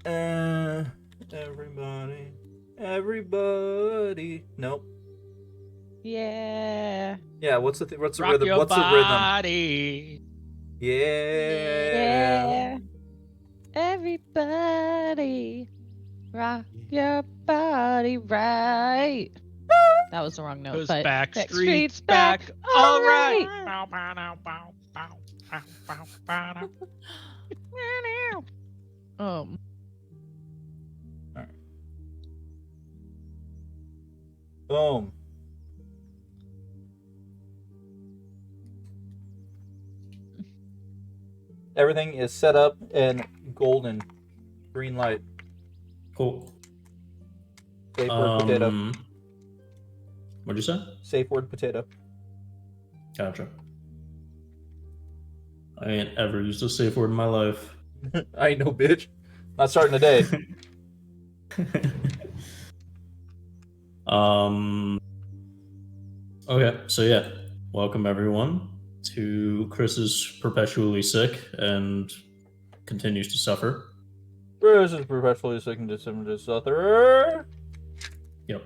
Everybody. Everybody. Nope. Yeah. Yeah, what's the what's the Rock rhythm? your What's the rhythm? body. Yeah. Yeah. Everybody, rock your body right. That was the wrong note, Cause but Backstreet's back. All right. Bow, bow, bow, bow, bow, bow, bow, bow, bow. Alright. Boom. Everything is set up in golden green light. Cool. Safe word potato. What'd you say? Safe word potato. Gotcha. I ain't ever used a safe word in my life. I ain't no bitch. Not starting today. Okay, so yeah, welcome everyone to Chris is perpetually sick and continues to suffer. Chris is perpetually sick and disorder. Yep.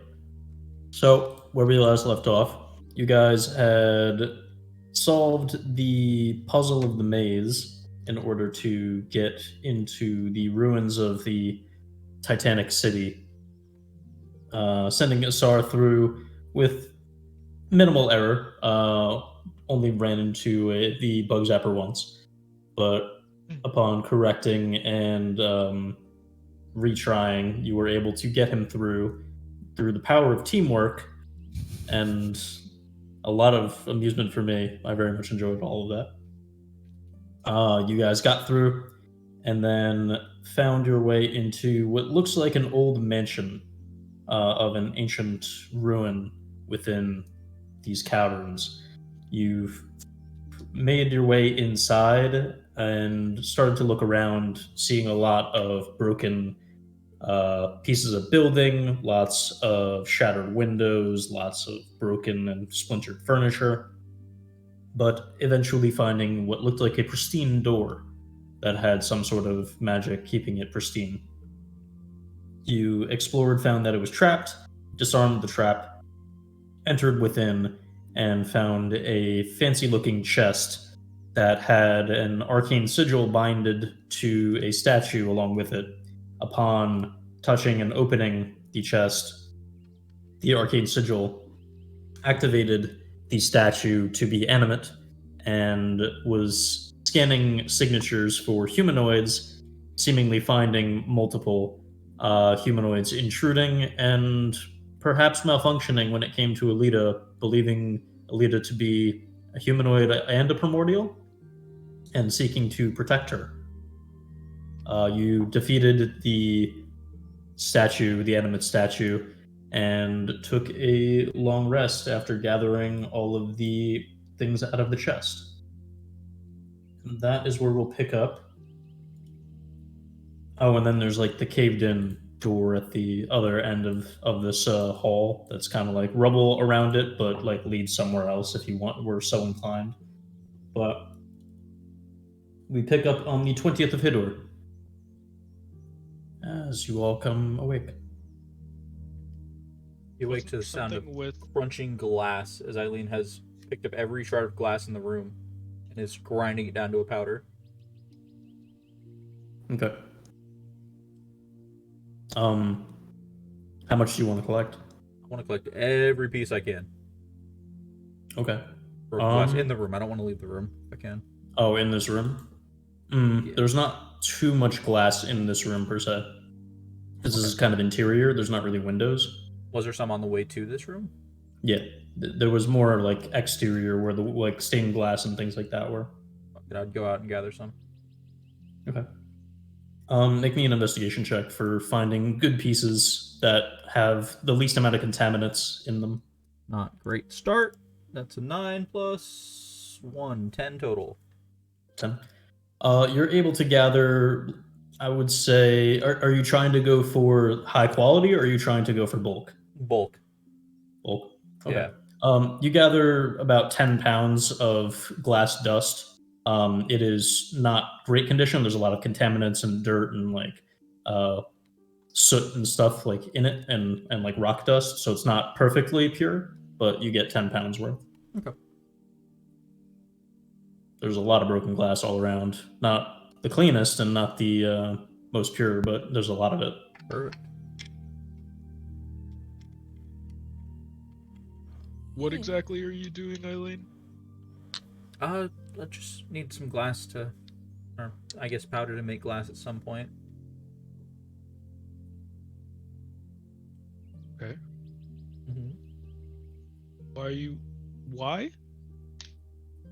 So where we last left off, you guys had solved the puzzle of the maze in order to get into the ruins of the Titanic city, sending Asar through with minimal error. Only ran into the bug zapper once, but upon correcting and retrying, you were able to get him through the power of teamwork and a lot of amusement for me. I very much enjoyed all of that. You guys got through and then found your way into what looks like an old mansion of an ancient ruin within these caverns. You've made your way inside and started to look around, seeing a lot of broken pieces of building, lots of shattered windows, lots of broken and splintered furniture, but eventually finding what looked like a pristine door that had some sort of magic keeping it pristine. You explored, found that it was trapped, disarmed the trap, entered within, and found a fancy-looking chest that had an arcane sigil binded to a statue along with it. Upon touching and opening the chest, the arcane sigil activated the statue to be animate and was scanning signatures for humanoids, seemingly finding multiple humanoids intruding and perhaps malfunctioning when it came to Alita, believing Alita to be a humanoid and a primordial, and seeking to protect her. You defeated the statue, the animate statue, and took a long rest after gathering all of the things out of the chest. And that is where we'll pick up. Oh, and then there's like the caved-in door at the other end of this hall that's kind of like rubble around it, but like leads somewhere else if you were so inclined. But we pick up on the 20th of Hidor as you all come awake. You wake to the sound of crunching glass as Eileen has picked up every shard of glass in the room and is grinding it down to a powder. Okay. How much do you want to collect? I want to collect every piece I can. Okay. Glass in the room. I don't want to leave the room if I can. Oh, in this room? Yeah. There's not too much glass in this room per se. This is kind of interior. There's not really windows. Was there some on the way to this room? Yeah. There was more like exterior where the like stained glass and things like that were. I'd go out and gather some. Okay. Make me an investigation check for finding good pieces that have the least amount of contaminants in them. Not great start. That's a 9 plus 1, 10 total. 10. You're able to gather, I would say, are you trying to go for high quality or are you trying to go for bulk? Bulk. Bulk? Okay. Yeah. You gather about 10 pounds of glass dust. It is not great condition. There's a lot of contaminants and dirt and like soot and stuff like in it and like rock dust, so it's not perfectly pure, but you get 10 pounds worth. Okay. There's a lot of broken glass all around. Not the cleanest and not the most pure, but there's a lot of it. Perfect. What exactly are you doing, Eileen? I just need some glass to, or I guess powder to make glass at some point. Okay. Mm-hmm. Why?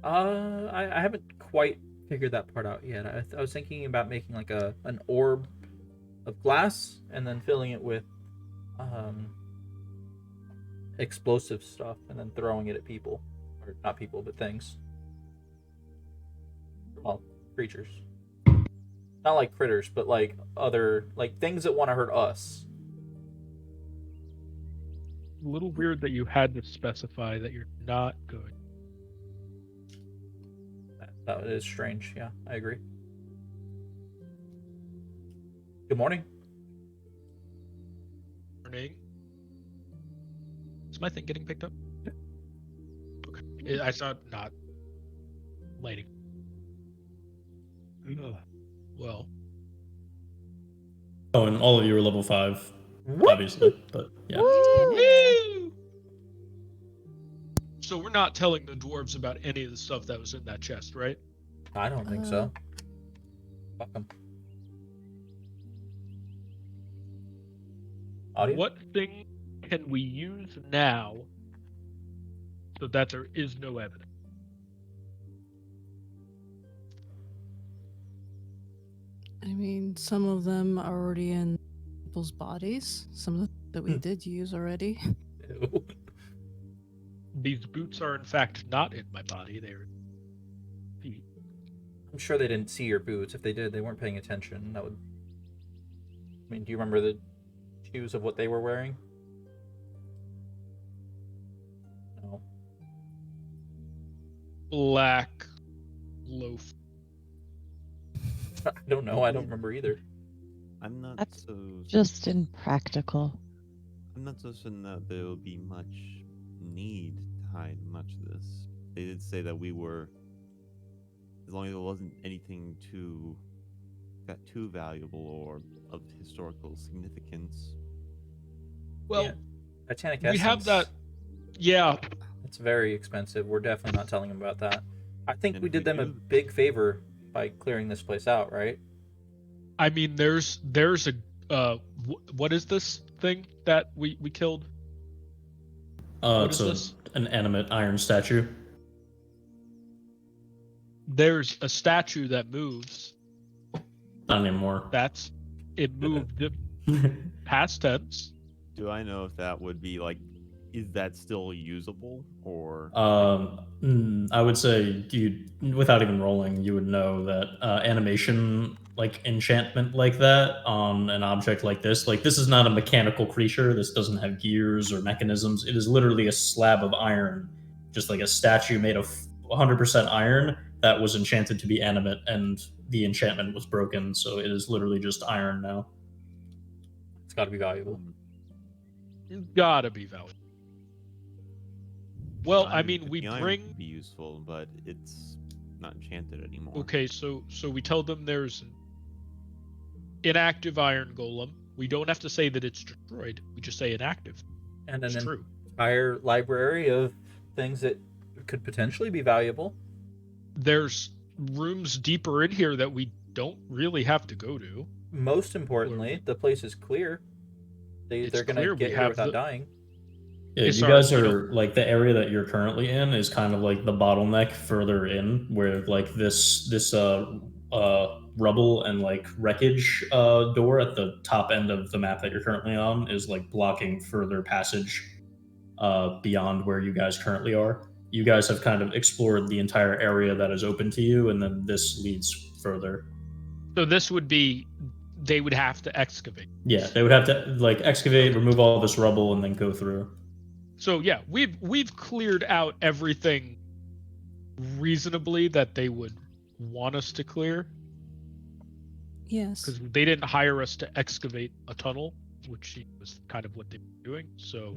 I haven't quite figured that part out yet. I was thinking about making like an orb of glass and then filling it with explosive stuff and then throwing it at people, or not people but things. Well, creatures. Not like critters, but like other like things that want to hurt us. A little weird that you had to specify that you're not going. That is strange. Yeah, I agree. Good morning. Morning. Is my thing getting picked up? Okay. I saw it not lighting. Well. Oh, and all of you are level 5, What? obviously, but yeah. Woo! So we're not telling the dwarves about any of the stuff that was in that chest, right? I don't think so. Fuck 'em. Audio? What thing can we use now so that there is no evidence? I mean, some of them are already in people's bodies. Some of that we did use already. Ew. These boots are in fact not in my body. They're feet. I'm sure they didn't see your boots. If they did, they weren't paying attention. That would. I mean, do you remember the shoes of what they were wearing? No. Black loaf. I don't know. I don't remember either. I'm not That's so Just impractical. I'm not so certain that there will be much need to hide much of this. They did say that we were, as long as it wasn't anything too valuable or of historical significance. Well, Yeah. Titanic we have essence, that. Yeah, It's very expensive. We're definitely not telling them about that. I think And we if did we them a do- big favor by clearing this place out, right? I mean, there's a what is this thing that we killed? What It's is this? an animate iron statue. There's a statue that moves. Not anymore. It moved past tense. Do I know if that would be like, is that still usable or? I would say without even rolling, you would know that animation, like enchantment like that on an object like this is not a mechanical creature. This doesn't have gears or mechanisms. It is literally a slab of iron, just like a statue made of 100% iron that was enchanted to be animate, and the enchantment was broken, so it is literally just iron now. It's got to be valuable. It's gotta be valuable. Well, I mean, we the iron bring. could be useful, but it's not enchanted anymore. Okay, so we tell them there's an inactive iron golem. We don't have to say that it's destroyed. We just say inactive. And It's an true. entire library of things that could potentially be valuable. There's rooms deeper in here that we don't really have to go to. Most importantly, the place is clear. It's They're going clear to we get here have without the- dying. Yeah, Hey, you sorry, guys you are like the area that you're currently in is kind of like the bottleneck further in, where like this rubble and like wreckage door at the top end of the map that you're currently on is like blocking further passage beyond where you guys currently are. You guys have kind of explored the entire area that is open to you, and then this leads further. So this would be, they would have to excavate. Yeah, they would have to like excavate, remove all this rubble, and then go through. So yeah, we've cleared out everything reasonably that they would want us to clear. Yes. because they didn't hire us to excavate a tunnel, which was kind of what they were doing. So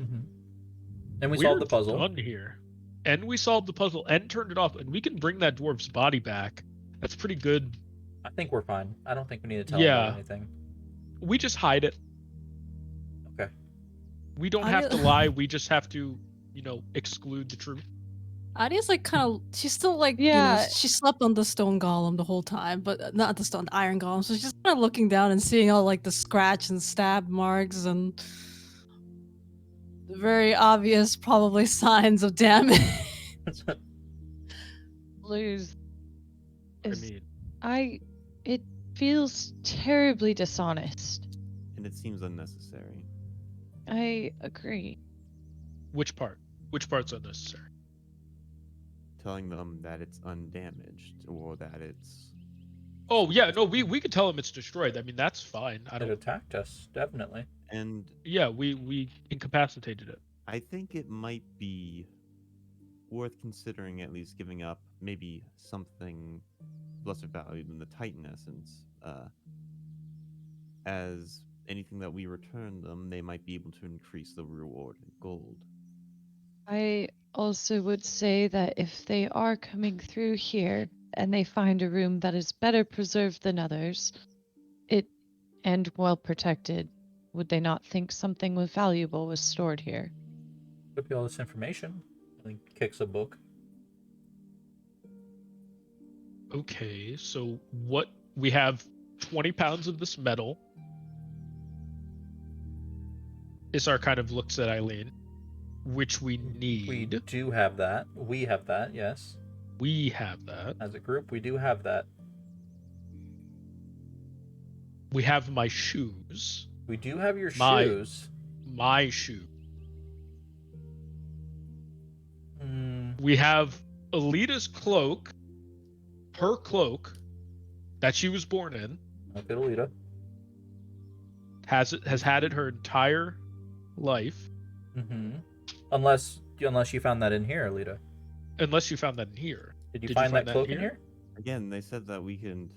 And we we're solved the puzzle. done here, and we solved the puzzle and turned it off, and we can bring that dwarf's body back. That's pretty good. I think we're fine. I don't think we need to tell them Yeah. about anything. We just hide it. Okay. We don't I have to get- lie. We just have to, exclude the truth. Adia's like kind of. She's still like. Yeah. She slept on the stone golem the whole time, but not the stone iron golem. So she's just kind of looking down and seeing all like the scratch and stab marks and the very obvious, probably signs of damage. Lose. I mean, It feels terribly dishonest. And it seems unnecessary. I agree. which part? Which part's unnecessary? Telling them that it's undamaged or that it's. Oh yeah, no, we could tell them it's destroyed. I mean, that's fine. I It don't. attacked us, definitely. And Yeah, we incapacitated it. I think it might be worth considering at least giving up maybe something lesser value than the Titan essence. As anything that we return them, they might be able to increase the reward in gold. I also would say that if they are coming through here and they find a room that is better preserved than others, and well protected, would they not think something valuable was stored here? Could be all this information. And he kicks a book. Okay, so what we have 20 pounds of this metal. Isar kind of looks at Eileen, which we need. We do have that. We have that, yes. We have that. As a group, we do have that. We have my shoes. We do have your My- shoes. My shoe. Mm, We have Alita's cloak. Her cloak that she was born in. okay, Alita. Has had it her entire life. Mm-hmm. Unless you found that in here, Alita. Unless you found that in here. Did you Did you find find that that cloak in in here? here? Again, they said that we can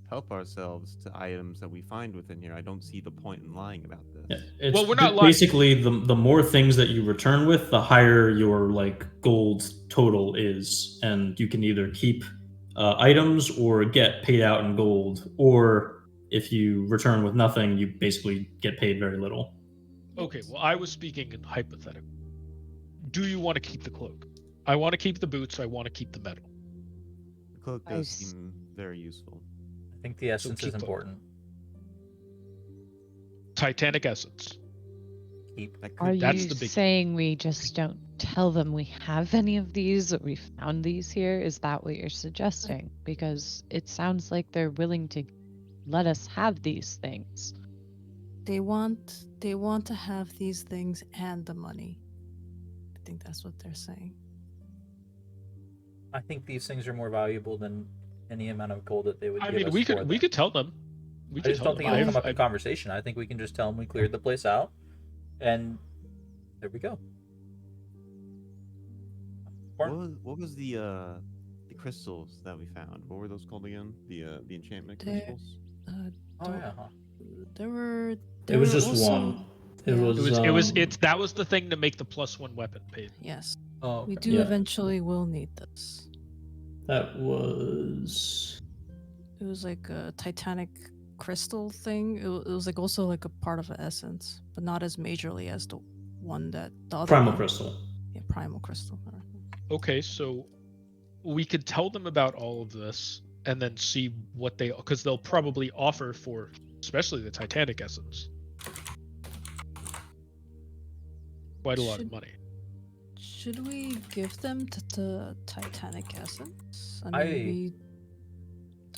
help ourselves to items that we find within here. I don't see the point in lying about this. Yeah, it's Well, we're not lying. basically the more things that you return with, the higher your like gold total is, and you can either keep items or get paid out in gold, or if you return with nothing, you basically get paid very little. Okay, well, I was speaking in hypothetical. Do you want to keep the cloak? I want to keep the boots. I want to keep the metal. The cloak I does s- seem very useful. I think the essence keep is it. important. Titanic essence. Keep. That Are could That's you the big- saying we just don't tell them we have any of these or we found these here? Is that what you're suggesting? Because it sounds like they're willing to let us have these things. They want to have these things and the money. I think that's what they're saying. I think these things are more valuable than any amount of gold that they would I give mean, us we for could them. tell them. We I could just tell don't think them. it'll come up in I've- conversation. I think we can just tell them we cleared the place out, and there we go. What was the crystals that we found? What were those called again? The enchantment They're- crystals? Oh yeah. Huh. There were. It was were just also- one. It Yeah. was. that was the thing to make the +1 weapon paid. Yes, Oh, we okay. do Yeah. eventually will need this. That was. It was like a Titanic crystal thing. It was like also like a part of an essence, but not as majorly as the one that the other Primal one- crystal. Yeah, primal crystal. Okay, so we could tell them about all of this and then see what they, because they'll probably offer for, especially the Titanic essence, quite a lot of Should- money. Should we give them the Titanic essence? Unless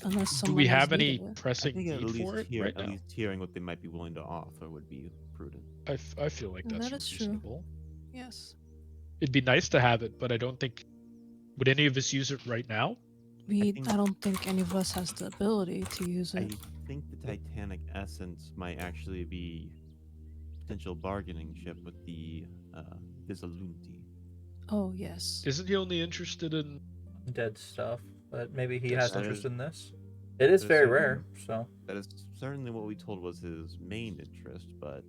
Do someone we else have any needed it. I pressing think at need least for it hear, right at now? least hearing what they might be willing to offer would be prudent. I feel like that's That is true. reasonable. Yes. It'd be nice to have it, but I don't think, would any of us use it right now? think- I don't think any of us has the ability to use I it. think the Titanic essence might actually be potential bargaining chip with the Visalunti. Oh yes. Isn't he only interested in, Dead stuff, but maybe he Yes, has that interest is- in this. It is There's very certain- rare, so That is certainly what we told was his main interest, but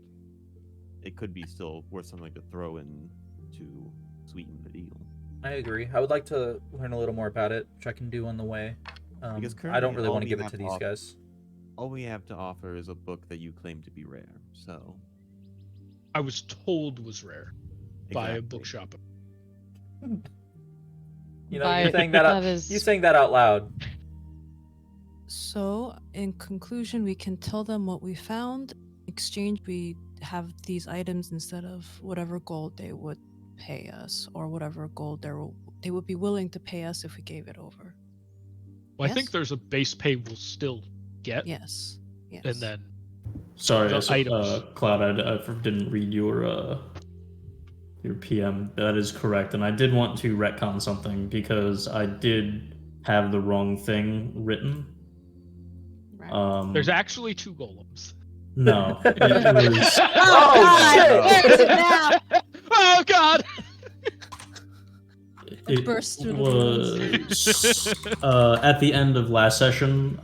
it could be still worth something to throw in to sweeten the deal. I agree. I would like to learn a little more about it, which I can do on the way. Because I don't currently really all want to we give it have to to these offer- guys. All we have to offer is a book that you claim to be rare. So I was told was rare by a exactly. bookshop. You know, By- you're saying that out, that is- you saying that out loud. So, in conclusion, we can tell them what we found. In exchange, we have these items instead of whatever gold they would pay us, or whatever gold they would be willing to pay us if we gave it over. Well, I think Yes? there's a base pay we'll still get, Yes. Yes. and then Sorry, The items. Cloud, I didn't read your PM. That is correct, and I did want to retcon something because I did have the wrong thing written. Right. there's actually 2 golems. No, it was. Oh, God! shit! Where is it now? Oh God! It Burst through the was at the end of last session.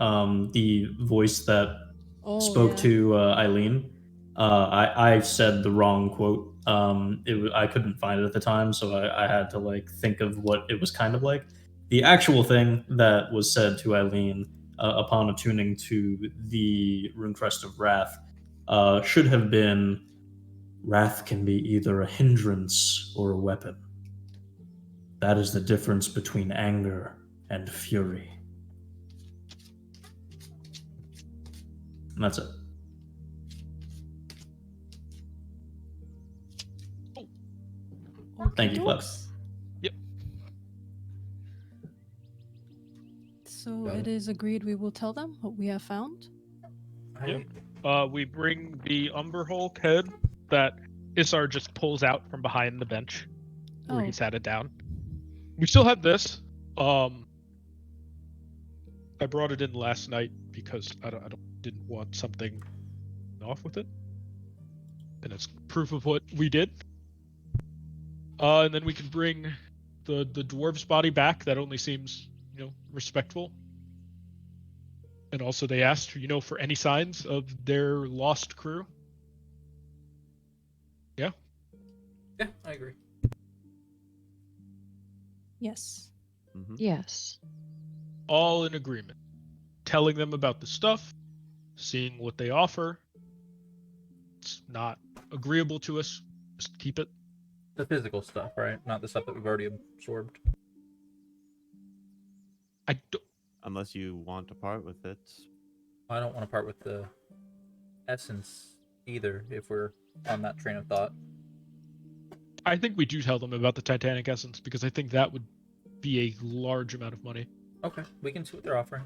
The voice that Oh, spoke yeah. to Eileen. I said the wrong quote. I couldn't find it at the time, so I had to like think of what it was kind of like. The actual thing that was said to Eileen upon attuning to the Runecrest of Wrath should have been, "Wrath can be either a hindrance or a weapon. That is the difference between anger and fury." And that's it. Thank you, Okey-dokes. Yep. So Got it is agreed we will tell them what we have found. We bring the Umber Hulk head that Isar just pulls out from behind the bench where Oh. he sat it down. We still have this. I brought it in last night because I didn't want something off with it, and it's proof of what we did. And then we can bring the dwarf's body back. That only seems respectful. And also they asked for any signs of their lost crew. Yeah, I agree. Yes. Mhm. Yes. All in agreement. Telling them about the stuff, seeing what they offer. It's not agreeable to us. Just keep it. The physical stuff, right? Not the stuff that we've already absorbed. I don't, Unless you want to part with it. I don't want to part with the essence either, if we're on that train of thought. I think we do tell them about the Titanic essence because I think that would be a large amount of money. Okay, we can see what they're offering.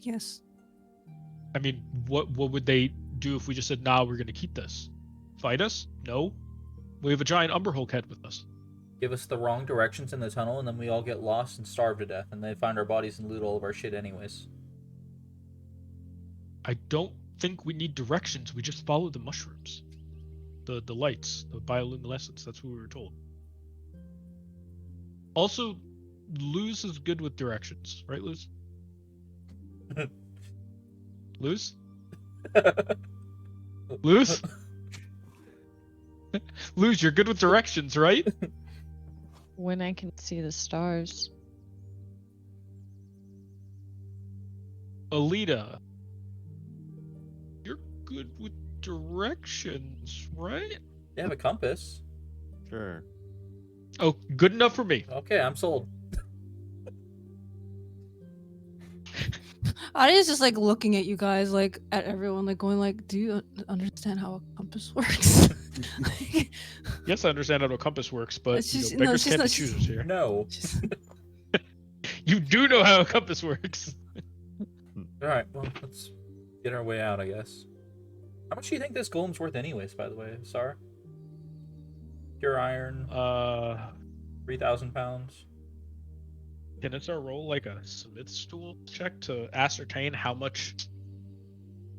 Yes. I mean, what would they do if we just said, "Nah, we're going to keep this"? Fight us? No. We have a giant Umber Hulk head with us. Give us the wrong directions in the tunnel, and then we all get lost and starve to death, and they find our bodies and loot all of our shit anyways. I don't think we need directions. We just follow the mushrooms. The lights, the bioluminescence. That's what we were told. Also, Luz is good with directions, right, Luz? Luz? Luz? Luz, you're good with directions, right? When I can see the stars. Alita, you're good with directions, right? They have a compass. Sure. Oh, good enough for me. Okay, I'm sold. Adia's just like looking at you guys, like at everyone, like going, like, "Do you understand how a compass works?" Like, Yes, I understand how a compass works, but It's just- no, beggars it's just can't be not- choosers here. No. just- You do know how a compass works. Alright, well, let's get our way out, I guess. How much do you think this golem's worth anyways, by the way, Sar? Pure iron, 3,000 pounds. Can it roll like a smith's tool check to ascertain how much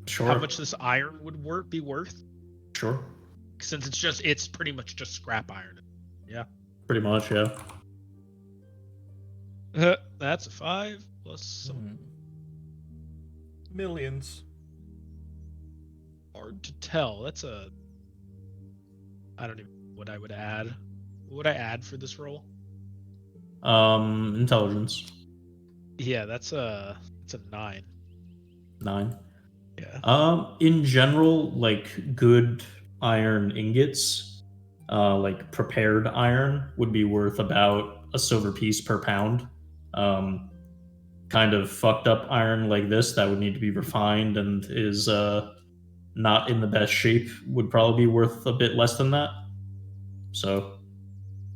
Sure. this iron would be worth? Sure. Since it's pretty much just scrap iron. Pretty much, yeah. That's a 5 plus some. Millions. Hard to tell. That's a. I don't even know what I would add. What would I add for this roll? Intelligence. Yeah, that's a 9. 9. Yeah. In general, like good iron ingots, like prepared iron would be worth about a silver piece per pound. Kind of fucked up iron like this that would need to be refined and is not in the best shape would probably be worth a bit less than that. So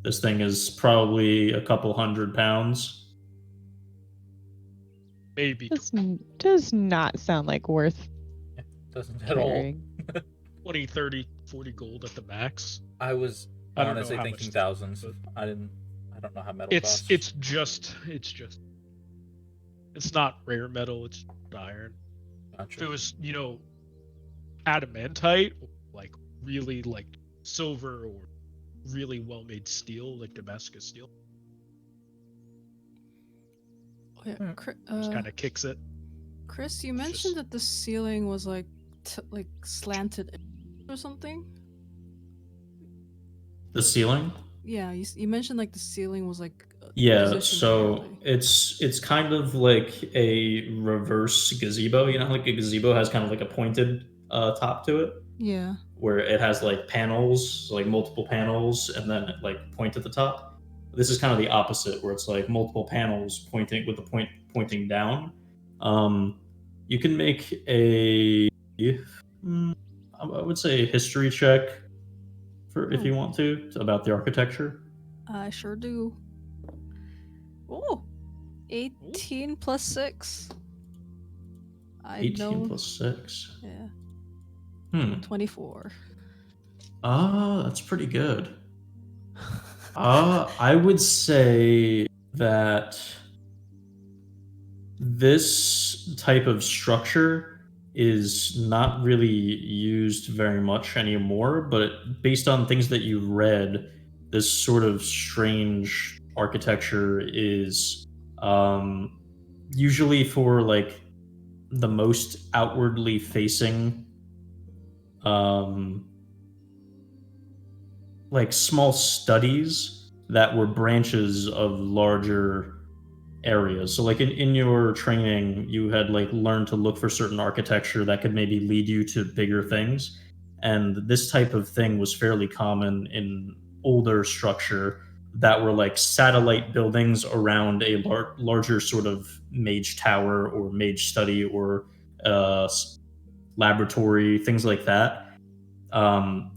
this thing is probably a couple 100 pounds. Maybe This does not sound like worth Doesn't at all. carrying. 20, 30, 40 gold at the max. I was I don't know honestly how thinking much- thousands. but- I don't know how metal It's costs. it's not rare metal, it's iron. Gotcha. If it was, adamantite, like really like silver or really well made steel, like Damascus steel, Oh, yeah. Hmm. just kind of kicks it. Chris, you It's mentioned just- that the ceiling was like slanted or something. The ceiling? Yeah, you mentioned like the ceiling was like Yeah, positioned so weirdly. it's kind of like a reverse gazebo. You know, how, like a gazebo has kind of like a pointed top to it, Yeah. where it has like panels, like multiple panels, and then like point at the top. This is kind of the opposite, where it's like multiple panels pointing with the point pointing down. You can make I would say a history check for if you want to about the architecture. I sure do. Oh, 18 plus 6. I 18 know. plus 6. Yeah, 24. That's pretty good. I would say that this type of structure is not really used very much anymore, but based on things that you read, this sort of strange architecture is usually for like the most outwardly facing like small studies that were branches of larger areas. So like in your training, you had like learned to look for certain architecture that could maybe lead you to bigger things. And this type of thing was fairly common in older structure that were like satellite buildings around a larger sort of mage tower or mage study or laboratory, things like that.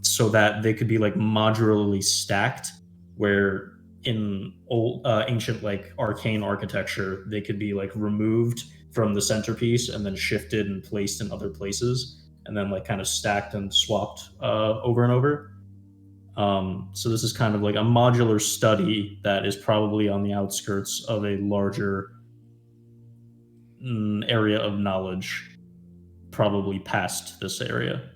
So that they could be like modularly stacked, where in old ancient like arcane architecture they could be like removed from the centerpiece and then shifted and placed in other places and then like kind of stacked and swapped over and over. So this is kind of like a modular study that is probably on the outskirts of a larger area of knowledge, probably past this area.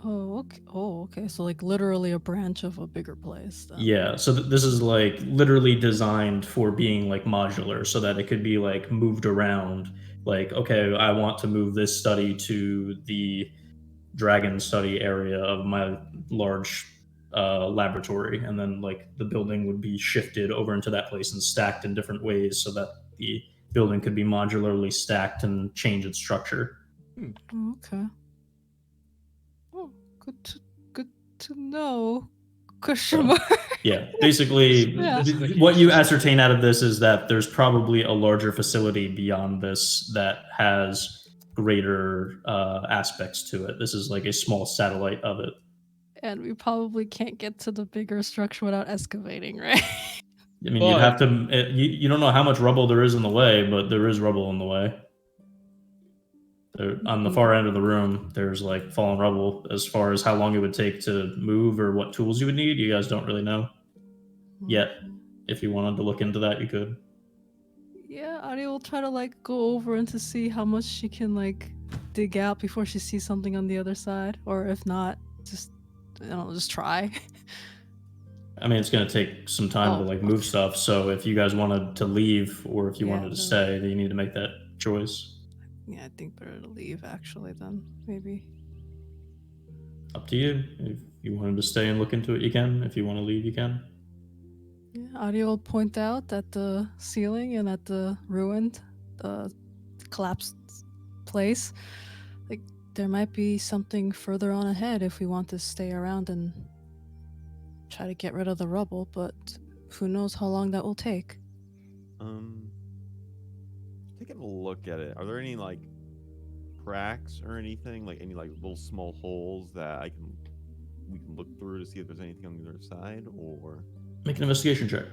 Oh, okay. Oh, okay. So like literally a branch of a bigger place. Then. Yeah, so this is like literally designed for being like modular so that it could be like moved around. Like, okay, I want to move this study to the dragon study area of my large laboratory, and then like the building would be shifted over into that place and stacked in different ways so that the building could be modularly stacked and change its structure. Oh, okay. Oh, good to know. Question mark. Yeah, basically, Yeah. what you ascertain out of this is that there's probably a larger facility beyond this that has greater aspects to it. This is like a small satellite of it. And we probably can't get to the bigger structure without excavating, right? I mean, you'd But- have to. You don't know how much rubble there is in the way, but there is rubble in the way. There, on the far end of the room, there's like fallen rubble. As far as how long it would take to move or what tools you would need, you guys don't really know yet. If you wanted to look into that, you could. Yeah, Ari will try to like go over and to see how much she can like dig out before she sees something on the other side, or if not, just just try. I mean, it's going to take some time to like move stuff. So if you guys wanted to leave or if you Yeah, wanted to no. stay, then you need to make that choice. Yeah, I think better to leave actually then, maybe. Up to you. If you wanted to stay and look into it, you can. If you want to leave, you can. Yeah, Audio will point out at the ceiling and at the ruined, collapsed place. Like, there might be something further on ahead if we want to stay around and try to get rid of the rubble, but who knows how long that will take. Taking a look at it, are there any like cracks or anything, like any like little small holes that we can look through to see if there's anything on the other side, or Make an investigation check.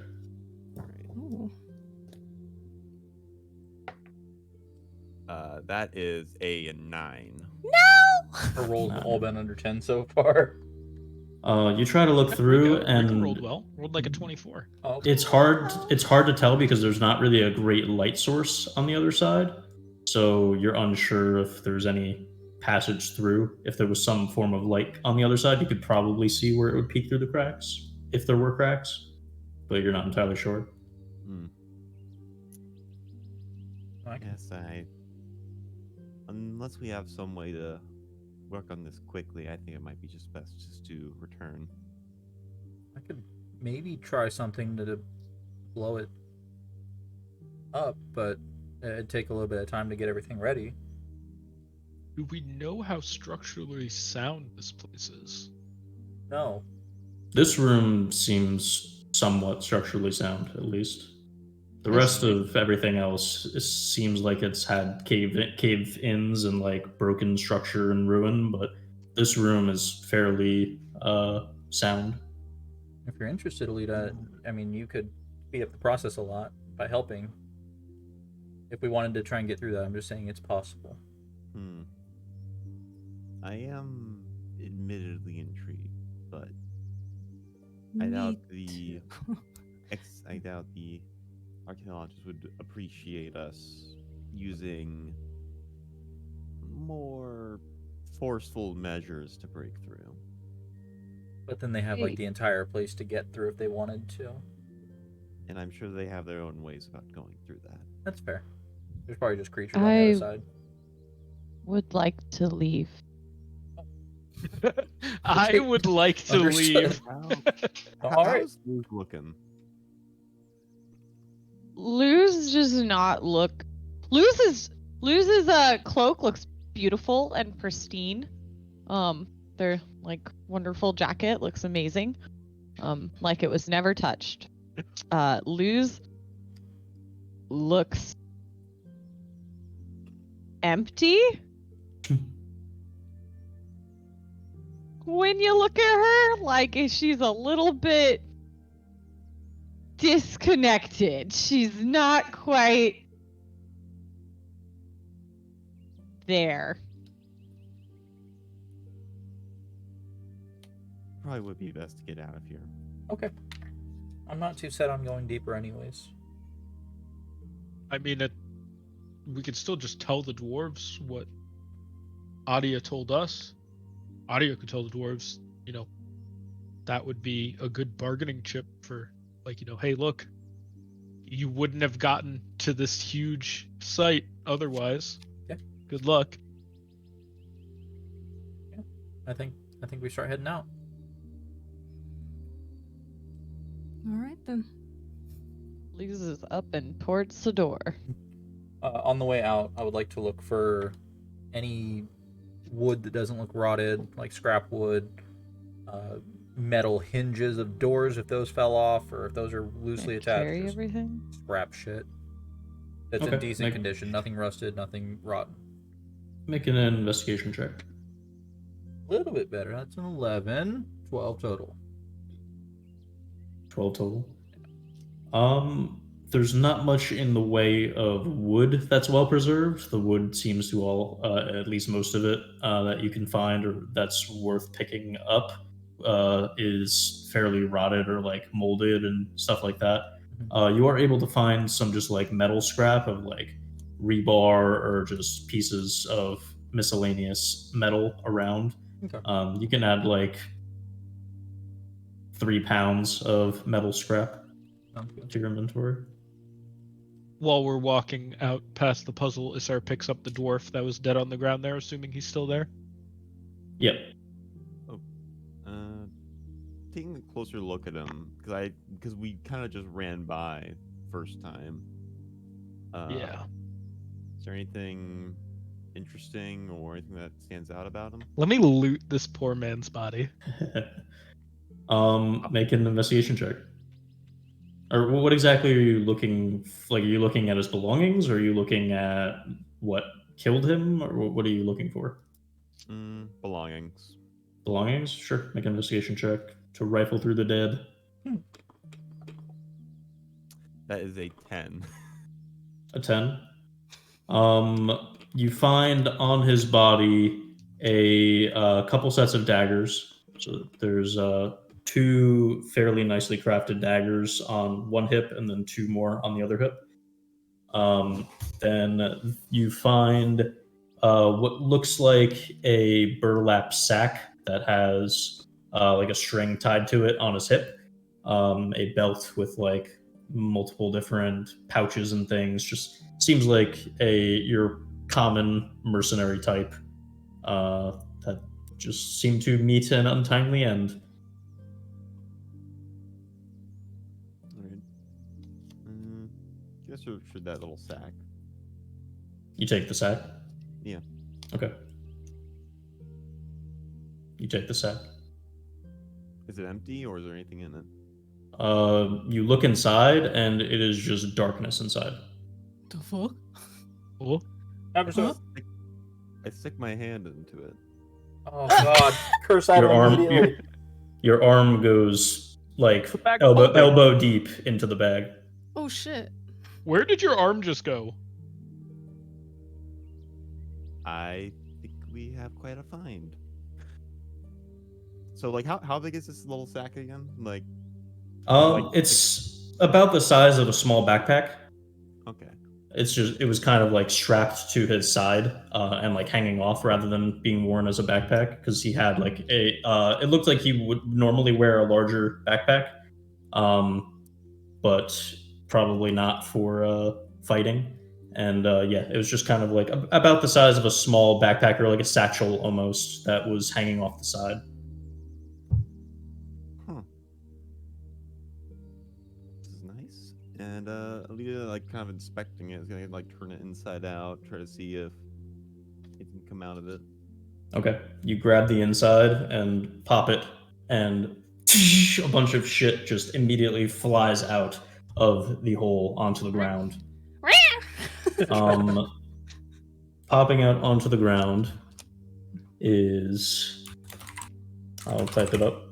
Ooh. that is a 9. Our rolls have all been under 10 so far. You try to look through, Rico and rolled well. Rolled like a 24. Oh, it's hard to tell because there's not really a great light source on the other side, so you're unsure if there's any passage through. If there was some form of light on the other side, you could probably see where it would peek through the cracks, if there were cracks, but you're not entirely sure. Yes, unless we have some way to work on this quickly, I think it might be just best just to return. I could maybe try something to blow it up, but it'd take a little bit of time to get everything ready. Do we know how structurally sound this place is? No. This room seems somewhat structurally sound, at least. The rest of everything else seems like it's had cave-ins and like broken structure and ruin, but this room is fairly sound. If you're interested, Alita, I mean, you could speed up the process a lot by helping. If we wanted to try and get through that, I'm just saying it's possible. I am admittedly intrigued, but I doubt the archaeologists would appreciate us using more forceful measures to break through. But then they have like the entire place to get through if they wanted to. And I'm sure they have their own ways about going through that. That's fair. There's probably just creatures on the other side. Would like to leave. I would like to leave. All right. How's Luke looking? Luz does not look. Luz's cloak looks beautiful and pristine. Their like wonderful jacket looks amazing. Like it was never touched. Luz looks empty. When you look at her, like she's a little bit disconnected. She's not quite there. Probably would be best to get out of here. Okay. I'm not too set on going deeper anyways. I mean, we could still just tell the dwarves what Adia told us. Adia could tell the dwarves, that would be a good bargaining chip for, like, hey, look, you wouldn't have gotten to this huge site otherwise. Yeah. Good luck. Yeah. I think we start heading out. All right then. Luz is up and towards the door. On the way out, I would like to look for any wood that doesn't look rotted, like scrap wood, metal hinges of doors if those fell off or if those are loosely attached. Carry everything. Scrap shit. That's in decent condition. Nothing rusted, nothing rotten. Make an investigation check. A little bit better. That's an 11. 12 total. 12 total. There's not much in the way of wood that's well preserved. The wood seems to all, at least most of it, that you can find or that's worth picking up, is fairly rotted or like molded and stuff like that. You are able to find some just like metal scrap of like rebar or just pieces of miscellaneous metal around. Okay. You can add like 3 pounds of metal scrap to your inventory. while we're walking out past the puzzle, Isar picks up the dwarf that was dead on the ground there, assuming he's still there. Yep. Taking a closer look at him, because we kind of just ran by first time. Yeah. Is there anything interesting or anything that stands out about him? Let me loot this poor man's body. Make an investigation check. Or what exactly are you looking? Like, are you looking at his belongings, or are you looking at what killed him, or what are you looking for? Belongings. Belongings? Sure. Make an investigation check to rifle through the dead. That is a 10. A 10. You find on his body a couple sets of daggers. So there's 2 fairly nicely crafted daggers on one hip, and then 2 more on the other hip. Then you find what looks like a burlap sack that has like a string tied to it on his hip, a belt with like multiple different pouches and things. Just seems like your common mercenary type that just seemed to meet an untimely end. Alright. Guess should that little sack. You take the sack? Yeah. Okay. You take the sack. Is it empty or is there anything in it? You look inside, and it is just darkness inside. The fuck? Oh, Episode. I stick my hand into it. Oh god, curse out Your arm, immediately. your arm goes like Back elbow deep into the bag. Oh shit. where did your arm just go? I think we have quite a find. So, like, how big is this little sack again? Like, It's about the size of a small backpack. okay. It was kind of like strapped to his side and like hanging off rather than being worn as a backpack, because he had like it looked like he would normally wear a larger backpack, but probably not for fighting. And yeah, it was just kind of like about the size of a small backpack, or like a satchel almost, that was hanging off the side. This is nice. And Alita, like, kind of inspecting it, is gonna like turn it inside out, try to see if it can come out of it. Okay, you grab the inside and pop it, and a bunch of shit just immediately flies out of the hole onto the ground. Popping out onto the ground is... I'll type it up.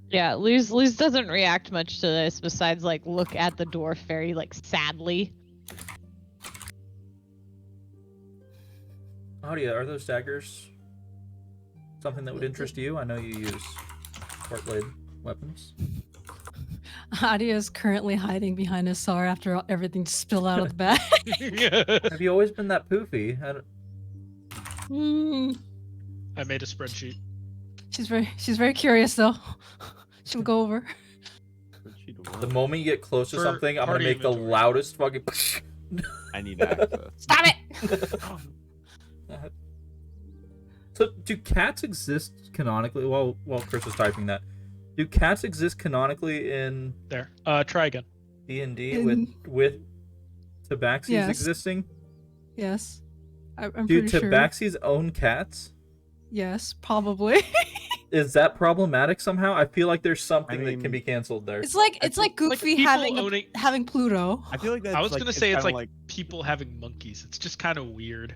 Yeah, Luz doesn't react much to this besides like look at the dwarf very like sadly. Audia, are those daggers something that would interest you? I know you use short blade weapons. Adia is currently hiding behind his SAR after everything spilled out of the bag. Have you always been that poofy? I made a spreadsheet. She's very curious though. She'll go over. The moment you get close to For something, I'm gonna party make the inventory. loudest fucking. I need access. Stop it! So, do cats exist canonically? While Chris was typing that, do cats exist canonically in There. Try again. D&D with Tabaxis Yes. existing? Yes. I'm Do pretty sure. Tabaxis own cats? Yes, probably. Is that problematic somehow? I feel like there's something that can mean, be canceled there. It's like Goofy people having having Pluto. I feel like that's I was like, gonna say it's kinda like people having monkeys. It's just kind of weird.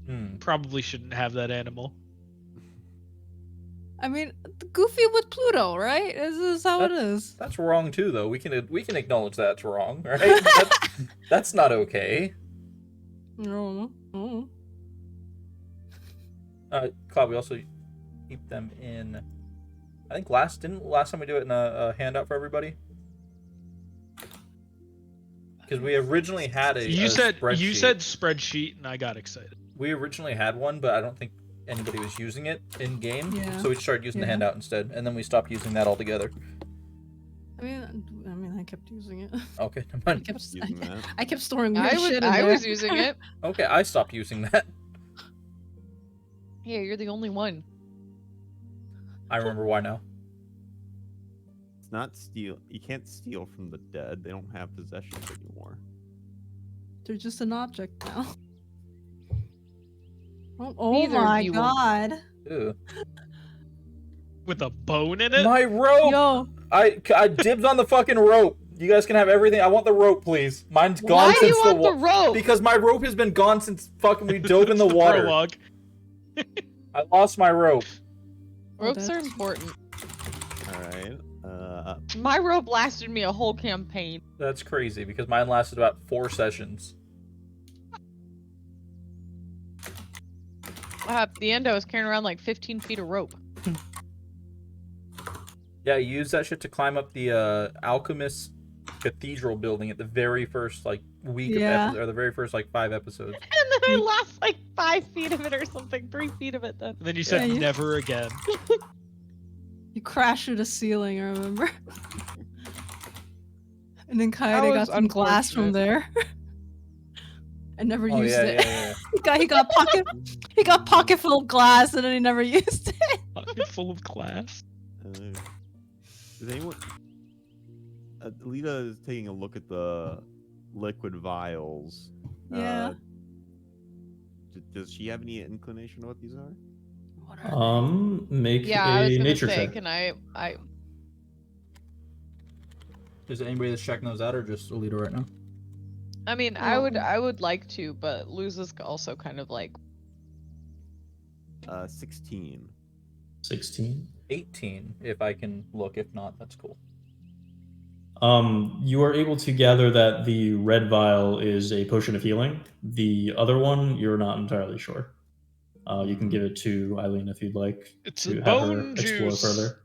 Hmm. Probably shouldn't have that animal. I mean, Goofy with Pluto, right? This is how it is. That's wrong too, though. We can acknowledge that's wrong, right? That's not okay. No. Cloud, we also keep them in. I think last time we do it in a handout for everybody, because we originally had a. You said spreadsheet. spreadsheet, and I got excited. We originally had one, but I don't think anybody was using it in game. Yeah. So we started using the Yeah. handout instead, and then we stopped using that altogether. I mean, I kept using it. Okay, never I mind. kept, Using that. I kept storing weird shit in I there. was using it. Okay, I stopped using that. Yeah, you're the only one. I remember why now. It's not steal. You can't steal from the dead. They don't have possessions anymore. They're just an object now. Oh Neither of my you will- god. Ew. With a bone in it? My rope! Yo, I dibs on the fucking rope. You guys can have everything. I want the rope, please. Mine's gone Why do since you want the rope? Because my rope has been gone since fucking we dove in the water. Prologue. I lost my rope. Ropes are that's- important. All right. My rope lasted me a whole campaign. That's crazy because mine lasted about 4 sessions. At the end, I was carrying around like 15 feet of rope. Yeah, you use that shit to climb up the Alchemist Cathedral building at the very first like week of Yeah. episode, or the very first like 5 episodes. And then I lost like 5 feet of it or something, 3 feet of it then. And then you said Yeah, you- never again. you crashed through the ceiling, I remember. And then That Coyote was got some glass from unfortunate. there. I never Oh used yeah, it. yeah. He got pocket full of glass and then he never used it. Pocket full of glass. Does anyone? Lita is taking a look at the liquid vials. Yeah. Does she have any inclination of what these are? What are Make Yeah, I was a gonna nature say, check. can I Is there anybody that's checking those out, or just Alita right now? I mean, I would like to, but Luz is also kind of like 16. 16. 18, if I can look. If not, that's cool. You are able to gather that the red vial is a potion of healing. The other one, you're not entirely sure. You can give it to Eileen if you'd like It's to a have her bone explore juice. further.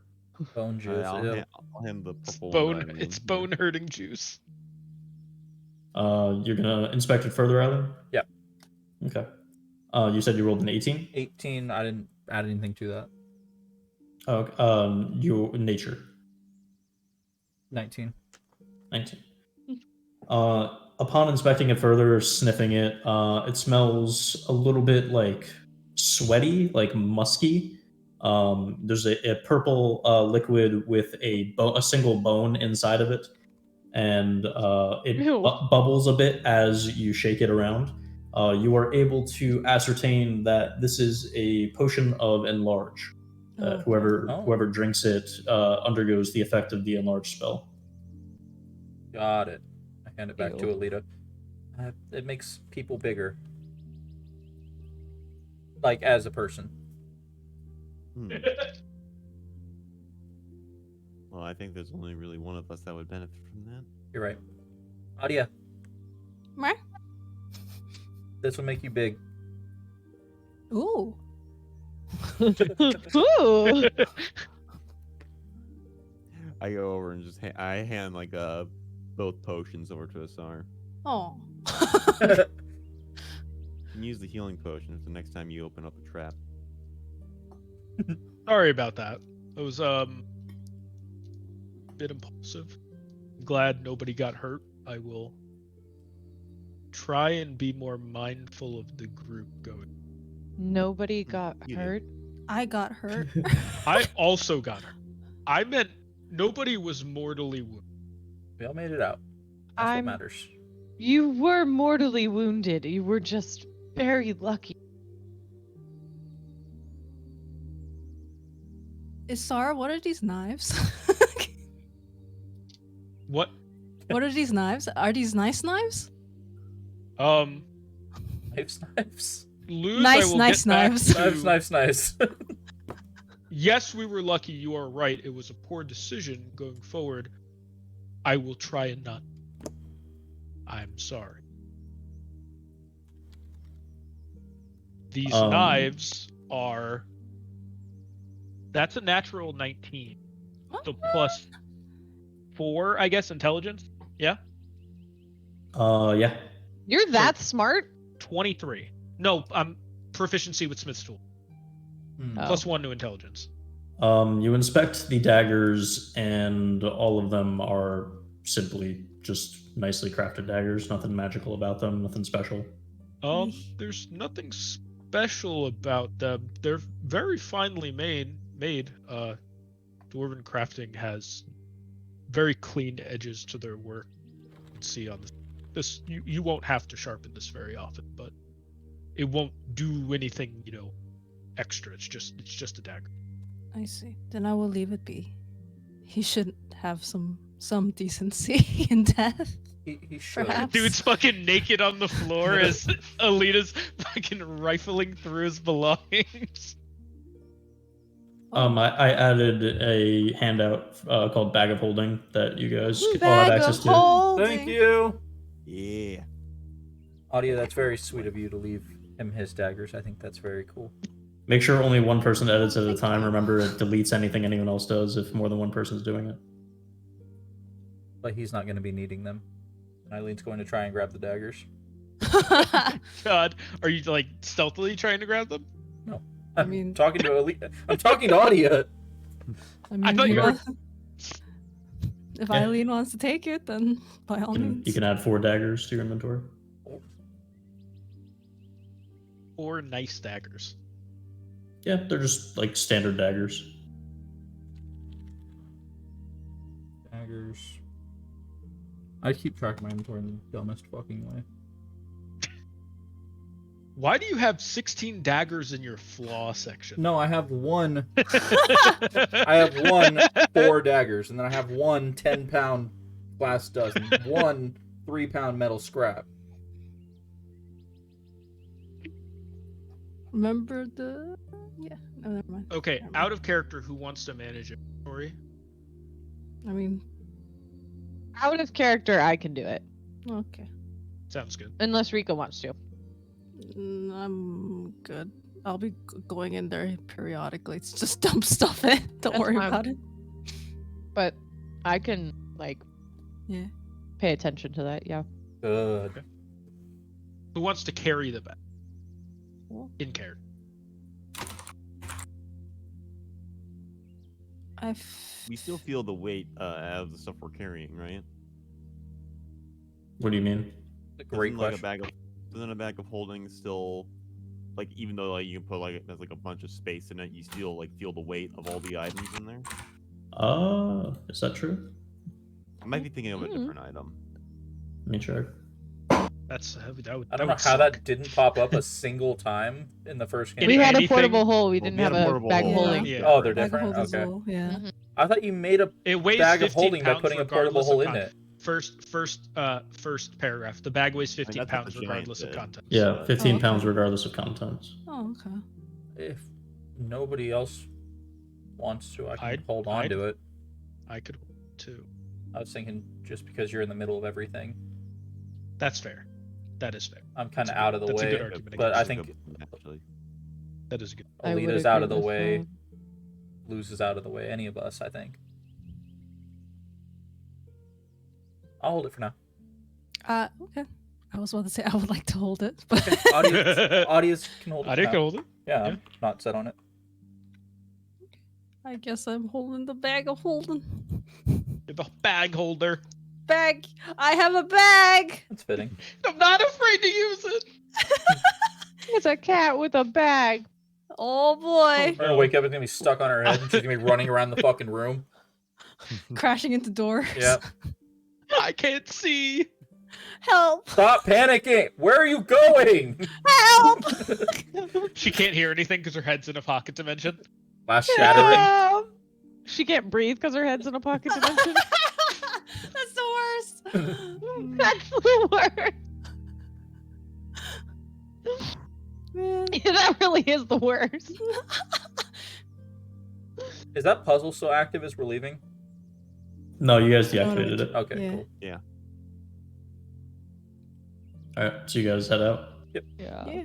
Bone juice. I'll, ew. I'll hand the It's purple bone. one to Eileen It's here. bone hurting juice. You're gonna inspect it further, Eileen? Yeah. Okay. You said you rolled an 18? 18. I didn't add anything to that. Okay. Your nature. 19. 19. Upon inspecting it further, sniffing it, it smells a little bit like sweaty, like musky. There's a purple liquid with a single bone inside of it, and it Ew. bubbles a bit as you shake it around. You are able to ascertain that this is a potion of enlarge. Oh. Whoever drinks it undergoes the effect of the enlarge spell. Got it. I hand it back to Ew. Alita. It makes people bigger. Like, as a person. Hmm. Well, I think there's only really one of us that would benefit from that. You're right. Adia, Meh. this will make you big. Ooh. Ooh. I go over and just I hand like both potions over to Asar. Oh. You can use the healing potion if the next time you open up a trap. Sorry about that. It was a bit impulsive. I'm glad nobody got hurt. I will try and be more mindful of the group going. Nobody got You did. hurt. I got hurt. I also got hurt. I meant nobody was mortally wounded. We all made it out. That's what I'm- matters. You were mortally wounded. You were just very lucky. Isar, what are these knives? What? What are these knives? Are these nice knives? Knives. Luz, Nice, I will nice get back knives. to- Nice. Yes, we were lucky. You are right. It was a poor decision going forward. I will try and not. I'm sorry. These knives are. That's a natural 19. So plus 4, I guess, intelligence. Yeah? Yeah. You're that smart? 23. No, I'm proficiency with Smith's tool. Hmm. Oh. Plus 1 to intelligence. You inspect the daggers, and all of them are simply just nicely crafted daggers. Nothing magical about them. Nothing special. There's nothing special about them. They're very finely made. Dwarven crafting has very clean edges to their work. You can see on this. You won't have to sharpen this very often, but it won't do anything, extra. It's just a dagger. I see. Then I will leave it be. He should have some decency in death. He should. Perhaps. Dude's fucking naked on the floor as Alita's fucking rifling through his belongings. I added a handout called Bag of Holding that you guys all have Bag access of to. holding. Thank you. Yeah. Audio, that's very sweet of you to leave him his daggers. I think that's very cool. Make sure only one person edits at a time. Remember, it deletes anything anyone else does if more than one person's doing it. But he's not going to be needing them. And Eileen's going to try and grab the daggers. God, are you like stealthily trying to grab them? No. I I'm mean- talking to I'm talking to Audio. I mean, I thought he you were- wa- If Yeah. Eileen wants to take it, then by all means. You can add 4 daggers to your inventory. Or nice daggers. Yeah, they're just like standard daggers. Daggers. I keep track of my inventory in the dumbest fucking way. Why do you have 16 daggers in your flaw section? No, I have one. I have one 4 daggers, and then I have one 10-pound glass dozen, one 3-pound metal scrap. Remember the. Yeah, no, never mind. Okay, out of character, who wants to manage inventory? I mean, Out of character, I can do it. okay. Sounds good. Unless Rico wants to. I'm good. I'll be going in there periodically. It's just dump stuff in. Don't That's worry fine. about it. But I can, Yeah. pay attention to that, yeah. Good. Who wants to carry the bag? Well. In character. We still feel the weight out of the stuff we're carrying, right? What do you mean? A great Doesn't, question. Doesn't a bag of holding still, like, even though you can put there's a bunch of space in it, you still feel the weight of all the items in there? Is that true? I might be thinking of a different item. Let me check. That's that would. I don't know how that didn't pop up a single time in the first game. In We had a anything- portable hole, we Well, didn't we had have a a portable bag hole. holding. Yeah. Oh, they're Bag of different? holders Okay. all, yeah. Mhm. I thought you made a It weighs bag of 15 holding by pounds putting a portable regardless hole of in content. it. First paragraph. The bag weighs 15 that's what pounds the giant regardless of did. content. Yeah, 15 okay. pounds regardless of contents. Oh, okay. If nobody else wants to, I can I'd- hold on I'd- to it. I could too. I was thinking just because you're in the middle of everything, That's fair. That is fair. I'm kind That's of a out good- of the that's a way. good argument But I That's a think good point, actually. That is good. I would Alita's out of the agree with way, that. loses out of the way. Any of us, I think. I'll hold it for now. Okay. I was about to say I would like to hold it, but Audience can hold it. I for didn't now. hold it. Yeah, Yeah. I'm not set on it. I guess I'm holding the bag of holding. You're the bag holder. Bag! I have a bag! That's fitting. I'm not afraid to use it. It's a cat with a bag. Oh boy! We're gonna wake up, it's gonna be stuck on her head, and she's gonna be running around the fucking room. Crashing into doors. Yep. I can't see. Help! Stop panicking! Where are you going? Help! She can't hear anything because her head's in a pocket dimension. Last shattering. She can't breathe because her head's in a pocket dimension. That's the worst. That's the worst. Man. That really is the worst. Is that puzzle still active as we're leaving? No, you guys deactivated it. Okay, Yeah. cool. Alright, so you guys head out. Yeah. Yeah.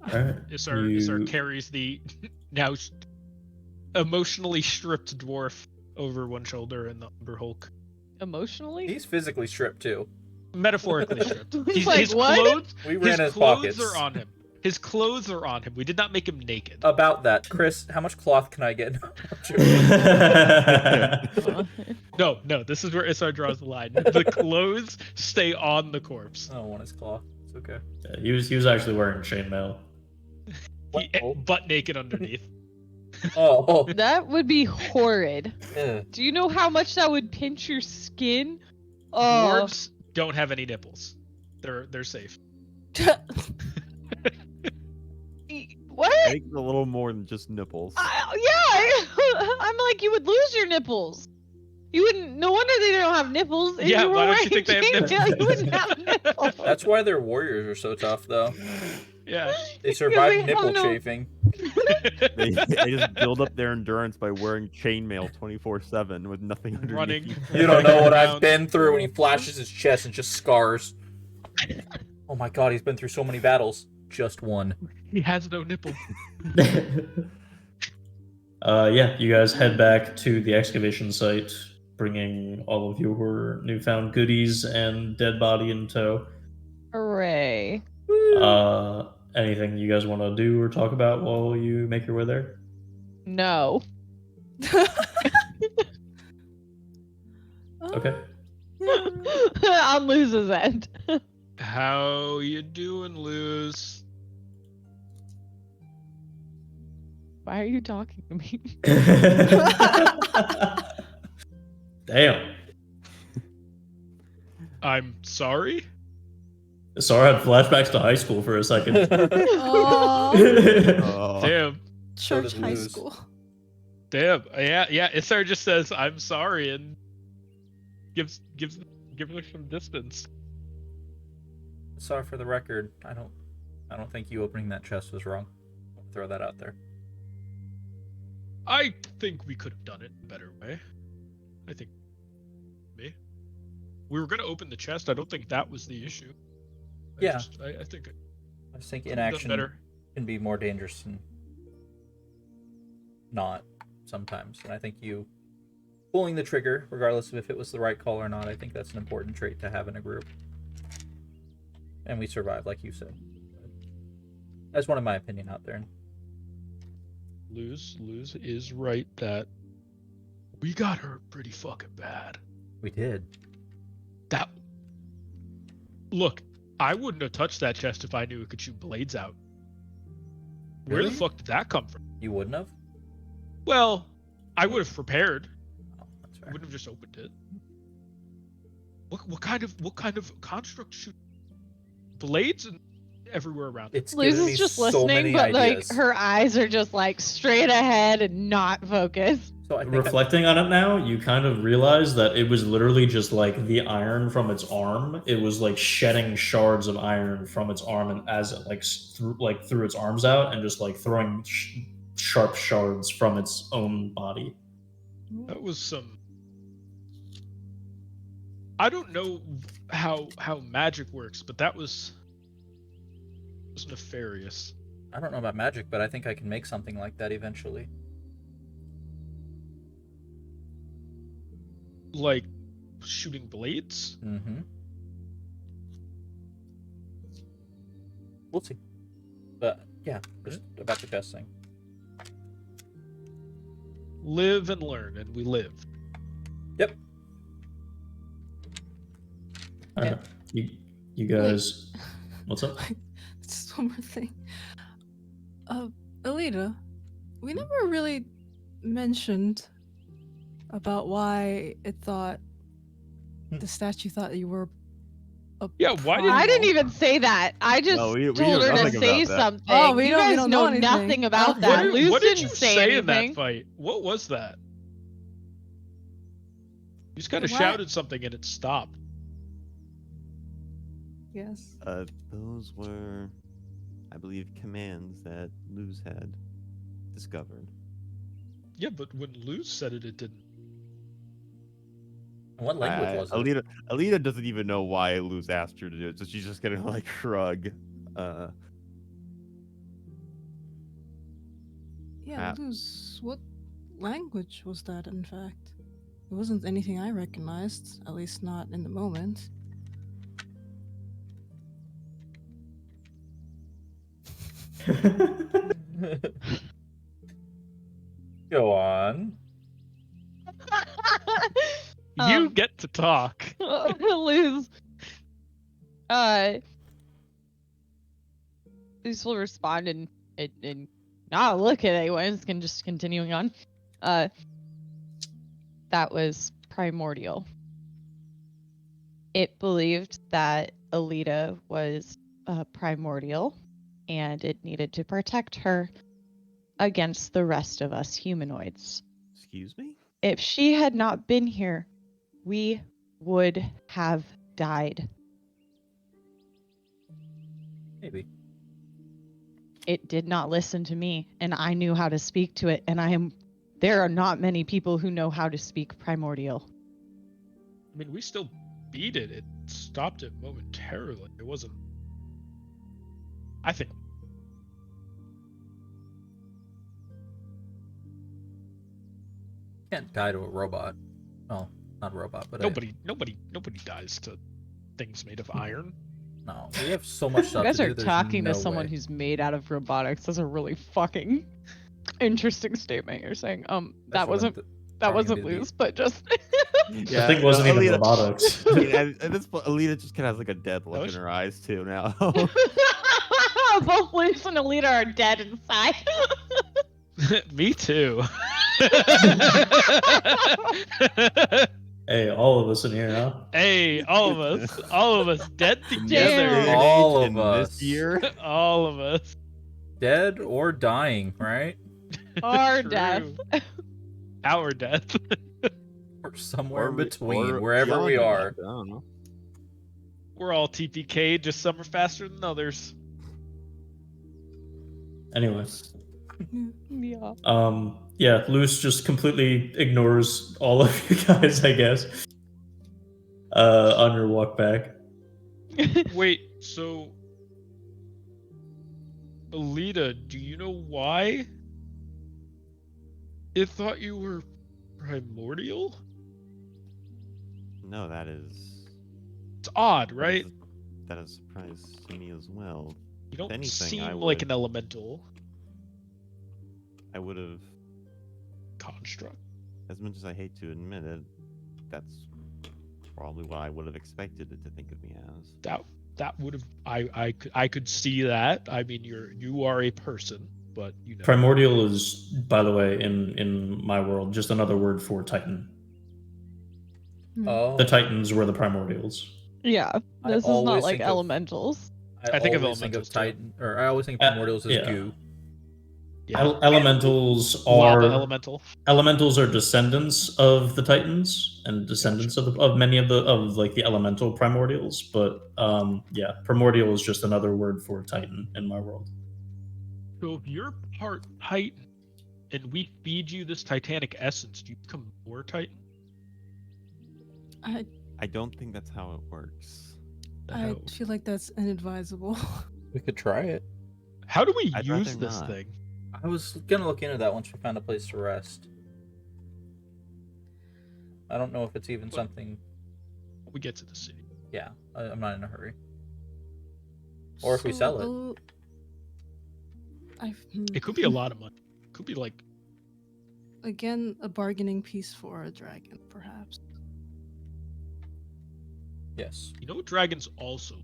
Alright. Isar carries the now emotionally stripped dwarf over one shoulder and the Umber Hulk. Emotionally? He's physically stripped too. Metaphorically stripped. He's like, his what? clothes, We ran his clothes pockets. are on him. His clothes are on him. We did not make him naked. About that, Chris, how much cloth can I get? No, this is where Isar draws the line. The clothes stay on the corpse. I don't want his cloth. It's okay. Yeah, he was actually wearing chainmail. Butt naked underneath. Oh. That would be horrid. Yeah. Do you know how much that would pinch your skin? Oh, Dwarves don't have any nipples. They're safe. what? I think it's a little more than just nipples. I'm like, you would lose your nipples. You wouldn't. No wonder they don't have nipples. If Yeah, you were why don't you wearing think they have chainmail, nipples? You wouldn't have nipples. That's why their warriors are so tough, though. Yeah. They survive they have nipple no- chafing. They just build up their endurance by wearing chainmail 24/7 with nothing underneath. Running. You don't know what I've Around. been through when he flashes his chest and just scars. Oh my god, he's been through so many battles. Just one. He has no nipple. Yeah, you guys head back to the excavation site, bringing all of your newfound goodies and dead body in tow. Hooray. Anything you guys want to do or talk about while you make your way there? No. Okay. On Luz's end. How you doing, Luz? Why are you talking to me? Damn. I'm sorry? Sorry, I had flashbacks to high school for a second. Oh, Oh, Damn. church did high Luz. school. Damn. Yeah. Isar just says, I'm sorry, and gives her some distance. Sorry for the record. I don't think you opening that chest was wrong. I'll throw that out there. I think we could have done it a better way. I think me. We were gonna open the chest. I don't think that was the issue. Yeah. I think I just think could have done inaction better. can be more dangerous than not sometimes. And I think you pulling the trigger, regardless of if it was the right call or not, I think that's an important trait to have in a group. And we survived, like you said. That's one of my opinion out there. Luz is right that we got hurt pretty fucking bad. We did. That look, I wouldn't have touched that chest if I knew it could shoot blades out. Where Really? the fuck did that come from? You wouldn't have? Well, I would have prepared. Oh, that's I fair. wouldn't have just opened it. What kind of construct shoot blades and everywhere around it? It's Luz given me is just so listening, many but ideas. like her eyes are just like straight ahead and not focused. So I think Reflecting on it now, you kind of realize that it was literally just like the iron from its arm. It was like shedding shards of iron from its arm, and as it threw its arms out and just like throwing sharp shards from its own body. That was some. I don't know how magic works, but that was nefarious. I don't know about magic, but I think I can make something like that eventually. Like shooting blades. Mm-hmm. We'll see. But yeah, just about the chest thing. Live and learn, and we live. Yep. Alright. You guys, what's up? Just one more thing. Alita, we never really mentioned about why it thought the statue thought you were a Yeah, why didn't- I didn't even say that. I just No, we told know her to nothing say about that. something. Oh, we you don't- we guys don't know know anything. nothing about Okay. that. Luz What did didn't you say say in that anything. fight? What was that? You just kind of What? shouted something and it stopped. Yes. Those were, I believe, commands that Luz had discovered. Yeah, but when Luz said it, it didn't. And what language was it? Alita doesn't even know why Luz asked her to do it, so she's just gonna like shrug. Yeah, Luz, what language was that, in fact? It wasn't anything I recognized, at least not in the moment. Go on. You get to talk. Liz. Liz will respond and not look at anyone. Can just continuing on. That was primordial. It believed that Alita was primordial, and it needed to protect her against the rest of us humanoids. Excuse me? If she had not been here, we would have died. Maybe. It did not listen to me, and I knew how to speak to it, and there are not many people who know how to speak primordial. I mean, we still beat it. It stopped it momentarily. It wasn't. I think. Can't die to a robot. Oh, not a robot, but Nobody dies to things made of iron. no. We have so much stuff You guys to do. are There's talking no to someone way. who's made out of robotics. That's a really fucking interesting statement you're saying. That wasn't loose, but just The thing wasn't even robotics. I mean, at this point, Alita just kind of has like a dead look in her eyes too now. both Liz and Alita are dead inside. Me too. Hey, all of us in here, huh? Hey, all of us dead together. Damn. All in of us. this year. All of us. Dead or dying, right? Or True. death. Our death. Or somewhere in Or between, wherever we beyond are. that, I don't know. We're all TPK, just some are faster than others. Anyways. Yeah. Yeah, Luce just completely ignores all of you guys, I guess. On your walk back. Wait, so Alita, do you know why it thought you were primordial? No, that is. It's odd, right? That is a surprise to me as well. You don't anything, seem I like would- an elemental I would have, construct. as much as I hate to admit it, that's probably what I would have expected it to think of me as. That would have I could see that. I mean, you are a person, but you know. Primordial is, by the way, in my world, just another word for Titan. Oh. The Titans were the primordials. Yeah. I This is not always like think of- elementals. I think of always think of elementals, too. Titan, or I always think of primordials as yeah. goo. Yeah. Elementals Lava are elemental. elementals are descendants of the Titans and descendants of many of the elemental primordials. But yeah, primordial is just another word for Titan in my world. So if you're part Titan and we feed you this Titanic essence, do you become more Titan? I don't think that's how it works. I No. feel like that's inadvisable. We could try it. How do we I'd use rather this not. thing? I was gonna look into that once we found a place to rest. I don't know if it's even something. We get to the city. Yeah, I'm not in a hurry. Or if we sell it. It could be a lot of money. It could be like Again, a bargaining piece for a dragon, perhaps. Yes, you know what dragons also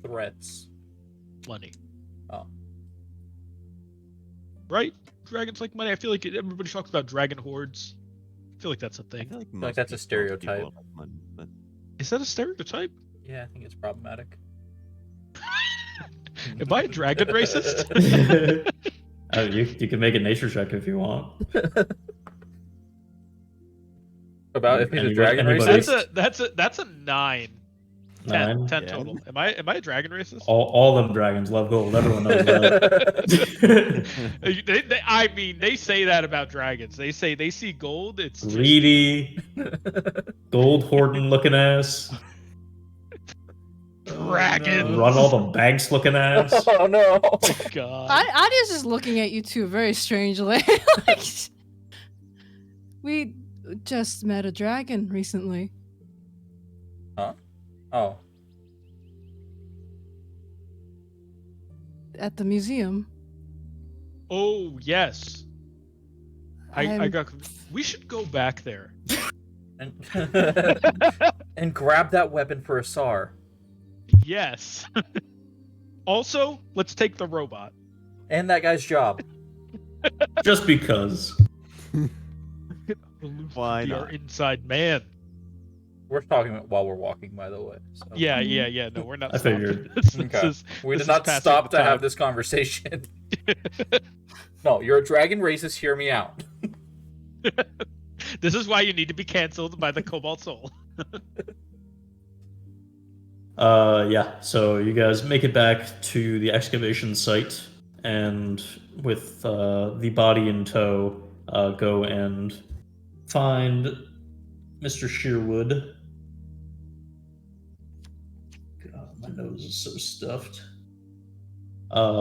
threats. money. Oh, Right? Dragons like money. I feel like everybody talks about dragon hordes. I feel like that's a I thing. feel like, like that's a most people stereotype. like money, but Is that a stereotype? yeah, I think it's problematic. Am I a dragon racist? You can make a nature check if you want. About if he's a Anybody- dragon anybody- racist? That's a 9. 10, 9. 10 Yeah. total. Am I a dragon racist? All them dragons love gold. Everyone knows that. I mean, they say that about dragons. They say they see gold. It's just, Greedy, gold hoarding looking ass, dragons. run all the banks looking ass. Oh no! God. Adia's just looking at you two very strangely. Like, we just met a dragon recently. Oh, at the museum. Oh yes. I I'm- got. We should go back there. And and grab that weapon for Asar. Yes. Also, let's take the robot. And that guy's job. Just because. Aloof Why could be our not? inside man. We're talking about while we're walking, by the way. So. Yeah. No, we're not. I stopping. figured. This Okay. is- We this did is not passing stop the to have time. this conversation. No, you're a dragon racist. Hear me out. This is why you need to be canceled by the Cobalt Soul. Yeah, so you guys make it back to the excavation site, and with the body in tow, go and find Mr. Shearwood. God, my nose is so stuffed.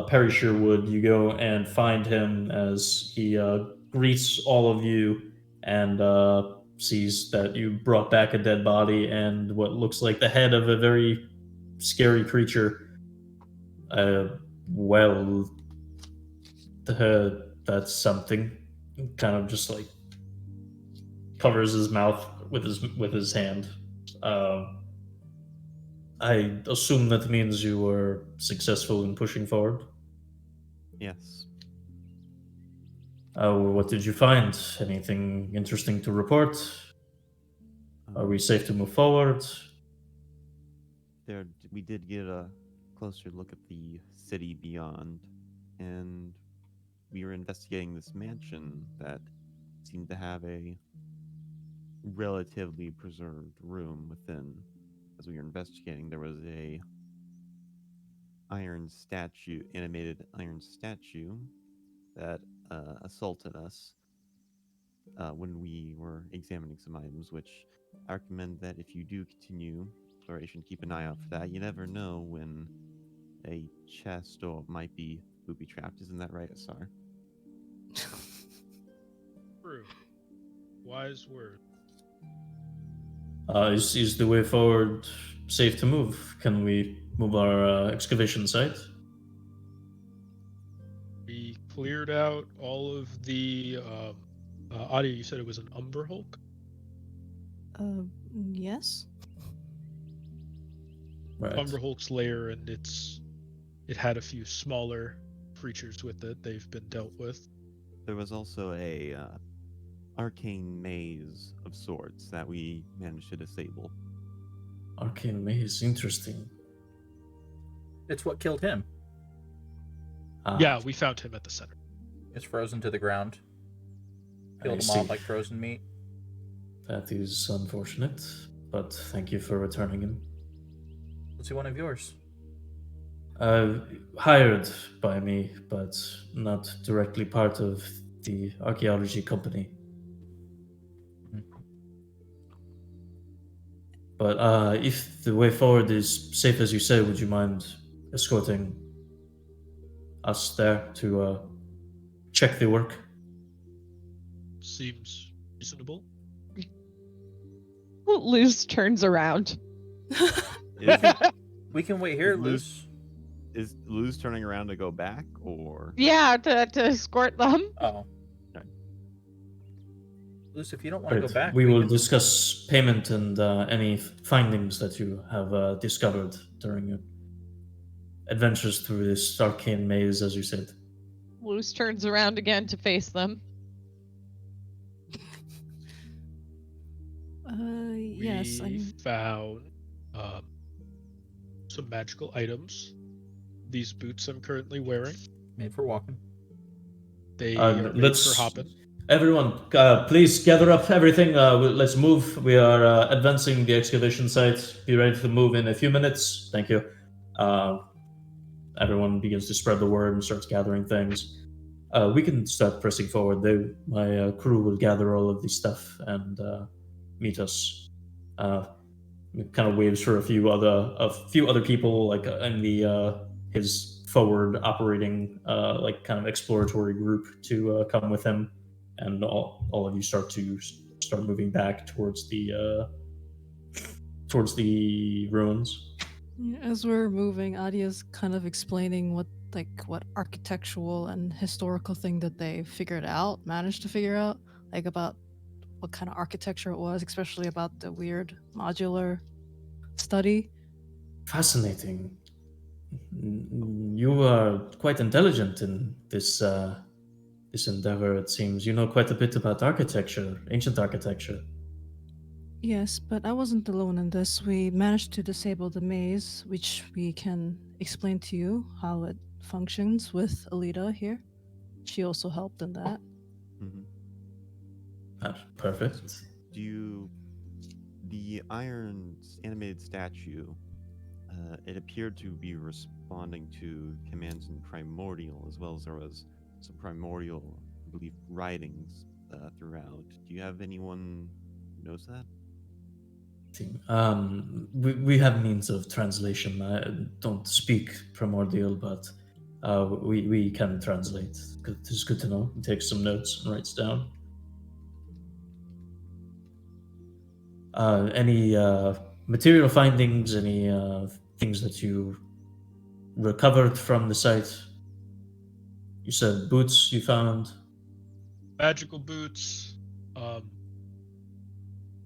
Perry Shearwood, you go and find him as he greets all of you and sees that you brought back a dead body and what looks like the head of a very scary creature. Well, that's something. Kind of just like covers his mouth with his hand. I assume that means you were successful in pushing forward. Yes. What did you find? Anything interesting to report? Are we safe to move forward? We did get a closer look at the city beyond, and we were investigating this mansion that seemed to have a relatively preserved room within. As we were investigating, there was a animated iron statue that assaulted us when we were examining some items, which I recommend that if you do continue exploration, keep an eye out for that. You never know when a chest or might be booby trapped. Isn't that right, Asar? True. Wise word. Is the way forward safe to move? Can we move our excavation site? We cleared out all of the audio. You said it was an Umber Hulk. Yes. Right. Umber Hulk's lair, and it had a few smaller creatures with it. They've been dealt with. There was also a arcane maze of sorts that we managed to disable. Arcane maze, interesting. It's what killed him. Yeah, we found him at the center. It's frozen to the ground. I Peeled him see. off like frozen meat. That is unfortunate, but thank you for returning him. Was he one of yours? Hired by me, but not directly part of the archaeology company. But if the way forward is safe as you say, would you mind escorting us there to check the work? Seems reasonable. Luz turns around. We can wait here, Is Luz. Is Luz turning around to go back, or Yeah, to escort them. Oh. Okay. Luz, if you don't want to Right. go back, we will can... discuss payment and any findings that you have discovered during your adventures through this arcane maze, as you said. Luz turns around again to face them. Yes. We found some magical items. These boots I'm currently wearing. Made for walking. They are made let's- for hopping. Everyone, please gather up everything. Let's move. We are advancing the excavation site. Be ready to move in a few minutes. Thank you. Everyone begins to spread the word and starts gathering things. We can start pressing forward. My crew will gather all of the stuff and meet us. It kind of waves for a few other people, like in the his forward operating like kind of exploratory group to come with him, and all of you start moving back towards the ruins. As we're moving, Adia's kind of explaining what like what architectural and historical thing that they managed to figure out, like about what kind of architecture it was, especially about the weird modular study? Fascinating. You are quite intelligent in this endeavor. It seems you know quite a bit about architecture, ancient architecture. Yes, but I wasn't alone in this. We managed to disable the maze, which we can explain to you how it functions with Alita here. She also helped in that. Hmm. Perfect. The iron animated statue, it appeared to be responding to commands in primordial, as well as there was some primordial, I believe, writings throughout. Do you have anyone who knows that? We have means of translation. I don't speak primordial, but we can translate. It's good to know. He takes some notes and writes down. Any material findings? Any things that you recovered from the site? You said boots you found. Magical boots,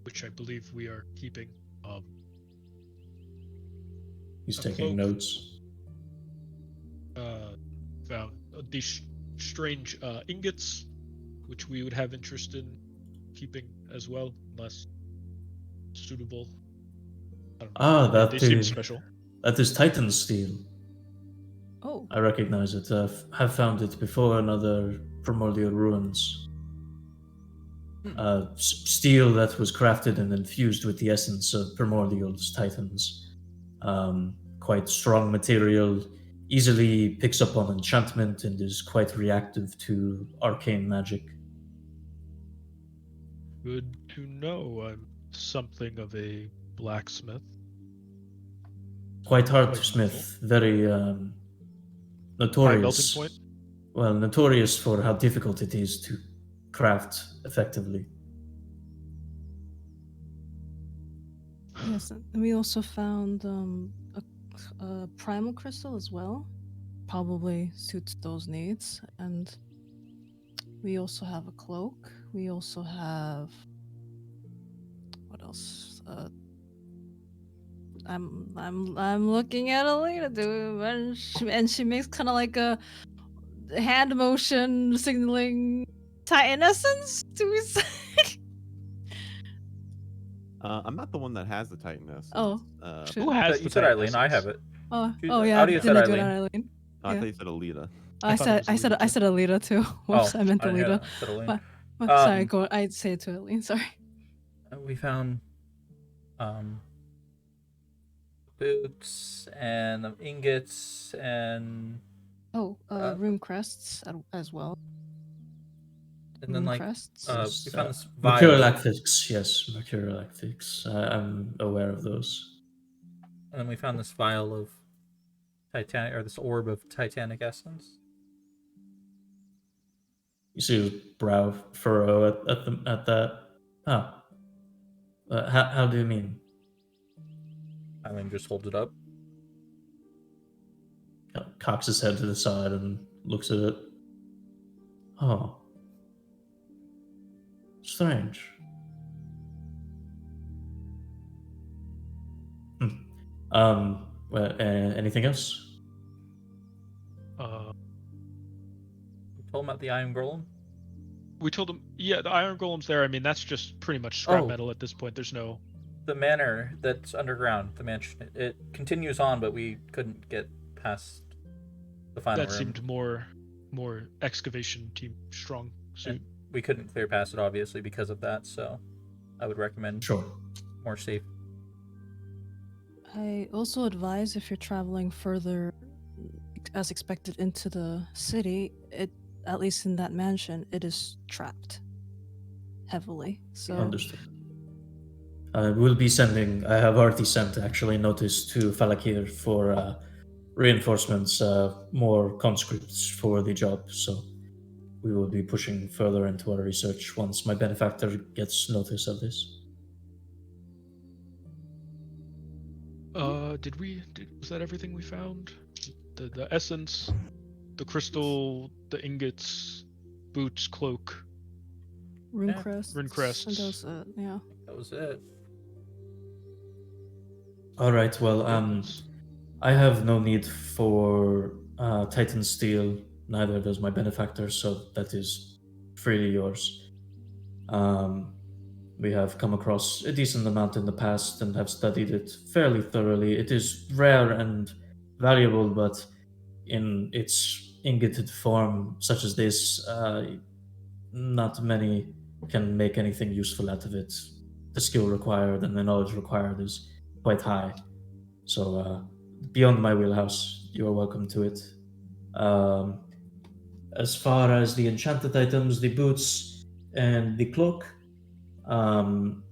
which I believe we are keeping. He's A taking cloak. notes. Found these strange ingots, which we would have interest in keeping as well, unless suitable. I don't know. They seem special. That is Titan steel. Oh, I recognize it. Have found it before in other primordial ruins. Steel that was crafted and infused with the essence of primordial titans. Quite strong material, easily picks up on enchantment, and is quite reactive to arcane magic. Good to know. I'm something of a blacksmith. Quite hard Quite to smith. useful. Very High melting notorious. point. Well, notorious for how difficult it is to craft effectively. yes. And we also found a primal crystal as well. Probably suits those needs. And we also have a cloak. We also have what else? I'm looking at Alita, dude, and she makes kind of like a hand motion signaling Titan essence. Do we say? I'm not the one that has the Titan essence. Oh, but shit. Who has You the said Titan Eileen. I essence? have it. Oh yeah, Audio said didn't I do it Eileen. on Eileen? I Yeah. thought you said Alita. I said Alita too. Whoops, I meant yeah, Alita. I said Eileen. Sorry, go. I'd say it to Eileen. Sorry. We found boots and ingots and Oh, rune crests as well. and then Rune like crests. we found this Mercurial vial, Actix, yes, Mercurial Actix. I'm aware of those. and then we found this vial of Titanic, or this orb of Titanic essence. You see his brow furrow at that. Oh. How do you mean? Eileen just holds it up. Cocks his head to the side and looks at it. Oh. Strange. Anything else? We told him about the Iron Golem. We told him, yeah, the iron golem's there. I mean, that's just pretty much scrap metal at this point. There's no. The manor that's underground, the mansion, it continues on, but we couldn't get past the final That room. seemed more excavation team strong suit. And we couldn't clear past it, obviously, because of that. So, I would recommend Sure. more safe. I also advise if you're traveling further, as expected, into the city, at least in that mansion, it is trapped heavily. So Understood. We'll be sending. I have already sent actually notice to Falakir for reinforcements, more conscripts for the job. So we will be pushing further into our research once my benefactor gets notice of this. Was that everything we found? The essence, the crystal, the ingots, boots, cloak. Rune Yeah, crests. rune crests. And those, yeah. That was it. All right. Well, Yes. I have no need for Titan steel. Neither does my benefactor, so that is freely yours. We have come across a decent amount in the past and have studied it fairly thoroughly. It is rare and valuable, but in its ingoted form, such as this, not many can make anything useful out of it. The skill required and the knowledge required is quite high. So, beyond my wheelhouse, you are welcome to it. As far as the enchanted items, the boots and the cloak, um,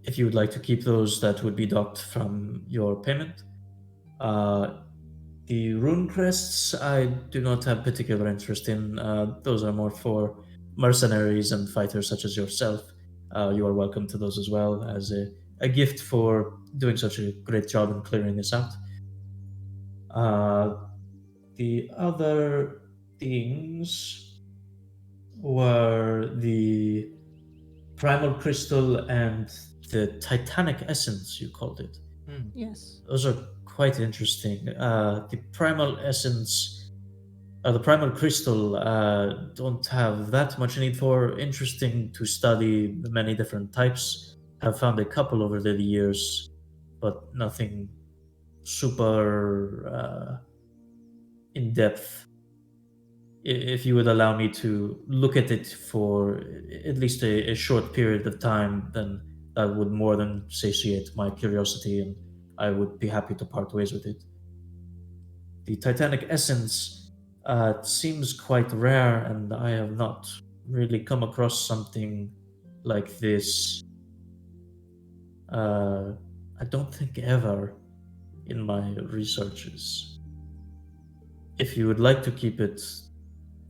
if you would like to keep those, that would be docked from your payment. The rune crests, I do not have particular interest in. Those are more for mercenaries and fighters such as yourself. You are welcome to those as well as a gift for doing such a great job in clearing this out. The other things were the primal crystal and the titanic essence, you called it. Yes. Those are quite interesting. The primal essence, the primal crystal, don't have that much need for. Interesting to study the many different types. Have found a couple over the years, but nothing super in depth. If you would allow me to look at it for at least a short period of time, then that would more than satiate my curiosity, and I would be happy to part ways with it. The Titanic essence seems quite rare, and I have not really come across something like this. I don't think ever in my researches. If you would like to keep it,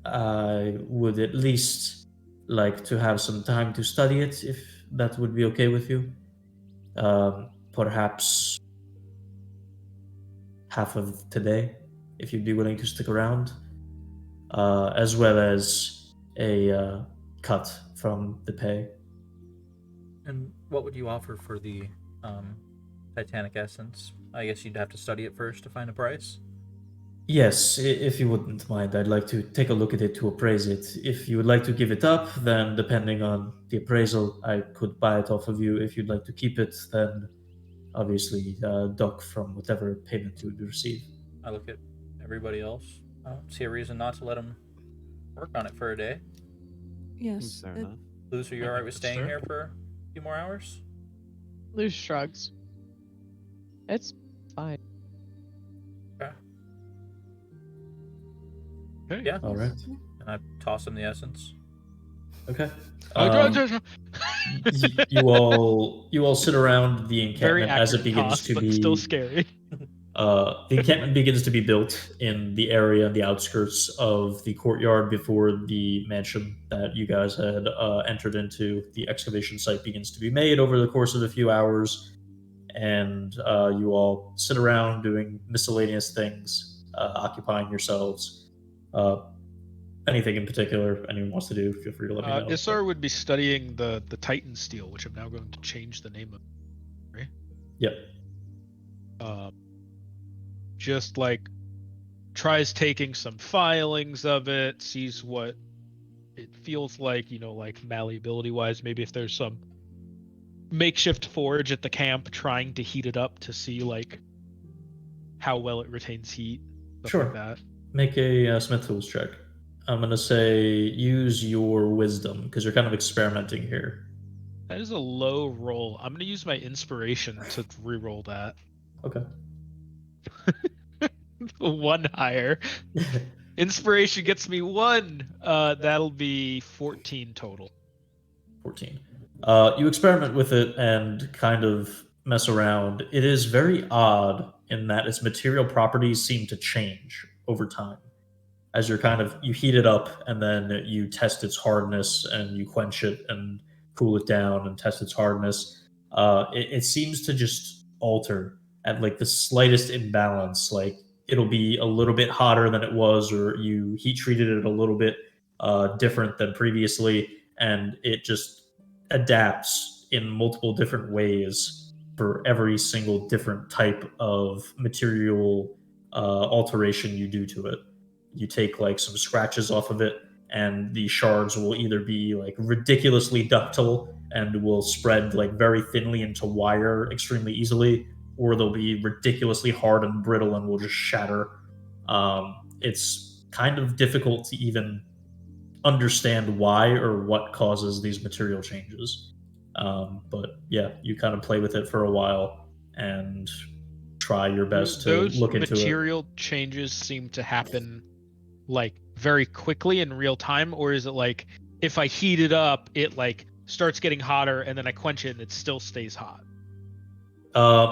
I would at least like to have some time to study it, if that would be okay with you. Perhaps half of today, if you'd be willing to stick around, as well as a cut from the pay. And what would you offer for the Titanic essence? I guess you'd have to study it first to find a price. Yes, if you wouldn't mind, I'd like to take a look at it to appraise it. If you would like to give it up, then depending on the appraisal, I could buy it off of you. If you'd like to keep it, then obviously dock from whatever payment you would receive. I look at everybody else. I don't see a reason not to let them work on it for a day. Yes. Fair enough. Luz, are you I alright think with that's staying fair. here for a few more hours? Luz shrugs. It's fine. Okay. Okay. Yeah. All right. And I toss him the essence. Okay. Oh, You all sit around the Very encampment as it accurate begins toss, to but be. still scary. The encampment begins to be built in the area, the outskirts of the courtyard before the mansion that you guys had entered into. The excavation site begins to be made over the course of a few hours, and you all sit around doing miscellaneous things, occupying yourselves. Anything in particular anyone wants to do, feel free to let me know. Isar would be studying the Titan steel, which I'm now going to change the name of. Right? Yep. Just like tries taking some filings of it, sees what it feels like, like malleability wise. Maybe if there's some makeshift forge at the camp, trying to heat it up to see like how well it retains heat. Stuff Sure. Like that. Make a Smith Tools check. I'm going to say use your wisdom because you're kind of experimenting here. That is a low roll. I'm going to use my inspiration to re-roll that. Okay. One higher. Inspiration gets me 1. That'll be 14 total. 14. You experiment with it and kind of mess around. It is very odd in that its material properties seem to change over time. As you heat it up and then you test its hardness and you quench it and cool it down and test its hardness. It seems to just alter at like the slightest imbalance. Like it'll be a little bit hotter than it was, or you heat treated it a little bit different than previously, and it just adapts in multiple different ways for every single different type of material alteration you do to it. You take like some scratches off of it, and the shards will either be like ridiculously ductile and will spread like very thinly into wire extremely easily, or they'll be ridiculously hard and brittle and will just shatter. It's kind of difficult to even understand why or what causes these material changes. But yeah, you kind of play with it for a while and try your best to Those look into it. material changes seem to happen like very quickly in real time, or is it like if I heat it up, it like starts getting hotter and then I quench it and it still stays hot?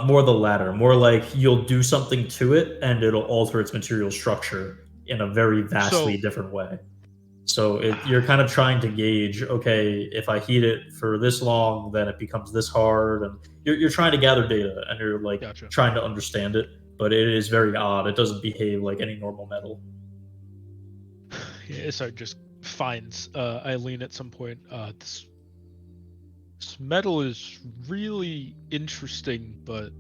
More the latter. More like you'll do something to it and it'll alter its material structure in a very vastly different way. So you're kind of trying to gauge, okay, if I heat it for this long, then it becomes this hard, and you're trying to gather data and you're like trying to understand it, but it is very odd. It doesn't behave like any normal metal. Yeah, so it just finds Eileen at some point. This metal is really interesting, but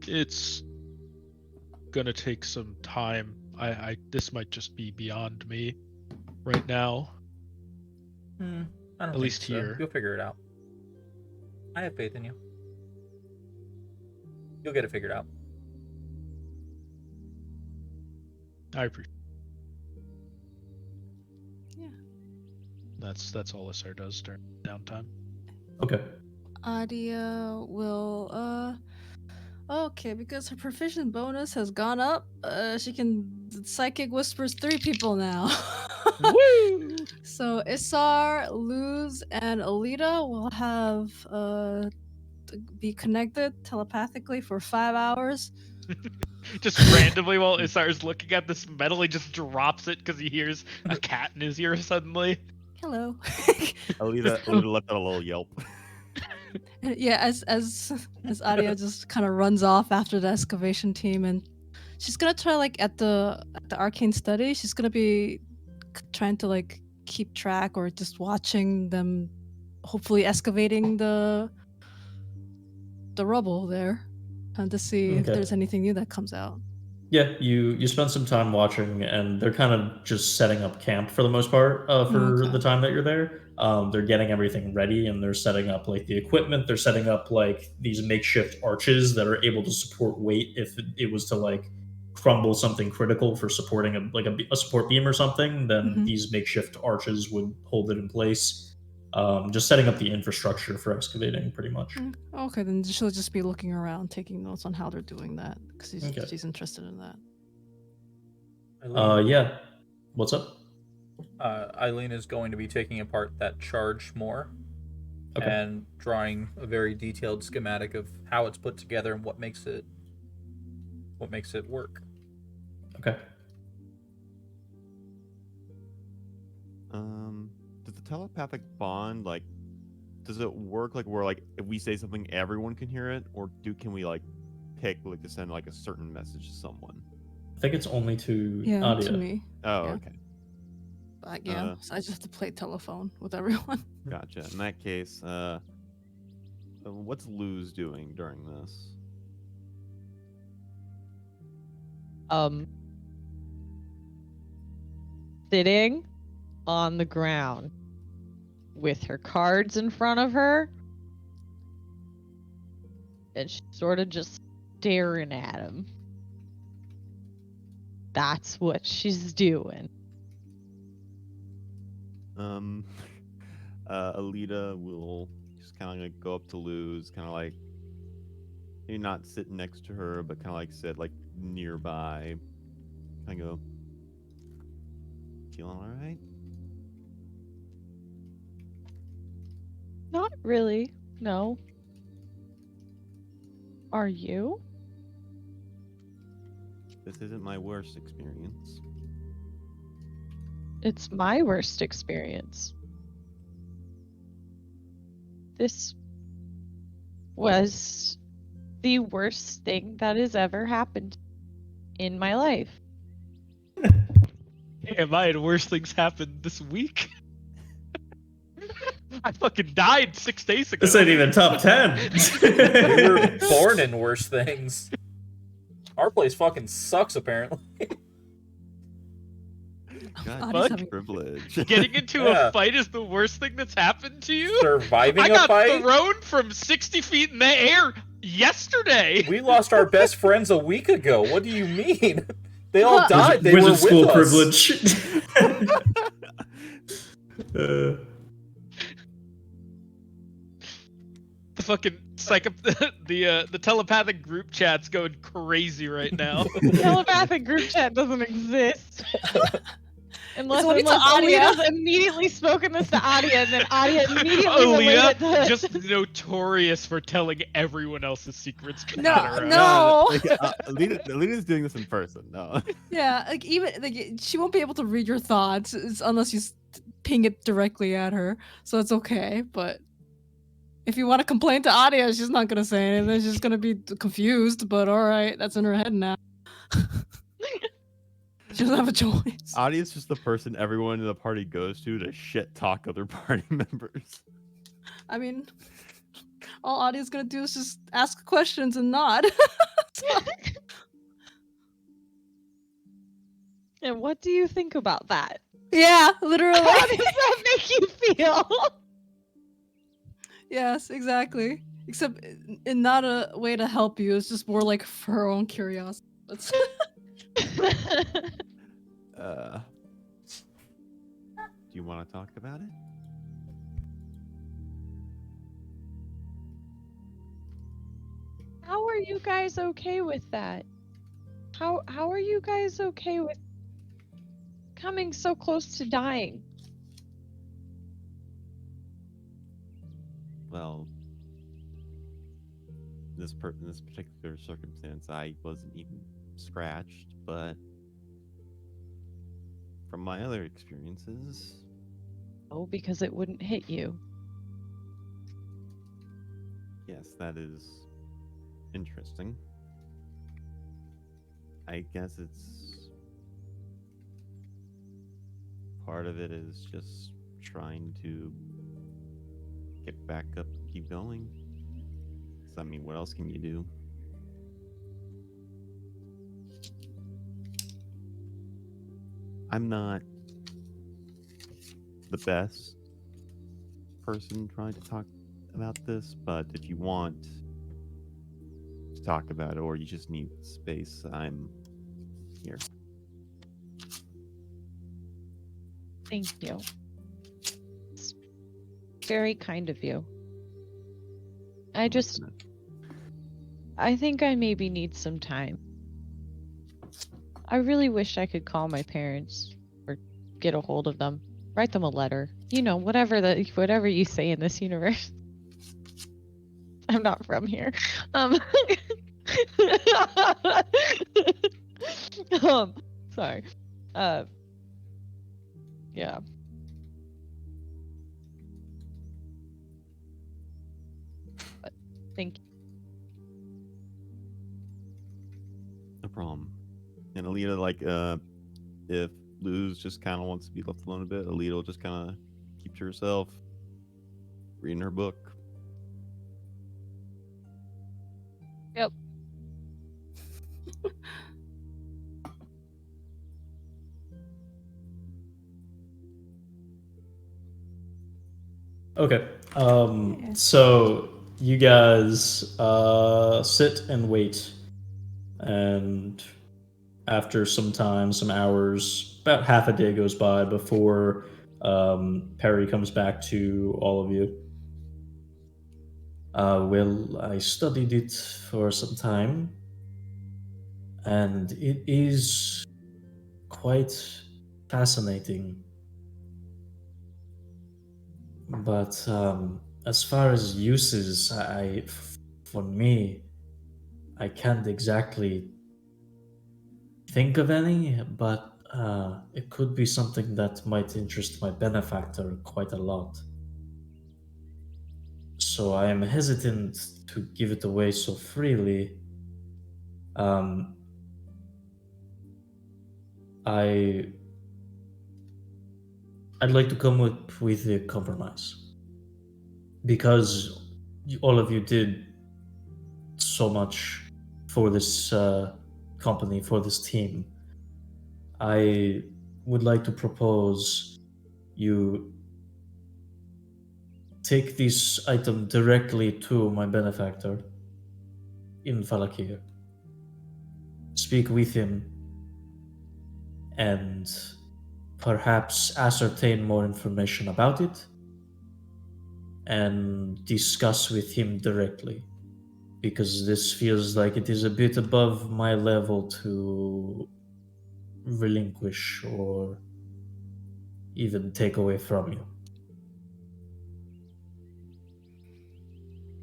it's gonna take some time. This might just be beyond me right now. I don't At think least so. here. You'll figure it out. I have faith in you. You'll get it figured out. I appreciate. Yeah. That's all SR does during downtime. Okay. Adia will okay, because her proficient bonus has gone up, she can psychic whispers 3 people now. Woo! So Isar, Luz, and Alita will have be connected telepathically for 5 hours. Just randomly while Isar's looking at this metal, he just drops it because he hears a cat in his ear suddenly. Hello. Alita let out a little yelp. Yeah, as Adia just kind of runs off after the excavation team, and she's gonna try like at the arcane study. She's gonna be trying to like keep track or just watching them, hopefully excavating the rubble there, and to see if there's anything new that comes out. Yeah, you spend some time watching, and they're kind of just setting up camp for the most part for the time that you're there. They're getting everything ready, and they're setting up like the equipment. They're setting up like these makeshift arches that are able to support weight if it was to like crumble something critical for supporting a support beam or something. Then these makeshift arches would hold it in place. Just setting up the infrastructure for excavating, pretty much. Okay, then she'll just be looking around, taking notes on how they're doing that, because she's interested in that. Yeah. What's up? Eileen is going to be taking apart that charge more and drawing a very detailed schematic of how it's put together and what makes it work. Okay. Does the telepathic bond does it work like where like if we say something everyone can hear it, or can we like pick like to send like a certain message to someone? I think it's only to to me. Oh, okay. But yeah, so I just have to play telephone with everyone. Gotcha. In that case, what's Luz doing during this? Sitting on the ground with her cards in front of her, and she's sort of just staring at him. That's what she's doing. Alita will just kind of like go up to Luz, kind of like maybe not sit next to her, but kind of like sit like nearby. Kind of go, feeling all right? Not really, no. Are you? This isn't my worst experience. It's my worst experience. This was the worst thing that has ever happened in my life. Damn, I had worse things happen this week. I fucking died 6 days ago. This ain't even top 10. We were born in worse things. Our place fucking sucks, apparently. God, Fuck. having- privilege. Getting into Yeah. a fight is the worst thing that's happened to you? Surviving I a got fight? thrown from 60 feet in the air yesterday. We lost our best friends a week ago. What do you mean? They all Wizard- died. They were Wizard with school us. privilege. The fucking the telepathic group chat's going crazy right now. Telepathic group chat doesn't exist. Unless only to Adia. Alita's immediately spoken this to Adia, and then Adia immediately related Alita, to just notorious for telling everyone else's secrets. No, Katara. no. Like, Alita's doing this in person. No. Yeah, like even like she won't be able to read your thoughts unless you ping it directly at her. So it's okay, but if you want to complain to Adia, she's not gonna say anything. She's gonna be confused. But all right, that's in her head now. She doesn't have a choice. Adia's just the person everyone in the party goes to shit talk other party members. I mean, all Adia's gonna do is just ask questions and nod. And what do you think about that? Yeah, literally. How does that make you feel? Yes, exactly. Except in not a way to help you. It's just more like for her own curiosity. That's Do you want to talk about it? How are you guys okay with that? How are you guys okay with coming so close to dying? Well, in this particular circumstance, I wasn't even scratched, but from my other experiences, Oh, because it wouldn't hit you. yes, that is interesting. I guess it's part of it is just trying to get back up and keep going. 'Cause, I mean, what else can you do? I'm not the best person trying to talk about this, but if you want to talk about it or you just need space, I'm here. Thank you. It's very kind of you. I think I maybe need some time. I really wish I could call my parents or get a hold of them. Write them a letter. You know, whatever you say in this universe. I'm not from here. Sorry. Yeah. But thank you. No problem. And Alita, like, if Luz just kind of wants to be left alone a bit, Alita will just kind of keep to herself, reading her book. Yep. Okay. So you guys sit and wait, and after some time, some hours, about half a day goes by before Perry comes back to all of you. Well, I studied it for some time, and it is quite fascinating. But as far as uses, for me, I can't exactly think of any, but it could be something that might interest my benefactor quite a lot. So I am hesitant to give it away so freely. I'd like to come up with a compromise. Because all of you did so much for this company, for this team, I would like to propose you take this item directly to my benefactor in Falakir. Speak with him and perhaps ascertain more information about it and discuss with him directly, because this feels like it is a bit above my level to relinquish or even take away from you.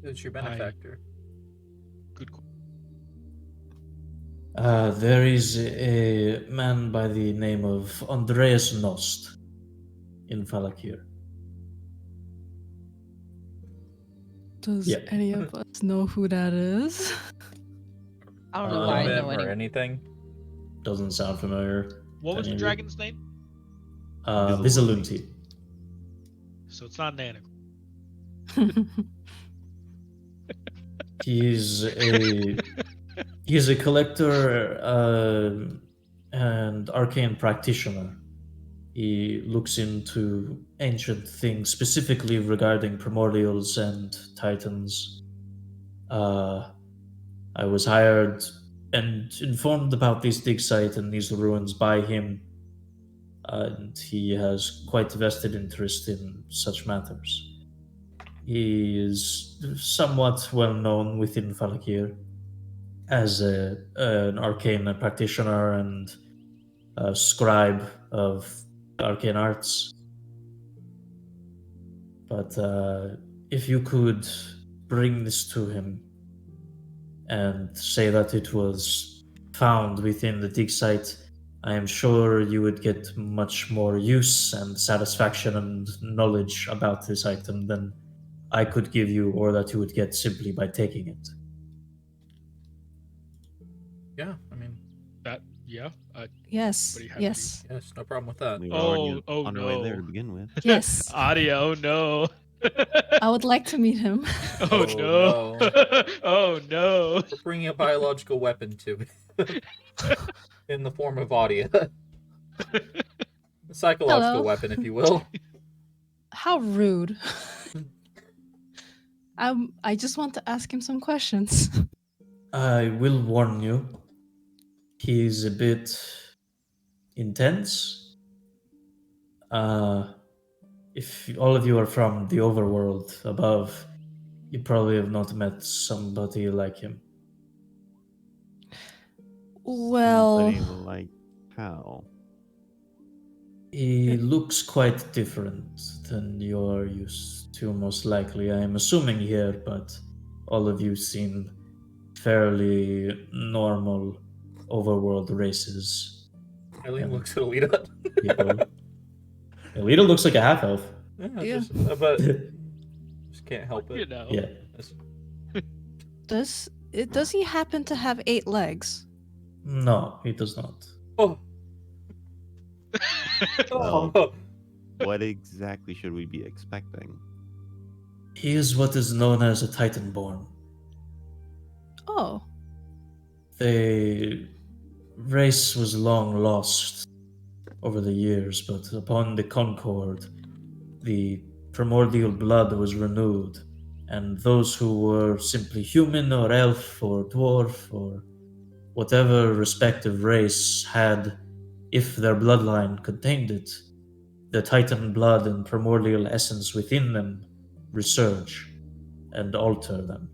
Who's your benefactor? Good. There is a man by the name of Andreas Nost in Falakir. Does Yeah. any of us know who that is? I don't know Know why I him know or any. anything? Doesn't sound familiar. What was to the any of you? dragon's name? Visalunti. So it's not Nanic. He's a collector and arcane practitioner. He looks into ancient things, specifically regarding primordials and titans. I was hired and informed about this dig site and these ruins by him, and he has quite vested interest in such matters. He is somewhat well known within Falakir as an arcane practitioner and a scribe of arcane arts. But if you could bring this to him and say that it was found within the dig site, I am sure you would get much more use and satisfaction and knowledge about this item than I could give you, or that you would get simply by taking it. Yeah, I mean, That, yeah. Yes. But he had Yes. yes, no problem with that. We were already Oh, on our way there no. to begin with. Yes. Audio, no. I would like to meet him. Oh, Oh, no. Oh, no. We're bringing a biological weapon to it in the form of audio. A psychological Hello. weapon, if you will. How rude. I just want to ask him some questions. I will warn you, he's a bit intense. If all of you are from the overworld above, you probably have not met somebody like him. Well, Somebody like how? He looks quite different than you're used to, most likely. I am assuming here, but all of you seem fairly normal overworld races. Eileen looks at Alita. People. Alita looks like a half elf. Yeah. But just can't help it. You know. Yeah. does he happen to have 8 legs? No, he does not. Oh. Well, Oh. what exactly should we be expecting? He is what is known as a Titanborn. Oh. The race was long lost over the years, but upon the Concord, the primordial blood was renewed, and those who were simply human or elf or dwarf or whatever respective race had, if their bloodline contained it, the Titan blood and primordial essence within them resurge and alter them.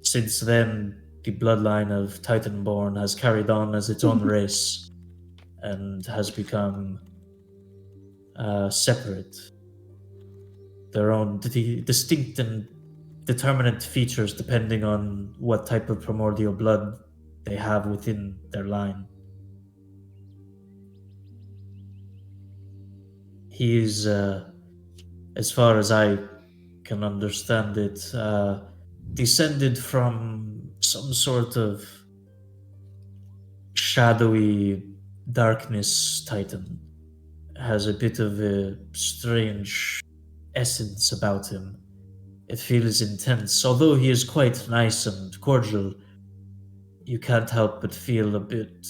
Since then, the bloodline of Titanborn has carried on as its own race and has become separate. Their own distinct and determinate features depending on what type of primordial blood they have within their line. He is, as far as I can understand it, descended from some sort of shadowy darkness titan has a bit of a strange essence about him. It feels intense. Although he is quite nice and cordial, you can't help but feel a bit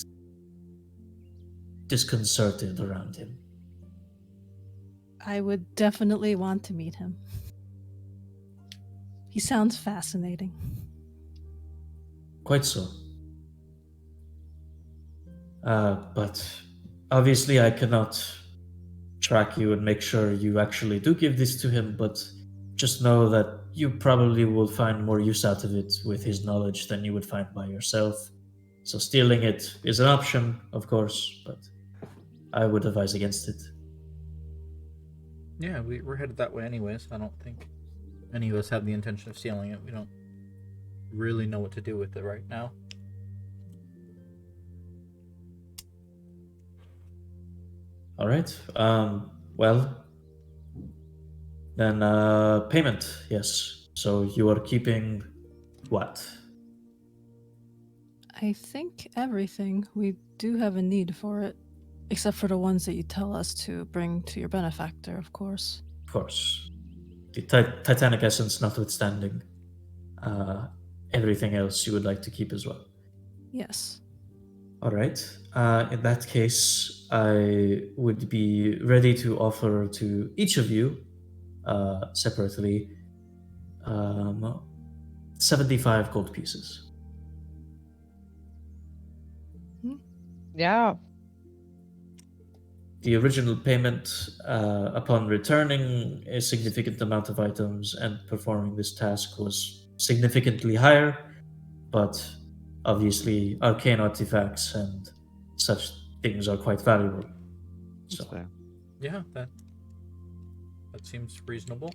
disconcerted around him. I would definitely want to meet him. He sounds fascinating. Quite so. But obviously I cannot track you and make sure you actually do give this to him, but just know that you probably will find more use out of it with his knowledge than you would find by yourself. So stealing it is an option, of course, but I would advise against it. Yeah, we're headed that way anyways. I don't think any of us have the intention of stealing it. We don't really know what to do with it right now. All right. Well, then payment. Yes. So you are keeping what? I think everything. We do have a need for it. Except for the ones that you tell us to bring to your benefactor, of course. Of course. The Titanic essence notwithstanding. Everything else you would like to keep as well. Yes. All right. In that case, I would be ready to offer to each of you separately 75 gold pieces. Yeah. The original payment upon returning a significant amount of items and performing this task was significantly higher, but obviously arcane artifacts and such things are quite valuable. That's So fair. Yeah, that seems reasonable.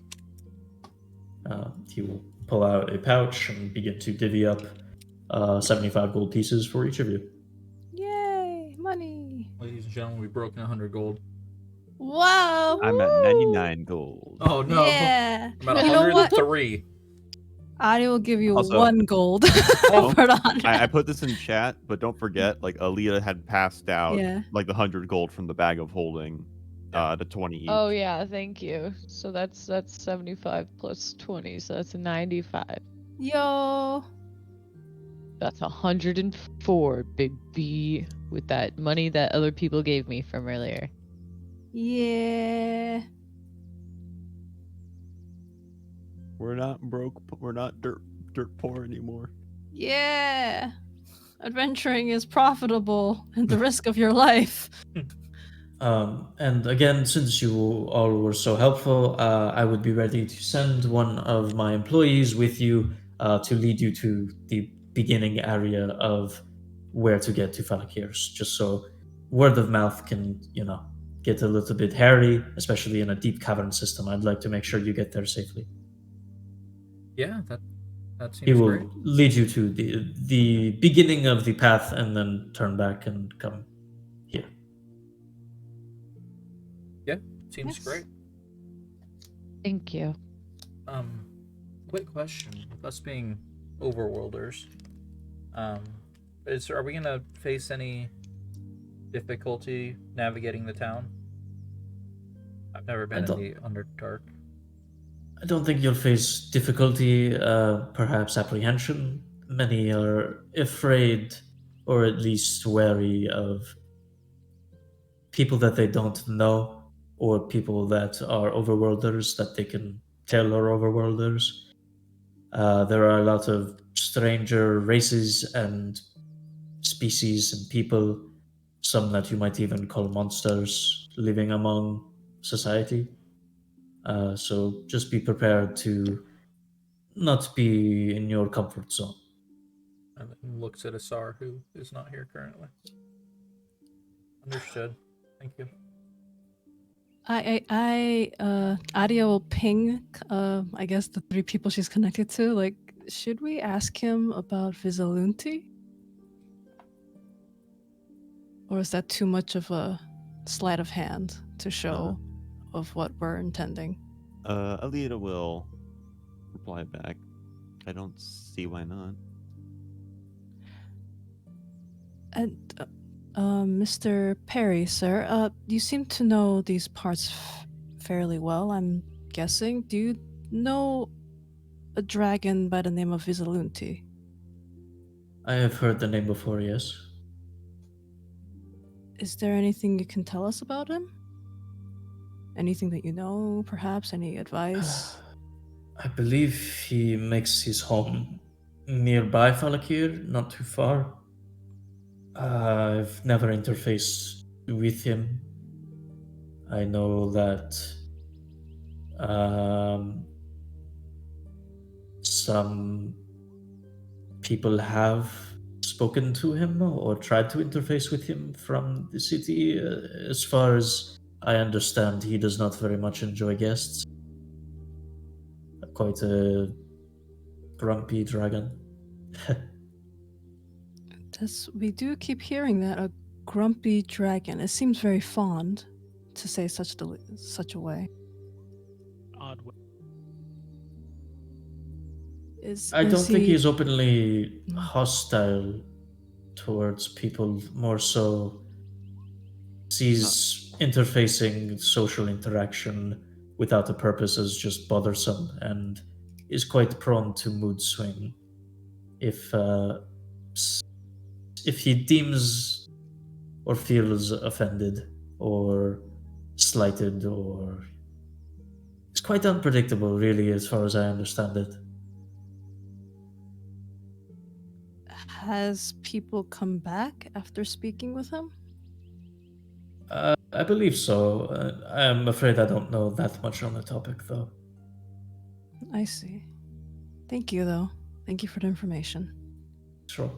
he will pull out a pouch and begin to divvy up 75 gold pieces for each of you. Yay! Money! Ladies and gentlemen, we've broken 100 gold. Wow! I'm at 99 gold. Oh no! Yeah! I'm at You know what? 103. Adi will give you Also- 1 gold Oh, for the 100. I put this in chat, but don't forget, like Alita had passed out Yeah. like the 100 gold from the bag of holding, the 20 each. Oh yeah, thank you. So that's 75 plus 20, so that's 95. Yo! That's 104, big B, with that money that other people gave me from earlier. Yeah. We're not broke, but we're not dirt poor anymore. Yeah. Adventuring is profitable at the risk of your life. And again, since you all were so helpful, I would be ready to send one of my employees with you to lead you to the beginning area of where to get to Falakir's, just so word of mouth can, get a little bit hairy, especially in a deep cavern system. I'd like to make sure you get there safely. Yeah, that He seems will great. lead you to the beginning of the path and then turn back and come here. Yeah, seems Yes. great. Thank you. Quick question. With us being overworlders, are we gonna face any difficulty navigating the town? I've never been in the Underdark. I don't think you'll face difficulty, perhaps apprehension. Many are afraid, or at least wary of people that they don't know, or people that are overworlders that they can tell are overworlders. There are a lot of stranger races and species and people, some that you might even call monsters, living among society. So just be prepared to not be in your comfort zone. And then looks at Asar, who is not here currently. Understood. Thank you. Adia will ping, I guess the 3 people she's connected to. Like, should we ask him about Visalunti? Or is that too much of a sleight of hand to show of what we're intending? Alita will reply back. I don't see why not. And Mr. Perry, sir, you seem to know these parts fairly well, I'm guessing. Do you know a dragon by the name of Visalunti? I have heard the name before, yes. Is there anything you can tell us about him? Anything that you know, perhaps? Any advice? I believe he makes his home nearby Falakir, not too far. I've never interfaced with him. I know that some people have spoken to him or tried to interface with him from the city. As far as I understand, he does not very much enjoy guests. Quite a grumpy dragon. We do keep hearing that, a grumpy dragon. It seems very fond to say such a way. Odd way. I don't think he... he's openly hostile towards people, more so sees interfacing social interaction without a purpose as just bothersome and is quite prone to mood swing. If he deems or feels offended or slighted, or it's quite unpredictable, really, as far as I understand it. Has people come back after speaking with him? I believe so. I'm afraid I don't know that much on the topic, though. I see. Thank you, though. Thank you for the information. Sure.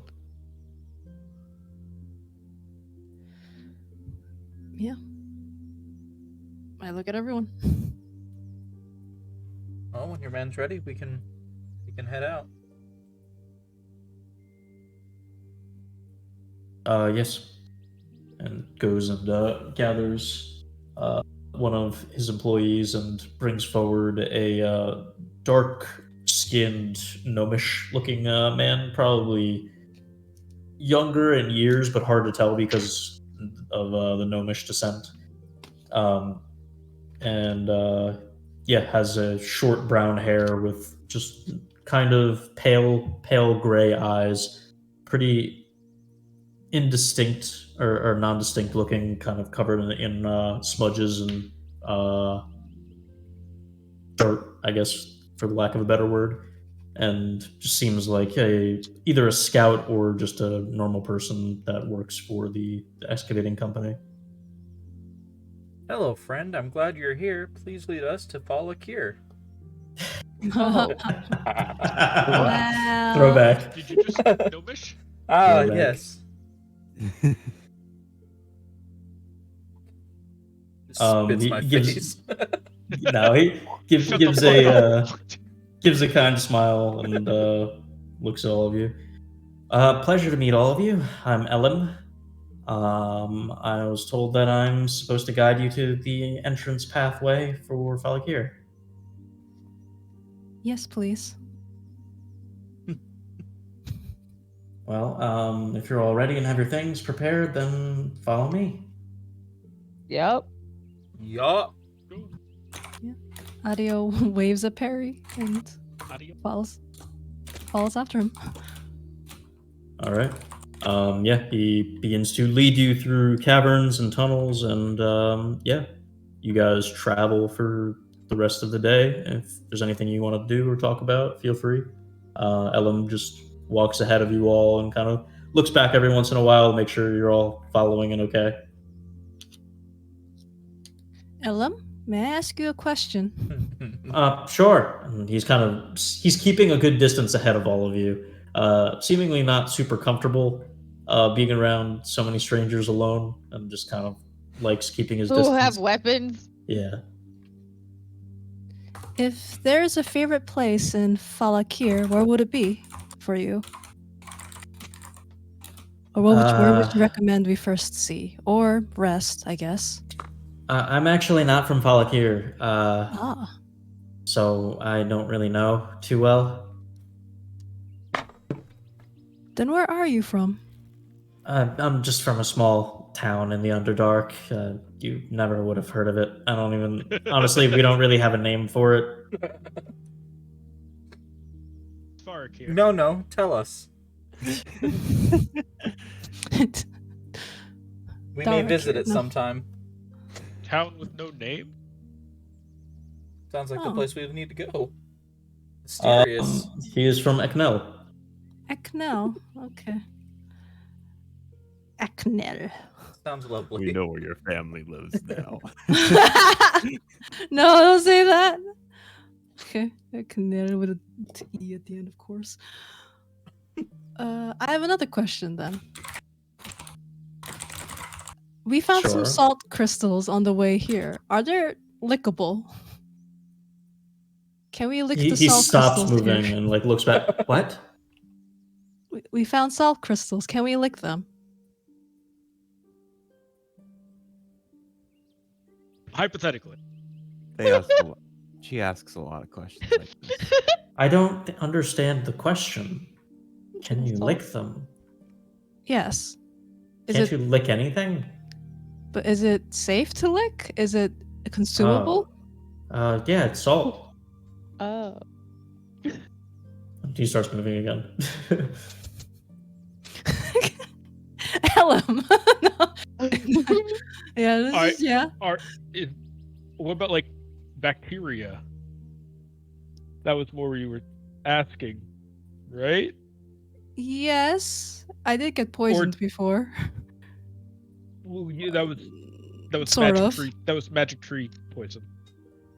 Yeah. I look at everyone. Well, when your man's ready, we can head out. Yes. And goes and gathers one of his employees and brings forward a dark-skinned, gnomish-looking man, probably younger in years, but hard to tell because of the gnomish descent. Has a short brown hair with just kind of pale gray eyes, pretty indistinct or non-distinct looking, kind of covered in smudges and dirt, I guess, for the lack of a better word, and just seems like either a scout or just a normal person that works for the excavating company. Hello, friend. I'm glad you're here. Please lead us to Falakir. Wow. Throwback. Did you just gnomish? Ah, Throwback. yes. Spits He my gives- face. No, he gives Shut the gives fuck a up. gives a kind smile and looks at all of you. Pleasure to meet all of you. I'm Elim. I was told that I'm supposed to guide you to the entrance pathway for Falakir. Yes, please. Well, if you're all ready and have your things prepared, then follow me. Yep. Yup. Adio waves at Perry and Adio. follows after him. All right. He begins to lead you through caverns and tunnels, and you guys travel for the rest of the day. If there's anything you want to do or talk about, feel free. Elam just walks ahead of you all and kind of looks back every once in a while to make sure you're all following and okay. Elam, may I ask you a question? Sure. And he's keeping a good distance ahead of all of you. Seemingly not super comfortable being around so many strangers alone, and just kind of likes keeping his Who distance. have weapons? Yeah. If there's a favorite place in Falakir, where would it be for you? Or where would you recommend we first see? Or rest, I guess. I'm actually not from Falakir, Ah. so I don't really know too well. Then where are you from? I'm just from a small town in the Underdark. You never would have heard of it. I don't even. Honestly, we don't really have a name for it. Falakir. No, tell us. We may visit it No. sometime. Town with no name? Sounds like the Oh. place we need to go. Mysterious. He is from Eknel. Eknel. Okay. Eknel. Sounds lovely. We know where your family lives now. No, don't say that. Okay, Eknel with a T at the end, of course. I have another question then. We found some Sure. salt crystals on the way here. Are they lickable? Can we lick He the salt stops crystals moving here? and like looks back. What? We found salt crystals. Can we lick them? Hypothetically. She asks a lot of questions like this. I don't understand the question. Can you Salt. lick them? Yes. Is Can't it? you lick anything? But is it safe to lick? Is it consumable? Yeah, it's salt. Oh. He starts moving again. Ellum. No. Yeah. This Alright. is, yeah. What about like bacteria? That was more where you were asking, right? Yes. I did get poisoned before. Well, yeah, that was Sort magic of. tree. That was magic tree poison.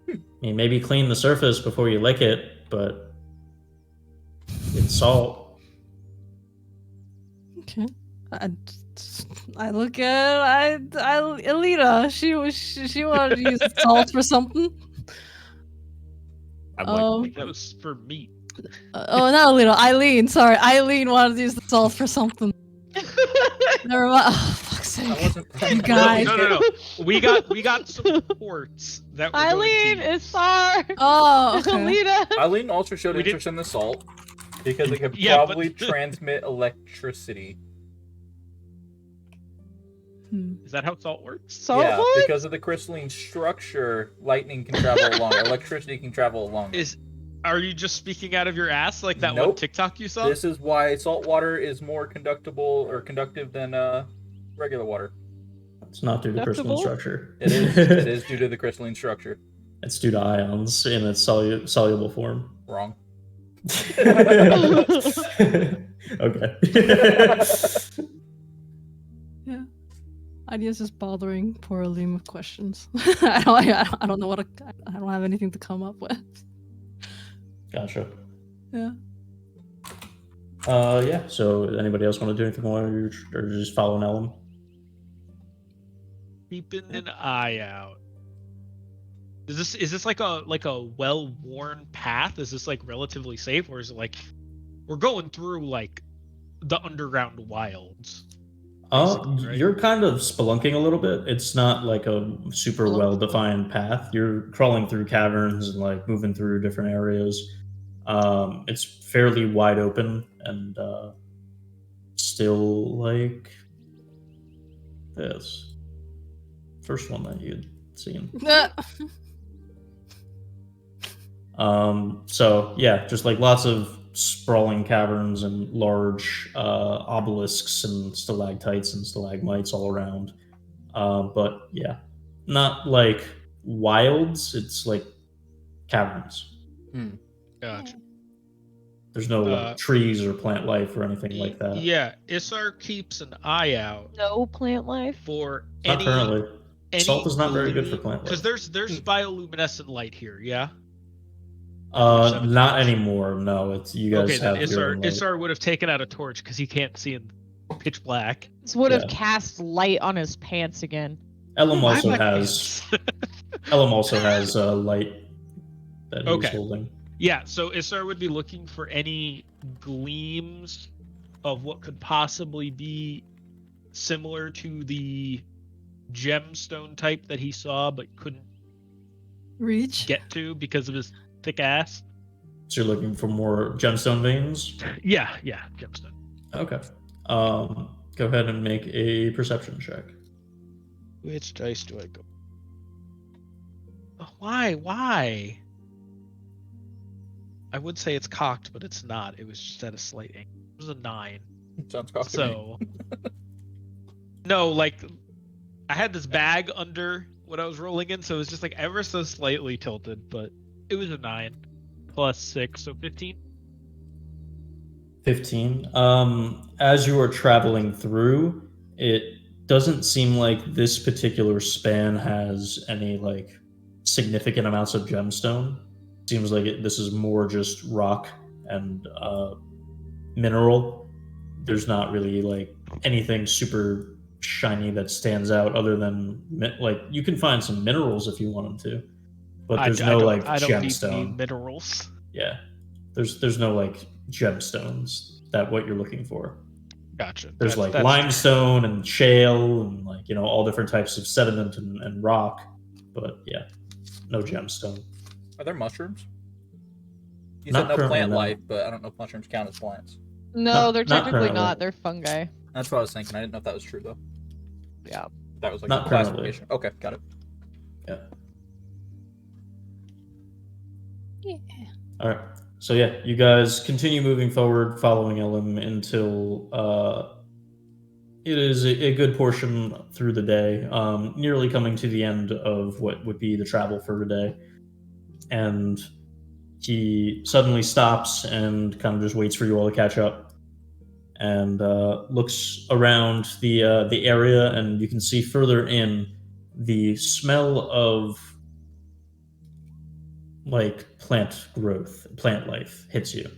I mean, maybe clean the surface before you lick it, but it's salt. Okay. I look at Elita. She wanted to use salt for something. I'm I Oh. think that was for meat. Oh, not Elita. Eileen. Sorry, Eileen wanted to use the salt for something. Never mind. Oh, fuck's sake. I wasn't planning You on guys. doing No. it. We got some reports that were Eileen, going to... it's Sar. Oh, okay. Alita. Eileen also showed We did- interest in the salt because it could Yeah, but- probably transmit electricity. Is that how salt works? Salt yeah, what? because of the crystalline structure, lightning can travel along. Electricity can travel along. Are you just speaking out of your ass like that one Nope. TikTok you saw? This is why salt water is more conductive than regular water. It's not due to crystalline Acceptable? structure. It is. It is due to the crystalline structure. It's due to ions in its soluble form. Wrong. Okay. Yeah. Idea's just bothering poor Alim with questions. I don't know I don't have anything to come up with. Gotcha. Yeah. Yeah. So, anybody else want to do anything more, or just follow Ellum? Keeping an eye out. Is this like a well-worn path? Is this like relatively safe, or is it like we're going through like the underground wilds? Basically, right? You're kind of spelunking a little bit. It's not like a super Spelunk. well-defined path. You're crawling through caverns and like moving through different areas. It's fairly wide open and still like this first one that you'd seen. So yeah, just like lots of sprawling caverns and large obelisks and stalactites and stalagmites all around. But yeah, not like wilds. It's like caverns. Gotcha. There's no like, trees or plant life or anything like that. Yeah, Isar keeps an eye out No plant life. for Not currently. any Salt is not very good for plant because life. there's bioluminescent light here. Yeah. Not anymore. No, it's you guys Okay, then have your own light. Isar would have taken out a torch because he can't see in pitch black. This would have Yeah. cast light on his pants again. Ellum Why also my has pants? Ellum also has light that he's Okay. holding. Yeah, so Isar would be looking for any gleams of what could possibly be similar to the gemstone type that he saw but couldn't Reach. get to because of his thick ass. So you're looking for more gemstone veins? Yeah, gemstone. Okay. go ahead and make a perception check. Which dice do I go? Why? I would say it's cocked, but it's not. It was just at a slight angle. It was a 9. Sounds cocked to me. So, no, like, I had this bag under what I was rolling in, so it was just like ever so slightly tilted, but it was a 9 plus 6, so 15. 15. As you are traveling through, it doesn't seem like this particular span has any like significant amounts of gemstone. Seems like this is more just rock and mineral. There's not really like anything super shiny that stands out other than like you can find some minerals if you want them to, but there's no like gemstone. I don't need minerals. Yeah, there's no like gemstones that what you're looking for. Gotcha. There's like limestone and shale and like all different types of sediment and rock, but yeah, no gemstone. Are there mushrooms? You Not said no currently, plant no. life, but I don't know if mushrooms count as plants. No, they're not technically currently. not. They're fungi. That's what I was thinking. I didn't know if that was true though. Yeah. That was like Not a currently. classification. Okay, got it. Yeah. Yeah. All right. So yeah, you guys continue moving forward, following Elim until it is a good portion through the day, nearly coming to the end of what would be the travel for the day, and he suddenly stops and kind of just waits for you all to catch up, and looks around the area, and you can see further in the smell of like plant growth, plant life hits you.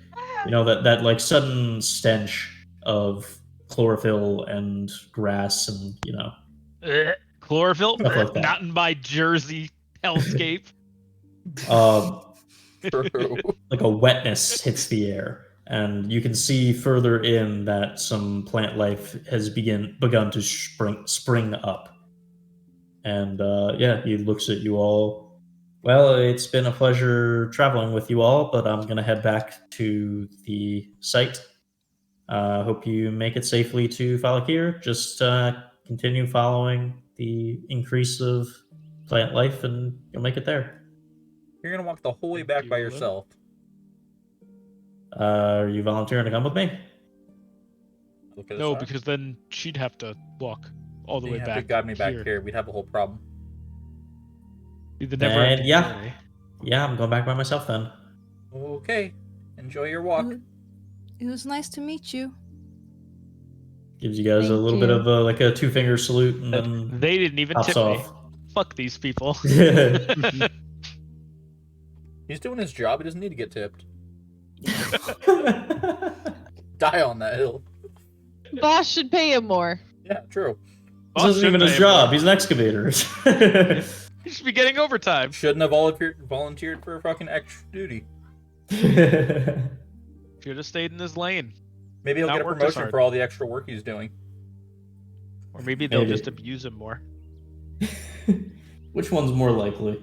You know that like sudden stench of chlorophyll and grass and Chlorophyll? Stuff like that. Not in my Jersey hellscape. True. like a wetness hits the air, and you can see further in that some plant life has begun to spring up. And yeah, he looks at you all. Well, it's been a pleasure traveling with you all, but I'm gonna head back to the site. Hope you make it safely to Falakir. Just continue following the increase of plant life, and you'll make it there. You're gonna walk the whole way back by yourself. Are you volunteering to come with me? Look at No, us, because then she'd have to walk all the way you have back. to guide me back here. here. We'd have a whole problem. Be the never-ending yeah. journey. Yeah, I'm going back by myself then. Okay. Enjoy your walk. It was nice to meet you. Gives you guys a Thank little bit you. of like a 2-finger salute, and then They didn't even hops tip off. me. Fuck these people. He's doing his job. He doesn't need to get tipped. Die on that hill. Boss should pay him more. Yeah, true. This isn't even his job. He's an excavator. He should be getting overtime. Shouldn't have volunteered for fucking extra duty. Should have stayed in his lane. Maybe he'll Not get a worked as promotion hard. for all the extra work he's doing. Or maybe they'll Maybe. just abuse him more. Which one's more likely?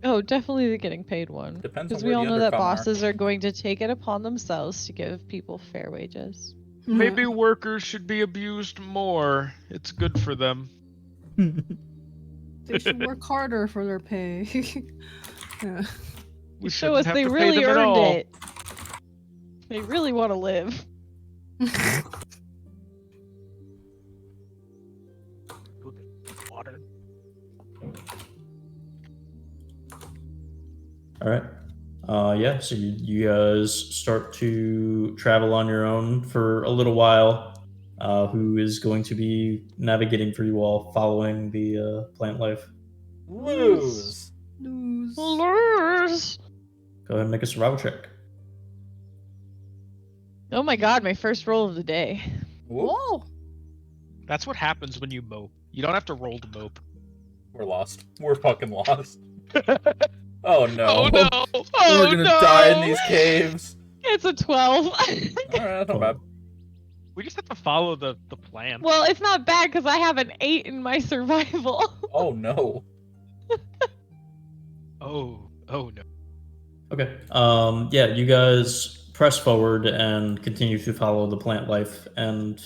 Oh, definitely the getting paid one. Depends Because on we where all the know that undercommon are. bosses are going to take it upon themselves to give people fair wages. Maybe workers should be abused more. It's good for them. They should work harder for their pay. Yeah. We Show shouldn't us have they to pay really them at earned all. it. They really want to live. Water. All right. Yeah, so you guys start to travel on your own for a little while. Who is going to be navigating for you all, following the plant life? Lose. Lose. Lures. Go ahead and make a survival check. Oh my god, my first roll of the day. Whoop. Whoa. That's what happens when you mope. You don't have to roll to mope. We're lost. We're fucking lost. Oh no. Oh no! We're Oh gonna no! die in these caves. It's a 12. Alright, that's not bad. We just have to follow the plan. Well, it's not bad because I have an 8 in my survival. Oh no. Oh no. Okay. Yeah, you guys press forward and continue to follow the plant life and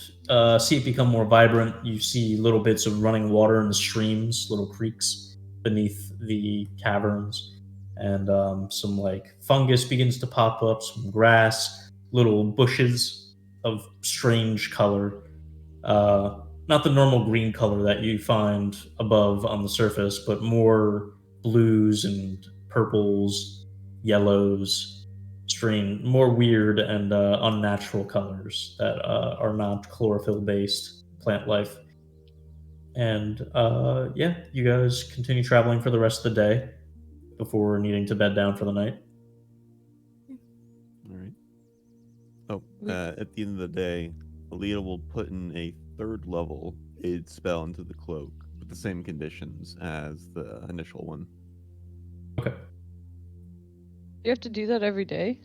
see it become more vibrant. You see little bits of running water in the streams, little creeks beneath the caverns, and some like fungus begins to pop up, some grass, little bushes of strange color. Not the normal green color that you find above on the surface, but more blues and purples, yellows, more weird and unnatural colors that are not chlorophyll based plant life. And yeah, you guys continue traveling for the rest of the day before needing to bed down for the night. All right. Oh, at the end of the day, Alita will put in a 3rd level aid spell into the cloak with the same conditions as the initial one. Okay. You have to do that every day?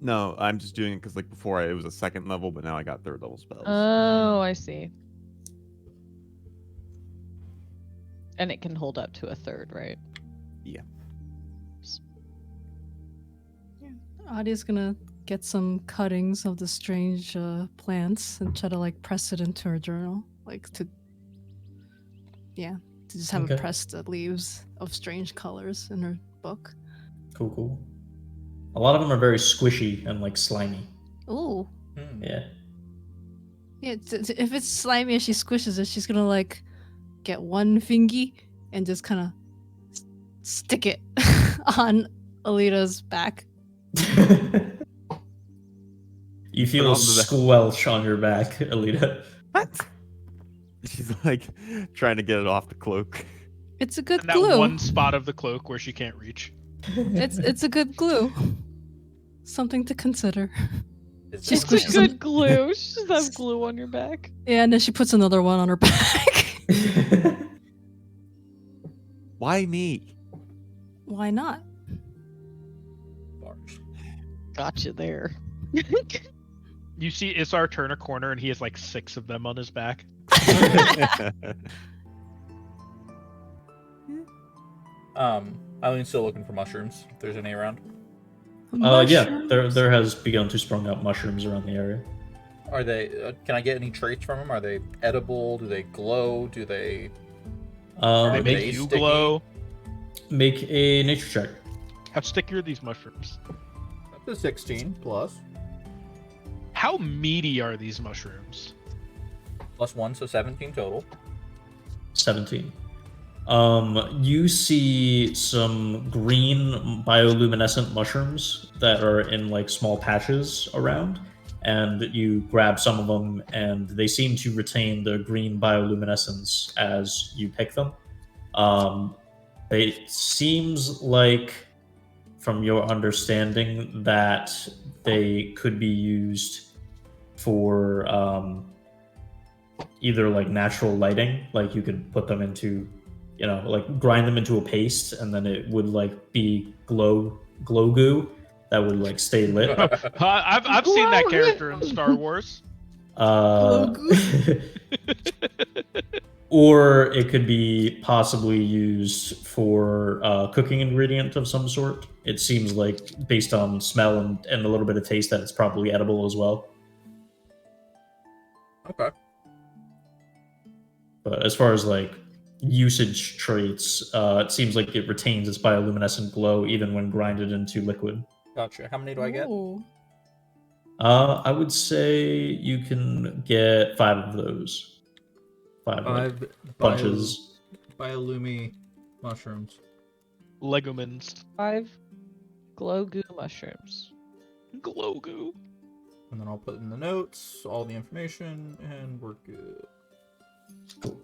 No, I'm just doing it because like before it was a 2nd level, but now I got 3rd level spells. Oh, I see. And it can hold up to a 3rd, right? Yeah. Adia's gonna get some cuttings of the strange plants and try to like press it into her journal, like to just have Okay. it pressed leaves of strange colors in her book. Cool. A lot of them are very squishy and like slimy. Ooh. Yeah. Yeah, if it's slimy and she squishes it, she's gonna like get one fingy and just kind of stick it on Alita's back. You feel a squelch on your back, Alita. What? She's like trying to get it off the cloak. It's a good And that glue. one spot of the cloak where she can't reach. It's a good glue. Something to consider. She It's squishes a good glue. She just have glue on your back. Yeah, and then she puts another one on her back. Why me? Why not? Bars. Gotcha there. You see Isar turn a corner and he has like 6 of them on his back. Eileen's still looking for mushrooms, if there's any around. Yeah, there has begun to sprung up mushrooms around the area. Are they, can I get any traits from them? Are they edible? Do they glow? Do they... They Are make they you sticky? glow. Make a nature check. How sticky are these mushrooms? Up to 16 plus. How meaty are these mushrooms? Plus 1, so 17 total. 17. You see some green bioluminescent mushrooms that are in like small patches around, and you grab some of them, and they seem to retain the green bioluminescence as you pick them. It seems like, from your understanding, that they could be used for either like natural lighting, like you could put them into, like grind them into a paste, and then it would like be glow goo that would like stay lit. I've seen that character in Star Wars. Or it could be possibly used for cooking ingredient of some sort. It seems like, based on smell and a little bit of taste, that it's probably edible as well. Okay. But as far as like usage traits, it seems like it retains its bioluminescent glow even when grinded into liquid. Gotcha. How many do I get? Ooh. I would say you can get 5 of those. 5 like, bunches. Biolumi mushrooms. Legomins. 5 glow goo mushrooms. Glow goo. And then I'll put in the notes, all the information, and we're good. Cool.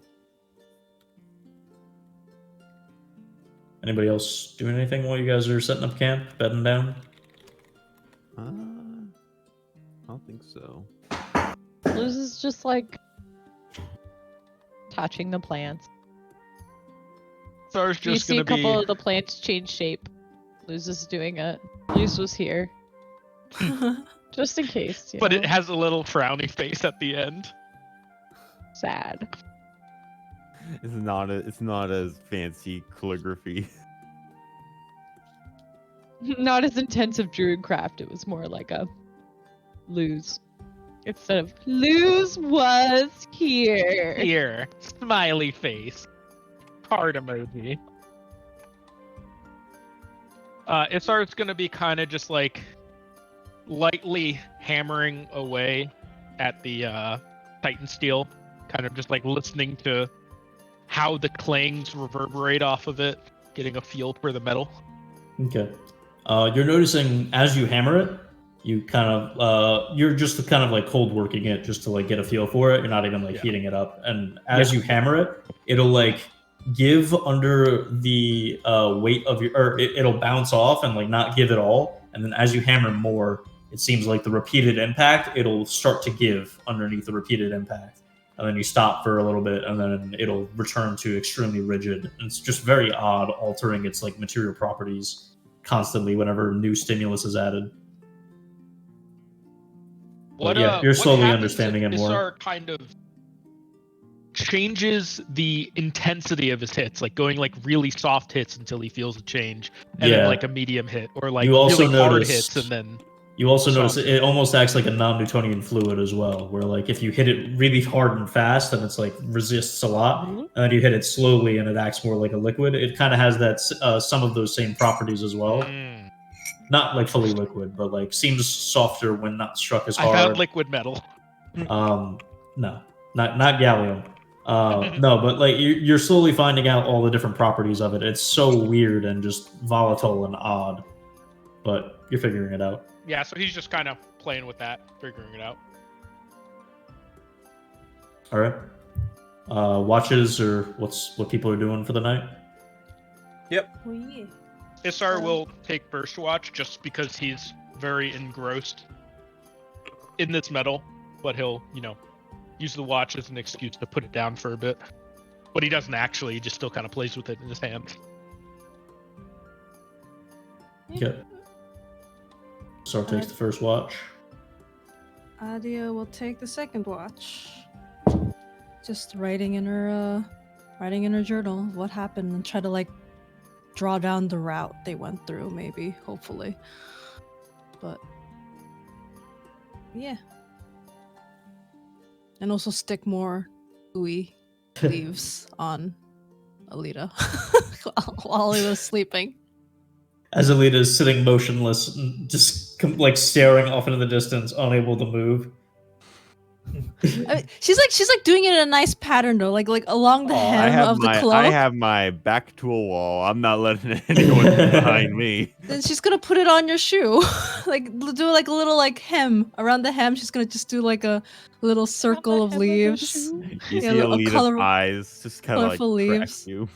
Anybody else doing anything while you guys are setting up camp, bedding down? I don't think so. Luz is just like touching the plants. Sar's You just see a gonna couple be. of the plants change shape. Luz is doing it. Luz was here. Just in case. But know? it has a little frowny face at the end. Sad. It's not as fancy calligraphy. Not as intensive druidcraft. It was more like a lose. Instead of lose was here. Here, smiley face, heart emoji. Isar's gonna be kind of just like lightly hammering away at the Titan steel, kind of just like listening to how the clangs reverberate off of it, getting a feel for the metal. Okay. You're noticing as you hammer it, you kind of you're just kind of like cold working it just to like get a feel for it. You're not even like heating it up. And as you hammer it, it'll like give under the weight of your, or it'll bounce off and like not give at all. And then as you hammer more, it seems like the repeated impact, it'll start to give underneath the repeated impact. And then you stop for a little bit, and then it'll return to extremely rigid. And it's just very odd, altering its like material properties constantly whenever new stimulus is added. What, yeah, you're what slowly happens understanding if it more. Isar kind of changes the intensity of his hits, like going like really soft hits until he feels a change, and then like a medium hit, or like You also really hard noticed- hits and then. You also notice Soft. it almost acts like a non-Newtonian fluid as well, where like if you hit it really hard and fast, then it's like resists a lot, and then you hit it slowly and it acts more like a liquid. It kind of has that some of those same properties as well. Not like fully liquid, but like seems softer when not struck as hard. I found liquid metal. No, not gallium. No, but like you're slowly finding out all the different properties of it. It's so weird and just volatile and odd, but you're figuring it out. Yeah, so he's just kind of playing with that, figuring it out. All right. Watches or what people are doing for the night? Yep. Oh, yeah. Isar will take first watch just because he's very engrossed in this metal, but he'll, use the watch as an excuse to put it down for a bit. But he doesn't actually, he just still kind of plays with it in his hand. Okay. Sar takes the first watch. Adia will take the second watch. Just writing in her journal what happened and try to like draw down the route they went through, maybe, hopefully. But yeah. And also stick more ooey leaves on Alita while he was sleeping. As Alita is sitting motionless, just like staring off into the distance, unable to move. I mean, she's like doing it in a nice pattern though, like along the hem of the cloak. I have my back to a wall. I'm not letting anyone behind me. Then she's gonna put it on your shoe, like do like a little like hem around the hem. She's gonna just do like a little circle of leaves. You see a Alita's eyes just kind of like colorful crack leaves. you.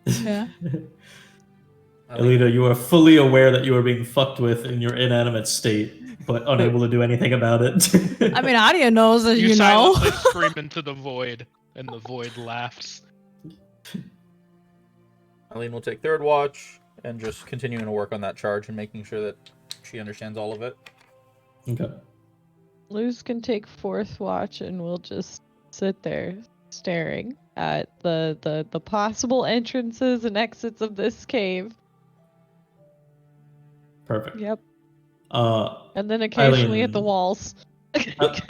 Yeah. Alita, you are fully aware that you are being fucked with in your inanimate state, but unable to do anything about it. I mean, Adia knows that You you know. silently scream into the void, and the void laughs. Eileen will take third watch and just continuing to work on that charge and making sure that she understands all of it. Okay. Luz can take fourth watch and we'll just sit there staring at the possible entrances and exits of this cave. Perfect. Yep. And then occasionally at the Eileen- walls.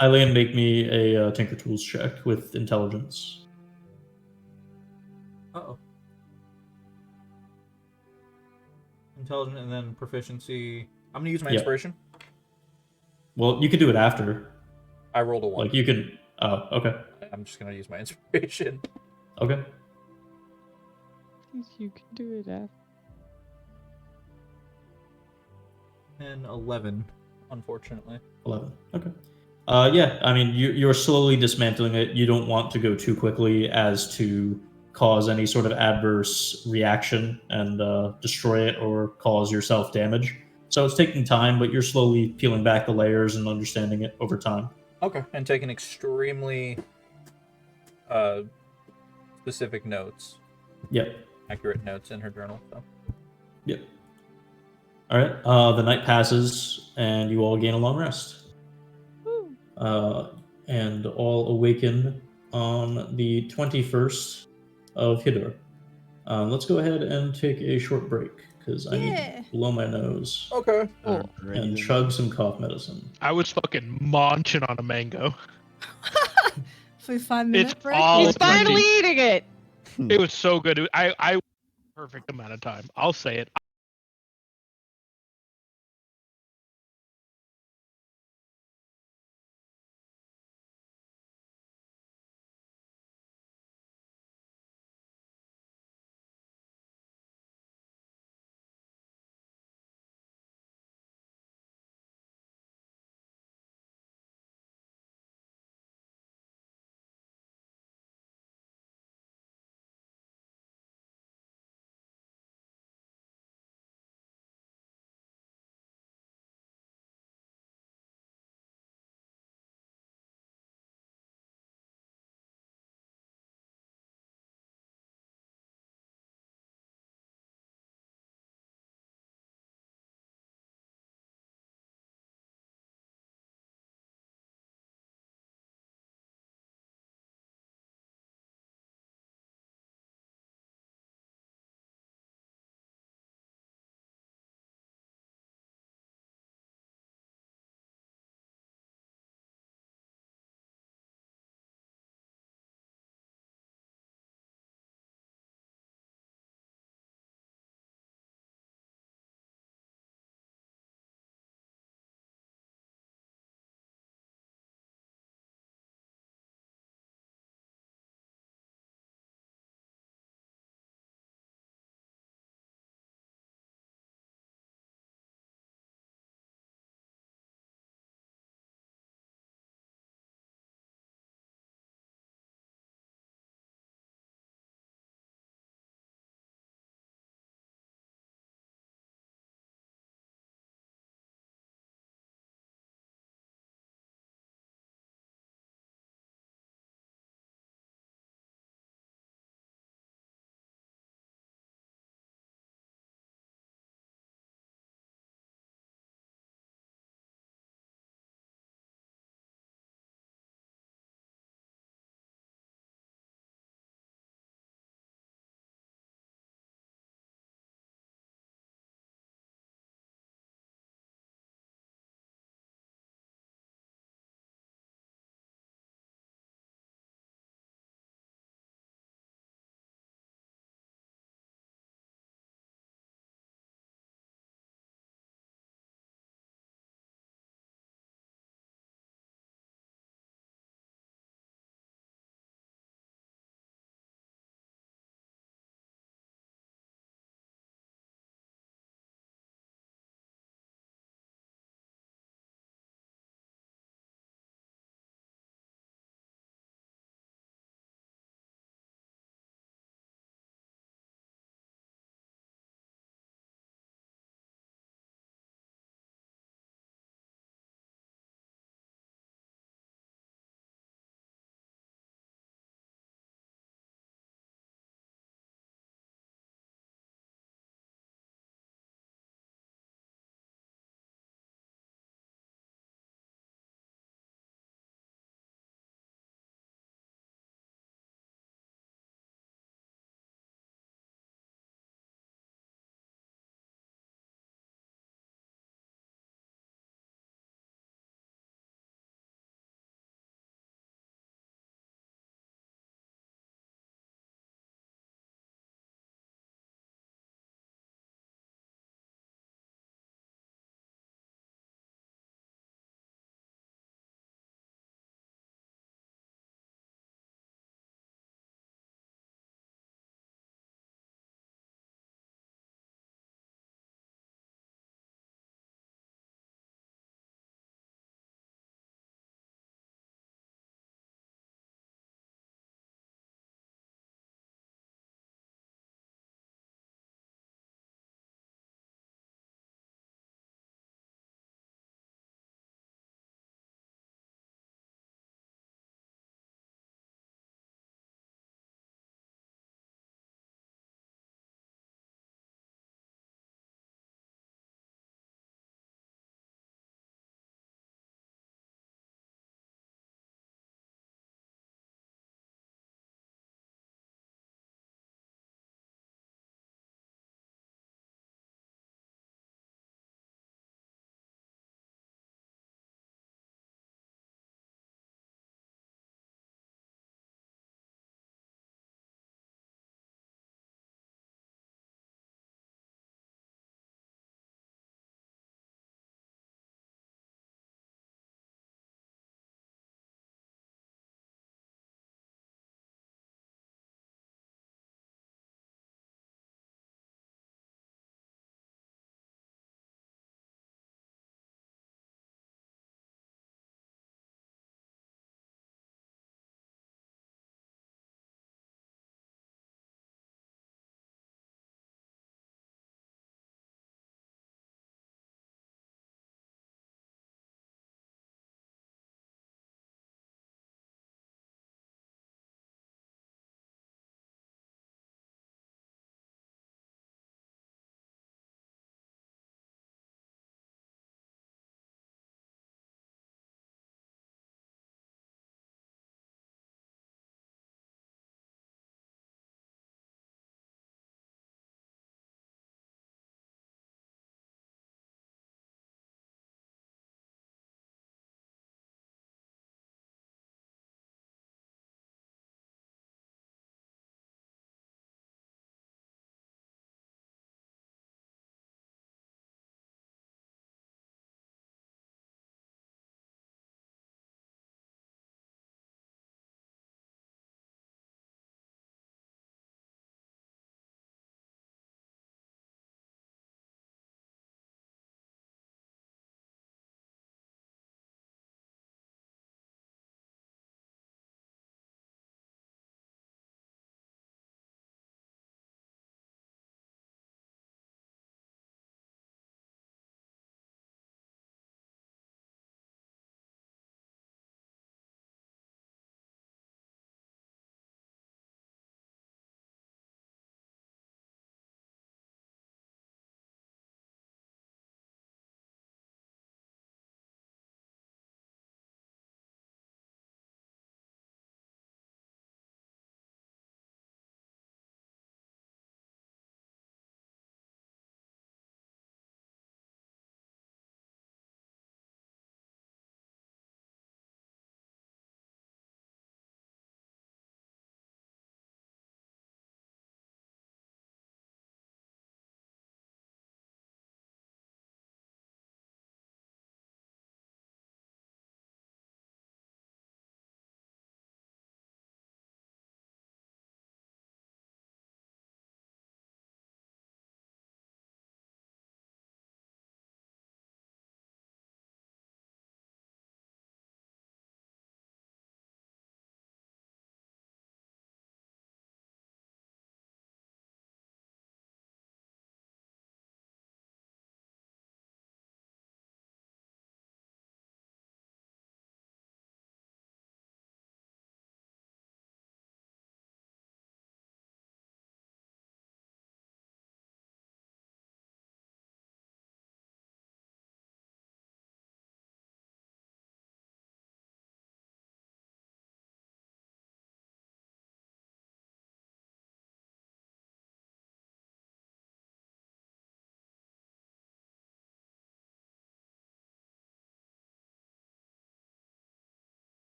Eileen, make me a Tinker Tools check with intelligence. Uh-oh. Intelligent and then proficiency. I'm going to use my Yeah. inspiration. Well, you could do it after. I rolled a 1. Like you can. Oh, okay. I'm just going to use my inspiration. Okay. You can do it after. And 11, unfortunately. 11. Okay. Yeah, I mean, you're slowly dismantling it. You don't want to go too quickly as to cause any sort of adverse reaction and destroy it or cause yourself damage. So it's taking time, but you're slowly peeling back the layers and understanding it over time. Okay. And taking extremely specific notes. Yep. Accurate notes in her journal. So. Yep. All right. The night passes, and you all gain a long rest. And all awaken on the 21st of Hidor. Let's go ahead and take a short break. because I need Yeah. to blow my nose Okay. Cool. Alrighty and then. chug some cough medicine. I was fucking munching on a mango. For 5 minute It's break. all He's it's my finally teeth. eating it. It was so good. I perfect amount of time. I'll say it.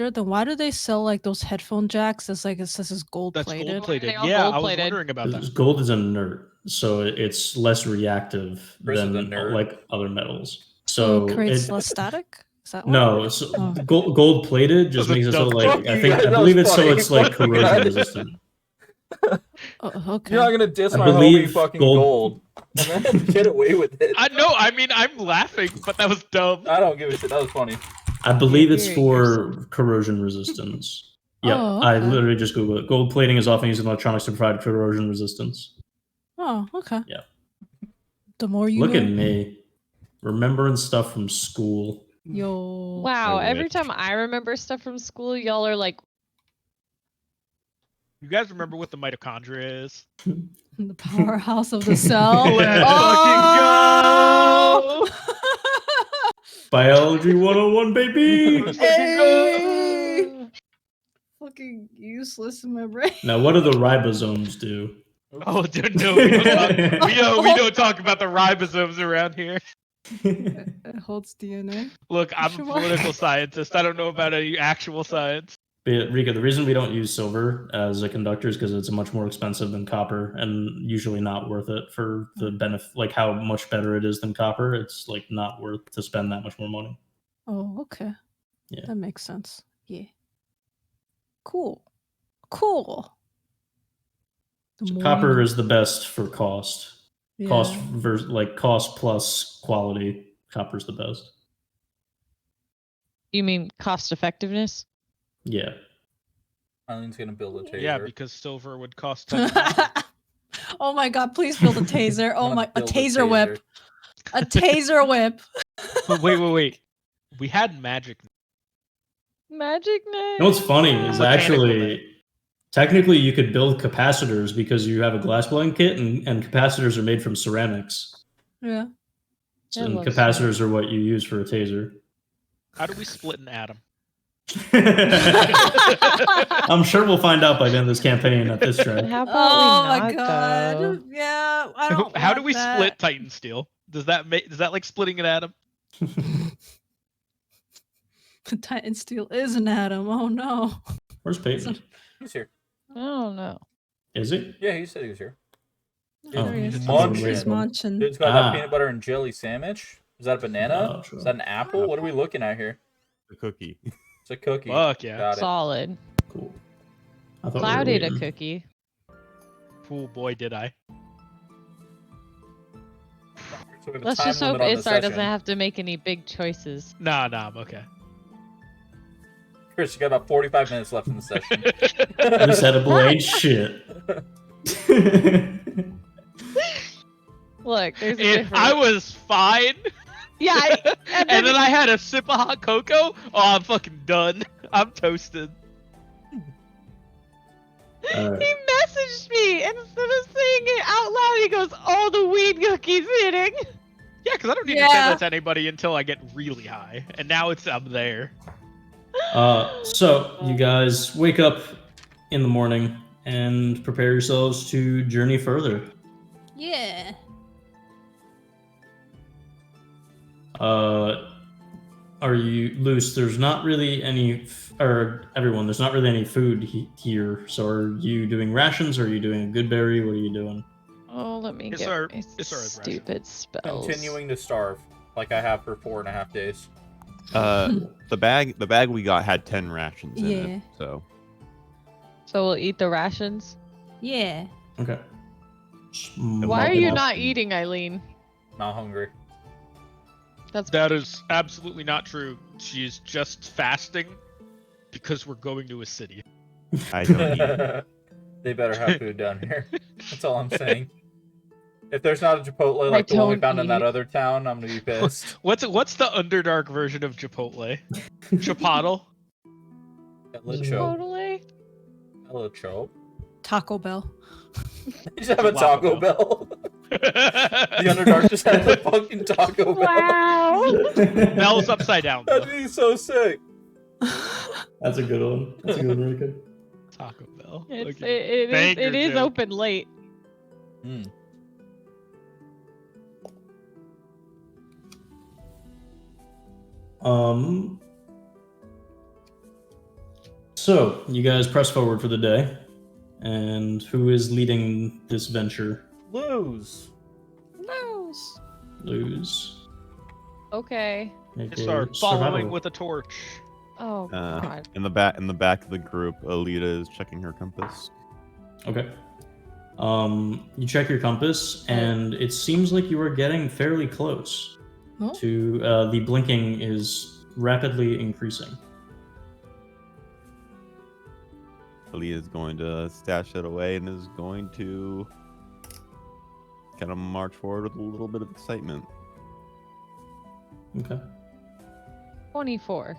conductor, then why do they sell like those headphone jacks as like it says it's gold That's plated? gold plated. They all Yeah, I was gold-plated. wondering about Because that. gold is inert, so it's less reactive Chris is a than nerd. like other metals. So So it creates it less static? Is that why? no, so Oh. gold plated just That was makes a it so dumb like Fuck you I guys, that believe was it's so funny. it's like Fuck you corrosion guys. resistant. Oh, okay. You're not gonna diss I my homie believe fucking gold- gold and then get away with it. I know. I mean, I'm laughing, but that was dumb. I don't give a shit. That was funny. I believe it's hearing for corrosion resistance. Yep, Oh, I okay. literally just googled it. Gold plating is often used in electronics to provide corrosion resistance. Oh, okay. Yeah. The more you Look know. at me, remembering stuff from school. Yo. Wow, I every wish. time I remember stuff from school, y'all are like, You guys remember what the mitochondria is? The powerhouse of the cell. Let's Oh! Biology 101, baby! Let's fucking Hey! go! Fucking useless in my brain. Now, what do the ribosomes do? Oh, dude, no, we don't talk about the ribosomes around here. It holds DNA. Look, I'm a Sure. political scientist. I don't know about any actual science. But, Rika, the reason we don't use silver as a conductor is because it's much more expensive than copper and usually not worth it for the benefit, like how much better it is than copper. It's like not worth to spend that much more money. Oh, okay. Yeah. That makes sense. Yeah. Cool. Cool. The So more copper you know. is the best for cost. Yeah. Cost versus like cost plus quality. Copper's the best. you mean cost effectiveness? Yeah. Eileen's gonna build a taser. Yeah, because silver would cost 10. Oh my god, please build a taser. I'm Oh gonna my, a build taser whip. A taser whip. But wait. We had magic. Magic knife. You know what's funny is Mechanical actually, technically, you could build capacitors because you have a glass blowing kit, and capacitors are made from ceramics. Yeah. I And love capacitors are what you use for a taser. How do we split an atom? I'm sure we'll find out by the end of this campaign at this track. How about Oh we my not god. though? Yeah, I don't How do want we that. split Titan steel? Does that like splitting an atom? Titan steel is an atom. Oh no. Where's Peyton? He's here. I don't know. Is he? Yeah, he said he was here. Oh, There he is. munching. He's munching. Dude's got Ah. that peanut butter and jelly sandwich. Is that a banana? Oh, sure. Is that an apple? What are we looking at here? The cookie. It's a cookie. Fuck yeah. Got it. Solid. Cool. I thought Cloud we ate were a waiting. cookie. Oh boy, did I. So we have a Let's time just hope limit on the Isar doesn't session. have to make any big choices. Nah, I'm okay. Chris, you got about 45 minutes left in the session. This edible ain't shit. Look, there's a If difference. I was fine, Yeah, and then I had a sip of hot cocoa, oh, I'm fucking done. I'm toasted. Alright. He messaged me and instead of saying it out loud, he goes, "All the weed cookies hitting." Yeah, because I don't need to say that to anybody until I get really high, and now I'm there. So you guys wake up in the morning and prepare yourselves to journey further. Yeah. Are you loose? There's not really any, or everyone, there's not really any food here. So are you doing rations? Or are you doing a good berry? What are you doing? Oh, let me It's get our- my it's our ration. stupid spells. Continuing to starve, like I have for 4.5 days. The bag we got had 10 rations in Yeah. it. So So we'll eat the rations. Yeah. Okay. Why are you not eating, Eileen? Not hungry. That is absolutely not true. She is just fasting because we're going to a city. I don't eat. They better have food down here. That's all I'm saying. If there's not a Chipotle I like the one we don't found in that eat. other town, I'm gonna be pissed. What's the Underdark version of Chipotle? Chipotle? Hello, Chope. Totally. Hello, Chope. Taco Bell. You just have a Taco Bell. The Underdark just has a fucking Taco Bell. Wow. Bell's upside down. That'd Though. be so sick. That's a good one. That's a good one, Rika. Taco Bell. It Banger is joke. open late. Hmm. So, you guys press forward for the day. And who is leading this venture? Lose. Lose. Lose. Okay. Just aka start following survival. with a torch. Oh God. In the back of the group, Alita is checking her compass. Okay. You check your compass, and it seems like you are getting fairly close Oh. to the blinking is rapidly increasing. Alita is going to stash it away and is going to kind of march forward with a little bit of excitement. Okay. 24.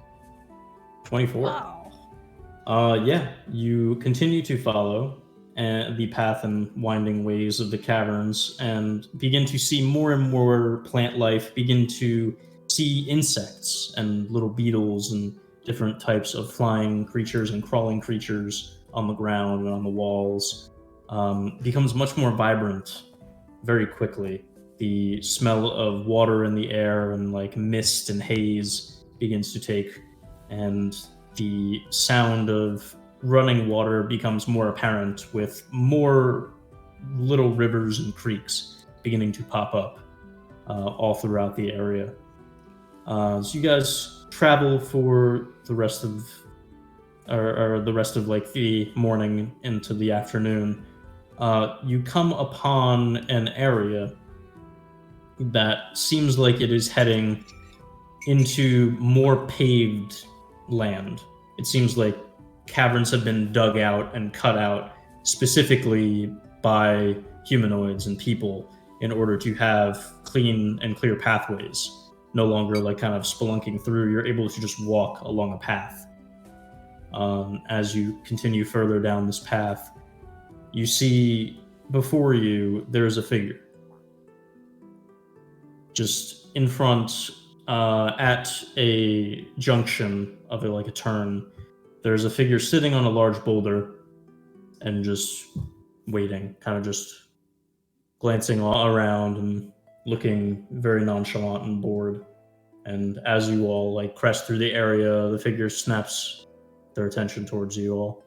24. Wow. Yeah, you continue to follow the path and winding ways of the caverns and begin to see more and more plant life, begin to see insects and little beetles and different types of flying creatures and crawling creatures on the ground and on the walls. Becomes much more vibrant very quickly. The smell of water in the air and like mist and haze begins to take, and the sound of running water becomes more apparent, with more little rivers and creeks beginning to pop up all throughout the area. So you guys travel for the rest of, or the rest of like the morning into the afternoon. You come upon an area that seems like it is heading into more paved land. It seems like caverns have been dug out and cut out specifically by humanoids and people in order to have clean and clear pathways. No longer like kind of spelunking through, you're able to just walk along a path. As you continue further down this path, you see before you there's a figure. Just in front, at a junction of like a turn, there's a figure sitting on a large boulder and just waiting, kind of just glancing around and looking very nonchalant and bored. And as you all like crest through the area, the figure snaps their attention towards you all.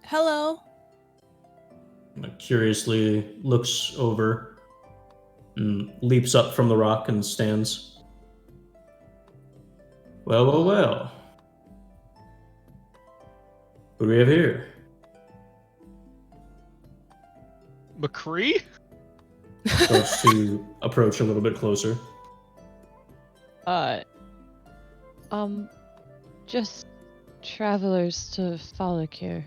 Hello. Curiously looks over and leaps up from the rock and stands. Well, well, well. What do we have here? McCree? Starts to approach a little bit closer. Just travelers to Falakir.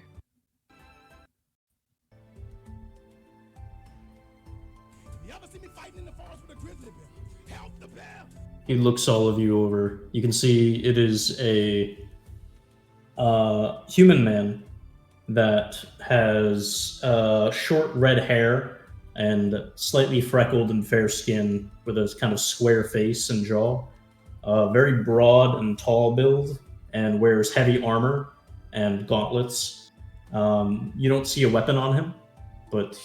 He looks all of you over. You can see it is a human man that has short red hair and slightly freckled and fair skin with a kind of square face and jaw. Very broad and tall build, and wears heavy armor and gauntlets. You don't see a weapon on him, but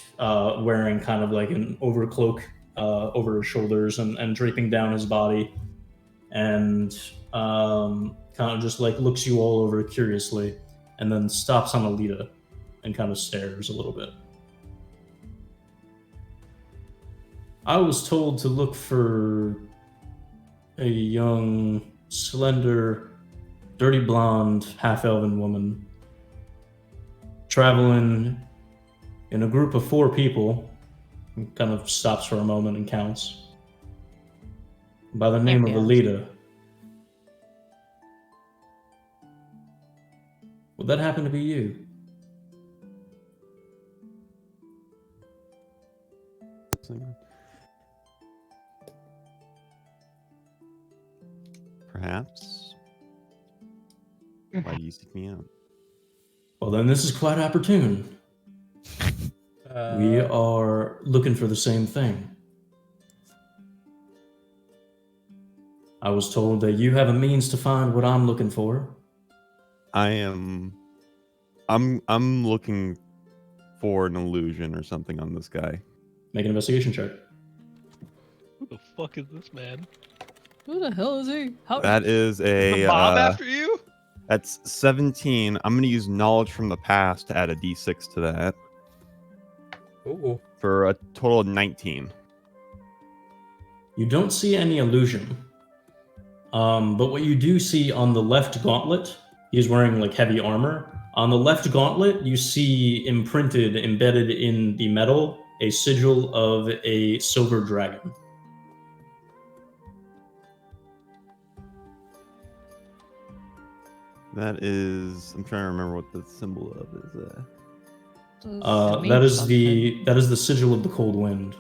wearing kind of like an overcloak over his shoulders and draping down his body, and kind of just like looks you all over curiously, and then stops on Alita and kind of stares a little bit. I was told to look for a young, slender, dirty blonde, half-elven woman traveling in a group of 4 people. He kind of stops for a moment and counts. By the name of Alita. Would that happen to be you? Perhaps. Why do you seek me out? Well, then this is quite opportune. We are looking for the same thing. I was told that you have a means to find what I'm looking for. I'm looking for an illusion or something on this guy. Make an investigation check. Who the fuck is this man? Who the hell is he? How? That is The a mob after you? that's 17. I'm gonna use knowledge from the past to add a d6 to that Ooh. for a total of 19. You don't see any illusion. But what you do see on the left gauntlet, he's wearing like heavy armor. On the left gauntlet, you see imprinted, embedded in the metal, a sigil of a silver dragon. That is, I'm trying to remember what the symbol of is. It That means is the sigil of the cold wind.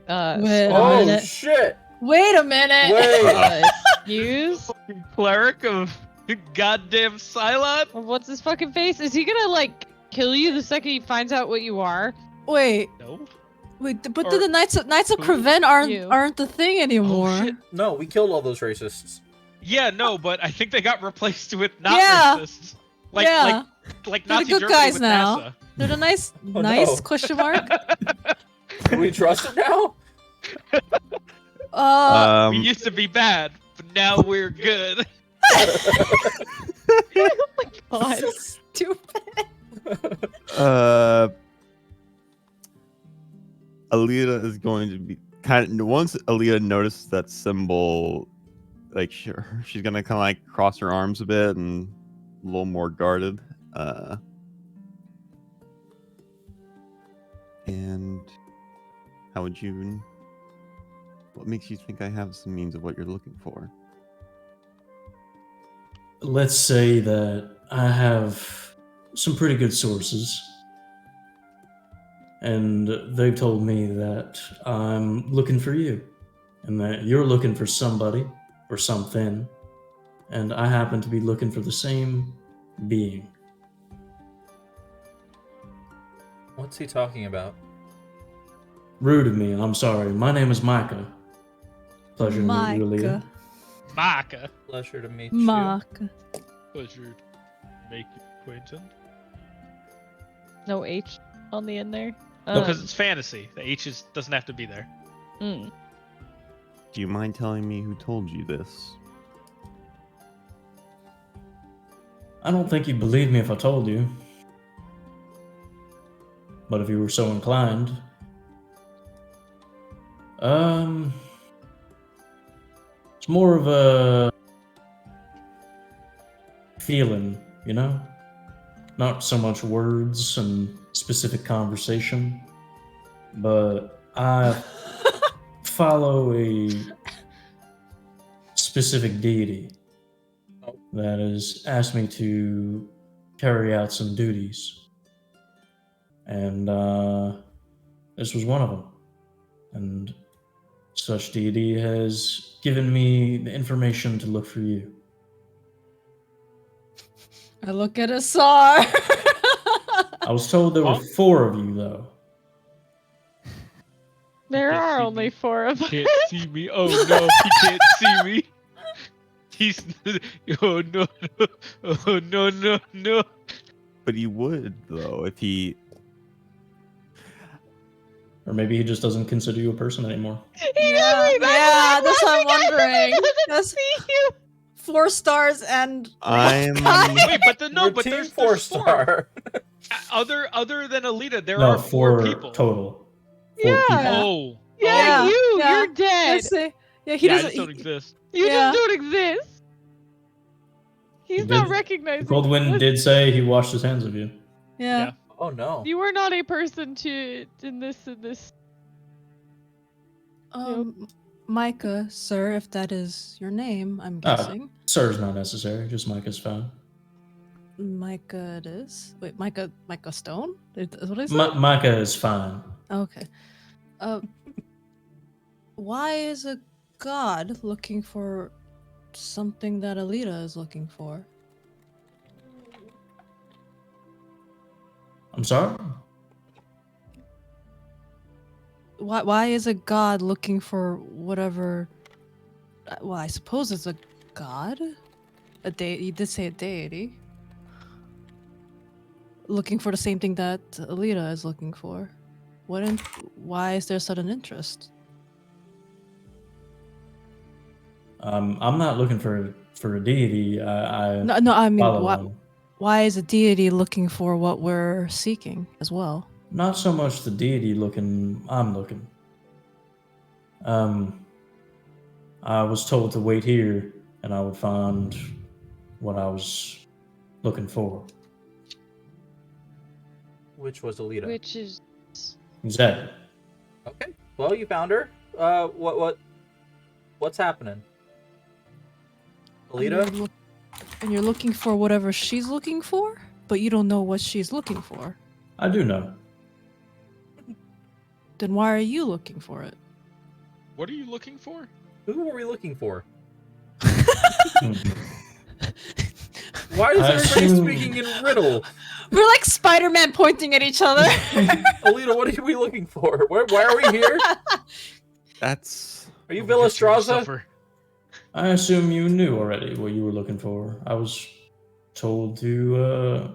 Wait a Oh minute. shit! Wait a minute. Wait. Excuse? Cleric of goddamn Cylon? What's his fucking face? Is he gonna like kill you the second he finds out what you are? Wait. No. But Or- the Knights of who? Creven You. aren't the thing anymore. Oh shit. No, we killed all those racists. Yeah, no, but I think they got replaced with not Yeah. racists. Like Yeah. like They're the Nazi good Germany guys with now. NASA. They're the nice Oh, nice no. question mark. Can we trust him now? We used to be bad, but now we're good. God. so stupid. Alita is going to be once Alita notices that symbol, like she's gonna kind of like cross her arms a bit and a little more guarded. And how would you? What makes you think I have some means of what you're looking for? Let's say that I have some pretty good sources, and they've told me that I'm looking for you, and that you're looking for somebody or something, and I happen to be looking for the same being. What's he talking about? Rude of me, I'm sorry. My name is Micah. Pleasure to meet you, Aaliyah. Maka. Pleasure to meet Mark. Pleasure to make you acquainted. No H on the end there. Because it's fantasy. The H doesn't have to be there. Mm. Do you mind telling me who told you this? I don't think you'd believe me if I told you. But if you were so inclined. It's more of a feeling, you know? Not so much words and specific conversation, but I follow a specific deity that has asked me to carry out some duties. And this was one of them. And such deity has given me the information to look for you. I look at Asar. I was told there were 4 of you, though. There can't are see only me. 4 of us. Can't see me. Oh no, he can't see me. He's. Oh no, no. Oh no, no, no. But he would though if he. Or maybe he just doesn't consider you a person anymore. Yeah, that's what I'm wondering. That's See you. 4 stars and I'm. Wait, but You're but team there's 4-star. Other than Alita, there No, are 4 4 people. total. 4 Yeah. people. Oh. Yeah, oh. you're dead. Let's say, yeah, he Yeah, I doesn't. just don't exist. You Yeah. just don't exist. He's He not did- recognizing. Cold Wind us. did say he washed his hands of you. Yeah. Oh no. You are not a person to in this. Micah, sir, if that is your name, I'm Ah. guessing. Sir's not necessary, just Micah's fine. Micah it is. Wait, Micah Stone? Is what I said? Micah is fine. Okay. Why is a god looking for something that Alita is looking for? I'm sorry? Why is a god looking for whatever? Well, I suppose it's a god. A deity. You did say a deity. Looking for the same thing that Alita is looking for. Why is there sudden interest? I'm not looking for a deity. No, I mean, follow why, one. why is a deity looking for what we're seeking as well? Not so much the deity looking. I'm looking. I was told to wait here, and I would find what I was looking for. Which was Alita. Which is Exactly. Okay. Well, you found her. What's happening? Alita? And you're looking for whatever she's looking for, but you don't know what she's looking for. I do know. Then why are you looking for it? What are you looking for? Who were we looking for? Hmm. Why is I everybody assume- speaking in riddle? We're like Spider-Man pointing at each other. Alita, what are we looking for? Why are we here? That's Are you Don't Villa get your Straza? suffer. I assume you knew already what you were looking for. I was told to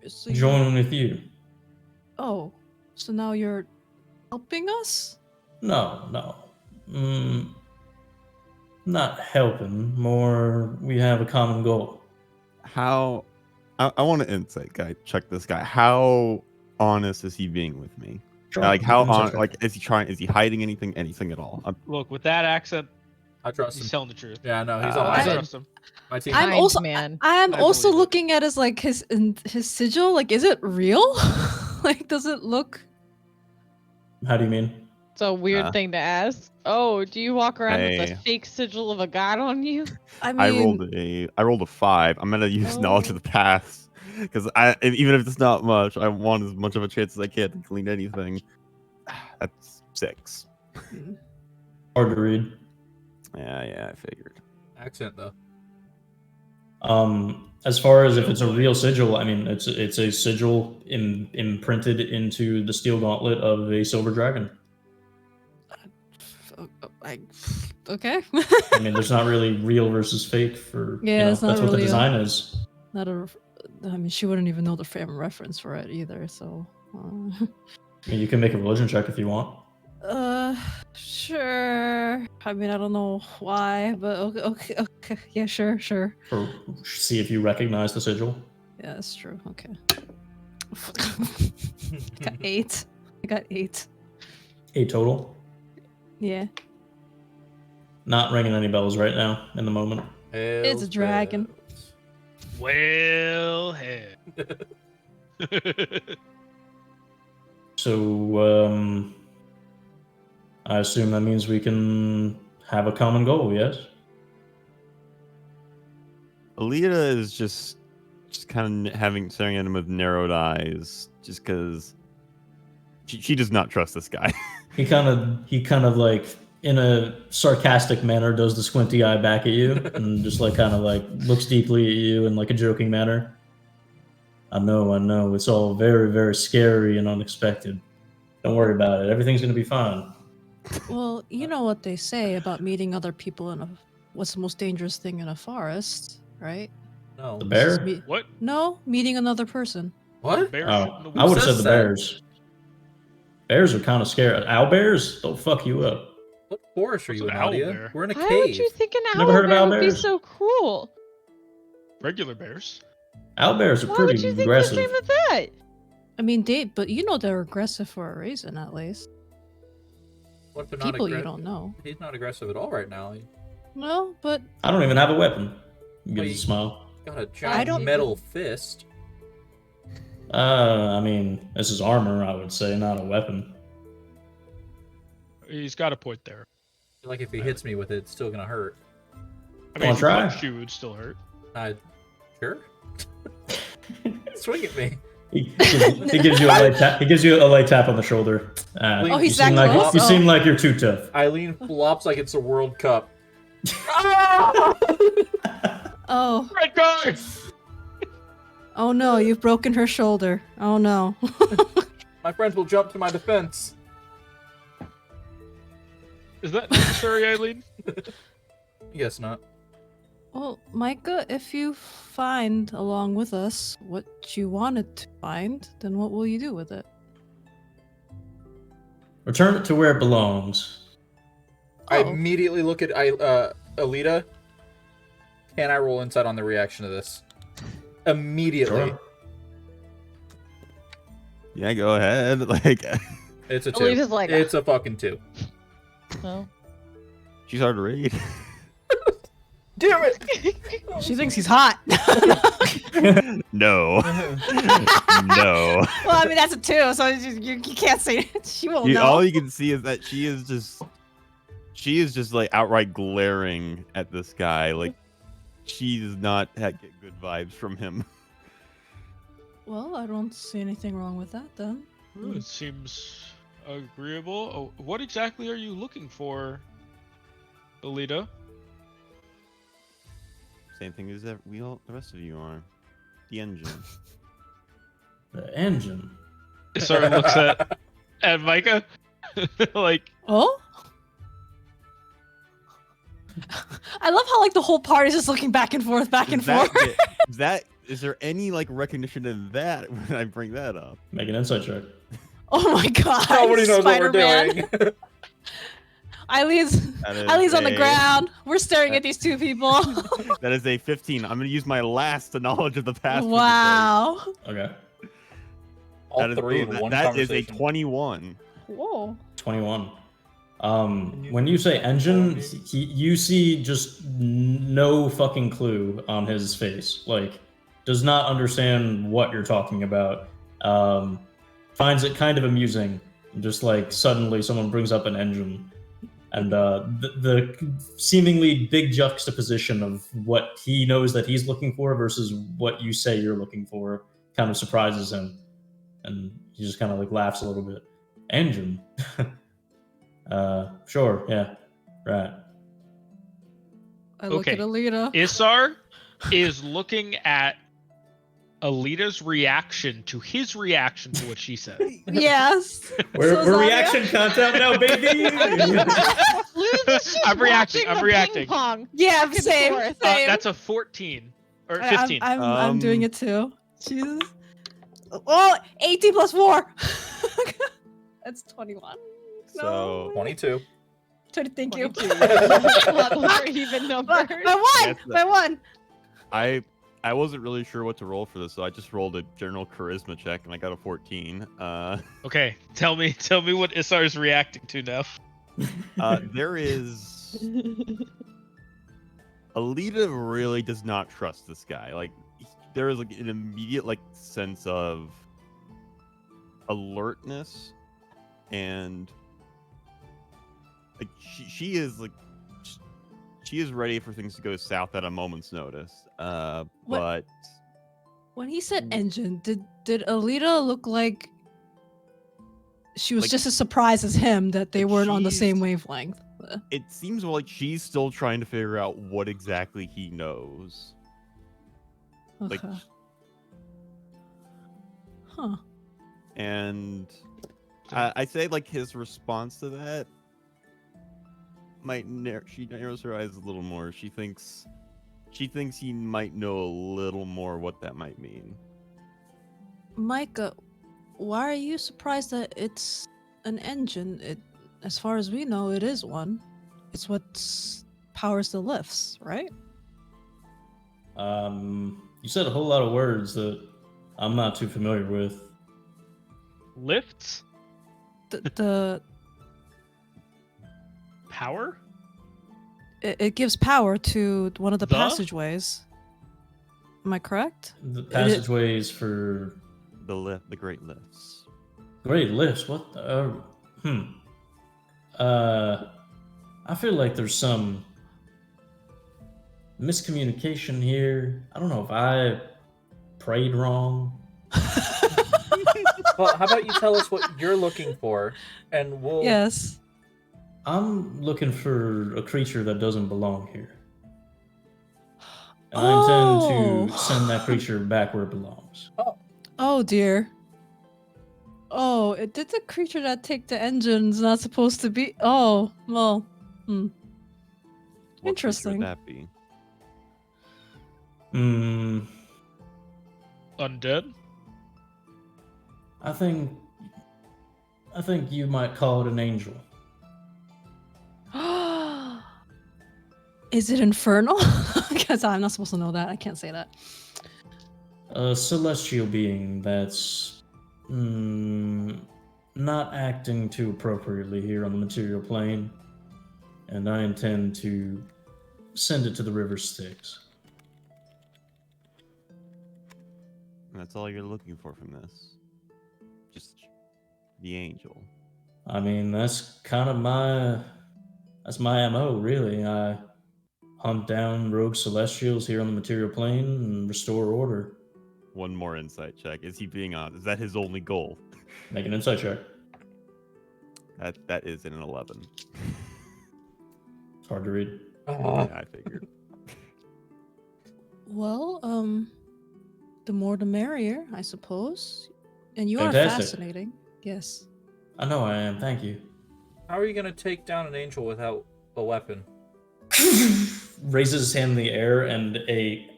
So you- join with you. Oh, so now you're helping us? No. Not helping. More, we have a common goal. how. I want an insight guy. Check this guy. How honest is he being with me? Sure, Like you how can on? check Like that. is he trying? Is he hiding anything at all? Look, with that accent, I trust he's him. telling the truth. Yeah, no, he's on I my I side. trust him. My team. I'm kind also man. I'm I also believe it. looking at his sigil. Like, is it real? Like, does it look? How do you mean? It's a weird Uh, thing to ask. Oh, do you walk around with Hey. a fake sigil of a god on you? I I mean, rolled a 5. I'm gonna use knowledge of Oh. the past because even if it's not much, I want as much of a chance as I can to clean anything. That's 6. Hard to read. Yeah, I figured. Accent though. As far as if it's a real sigil, I mean, it's a sigil imprinted into the steel gauntlet of a silver dragon. okay. I mean, there's not really real versus fake for Yeah, it's not that's what the really a- design is. Not a. I mean, she wouldn't even know the frame of reference for it either. So. I mean, you can make a religion check if you want. Sure. I mean, I don't know why, but okay. Yeah, sure. Or see if you recognize the sigil. Yeah, that's true. Okay. Got 8. I got 8. 8 total. Yeah. Not ringing any bells right now in the moment. It's a dragon. Well, hell. So, I assume that means we can have a common goal, yes? Alita is just kind of staring at him with narrowed eyes, just because she does not trust this guy. He kind of like in a sarcastic manner does the squinty eye back at you and just like kind of like looks deeply at you in like a joking manner. I know. It's all very, very scary and unexpected. Don't worry about it. Everything's gonna be fine. Well, you know what they say about meeting other people what's the most dangerous thing in a forest, right? No. The Just bear? What? No, meeting another person. What? Bear Oh, shit in the I would woods? have said says the that? bears. Bears are kind of scary. Owlbears? They'll fuck you up. What forest are What's you an in, Nadia? owlbear? We're in a Why cave. would you think an Never heard of owlbear would be owlbears? so cruel? Regular bears. Owlbears are Why pretty would you think aggressive. the same of that? I mean, but you know they're aggressive for a reason, at least. What if they're not People you aggressive? don't know. He's not aggressive at all right now. He No, but I don't even have a weapon. Gives Well, a you- smile. got a giant don't- metal fist. I mean, this is armor, I would say, not a weapon. He's got a point there. I feel like if he hits me with it, it's still gonna hurt. I Wanna mean, if he try? punched you, it would still hurt. Sure. Swing at me. He gives you a light tap. He gives you a light tap on the shoulder. Oh, You he's seem that like close? you Oh. seem like you're too tough. Eileen flops like it's a World Cup. oh Red guard! no, you've broken her shoulder. Oh no. My friends will jump to my defense. Is that necessary, Eileen? Guess not. Well, Micah, if you find along with us what you wanted to find, then what will you do with it? Return it to where it belongs. I Oh. immediately look at Alita, can I roll insight on the reaction to this? Immediately. Sure. Yeah, go ahead. Like, It's a 2. Alita's like, It's a fucking 2. well, she's hard to read. Damn it! She thinks he's hot. No. No. Well, I mean that's a 2, so you can't say it. She won't know. All you can see is that she is just like outright glaring at this guy. Like, she does not get good vibes from him. Well, I don't see anything wrong with that then. It seems agreeable. Oh, what exactly are you looking for, Alita? Same thing as that the rest of you are. The engine. The engine. Isar looks at Micah like, Oh? I love how like the whole party's just looking back and forth, Is there any like recognition in that when I bring that up? Make an insight check. Oh my god. Nobody knows Spider-Man. what we're doing. Eileen's on the ground. We're staring at these two people. That is a 15. I'm gonna use my last knowledge of the past. Wow. Okay. All three in one that is a conversation. 21. Whoa. 21. When you say engine, you see just no fucking clue on his face. Like, does not understand what you're talking about. Finds it kind of amusing. Just like suddenly someone brings up an engine. And the seemingly big juxtaposition of what he knows that he's looking for versus what you say you're looking for kind of surprises him. And he just kind of like laughs a little bit. Engine? Sure, yeah, right. I look Okay. at Alita. Isar is looking at Alita's reaction to his reaction to what she said. Yes. We're Zaria? reaction content now, baby! Lulu's just I'm reacting, watching I'm the reacting. ping pong. Yeah, Back and same. forth. Same. That's a 14 or I'm- 15. I'm doing it too. Jesus. Oh, 18 plus 4. That's 21. So 22. 20, thank you. 22. A lot more even numbers. By one. Yes, By one. I wasn't really sure what to roll for this, so I just rolled a general charisma check and I got a 14. Okay, tell me what Isar is reacting to now. There is Alita really does not trust this guy. Like, there is like an immediate like sense of alertness, and like she is like she is ready for things to go south at a moment's notice. But When he said engine, did Alita look like she was Like- just as surprised as him that they like weren't on the she's- same wavelength? it seems like she's still trying to figure out what exactly he knows. Like, Okay. Huh. and I say like his response to that might she narrows her eyes a little more. She thinks he might know a little more what that might mean. Micah, why are you surprised that it's an engine? As far as we know, it is one. It's what powers the lifts, right? You said a whole lot of words that I'm not too familiar with. Lifts? The Power? it gives power to one of the The? passageways. Am I correct? The passageways for The great lifts. great lifts. What? I feel like there's some miscommunication here. I don't know if I prayed wrong. Well, how about you tell us what you're looking for, and we'll. Yes. I'm looking for a creature that doesn't belong here. And I intend to send that creature back where it belongs. Oh dear. Oh, did the creature that take the engine's not supposed to be? Oh, well. What creature Interesting. would that be? Undead? I think you might call it an angel. Is it infernal? Because I'm not supposed to know that. I can't say that. A celestial being that's not acting too appropriately here on the material plane, and I intend to send it to the River Styx. And that's all you're looking for from this. Just the angel. I mean, that's kind of that's my MO, really. I hunt down rogue celestials here on the material plane and restore order. One more insight check. Is he being honest? Is that his only goal? Make an insight check. That is an 11. It's hard to read. Yeah, I figured. Well, the more the merrier, I suppose. And you are Fantastic. fascinating. Yes. I know I am, thank you. How are you gonna take down an angel without a weapon? Raises his hand in the air, and a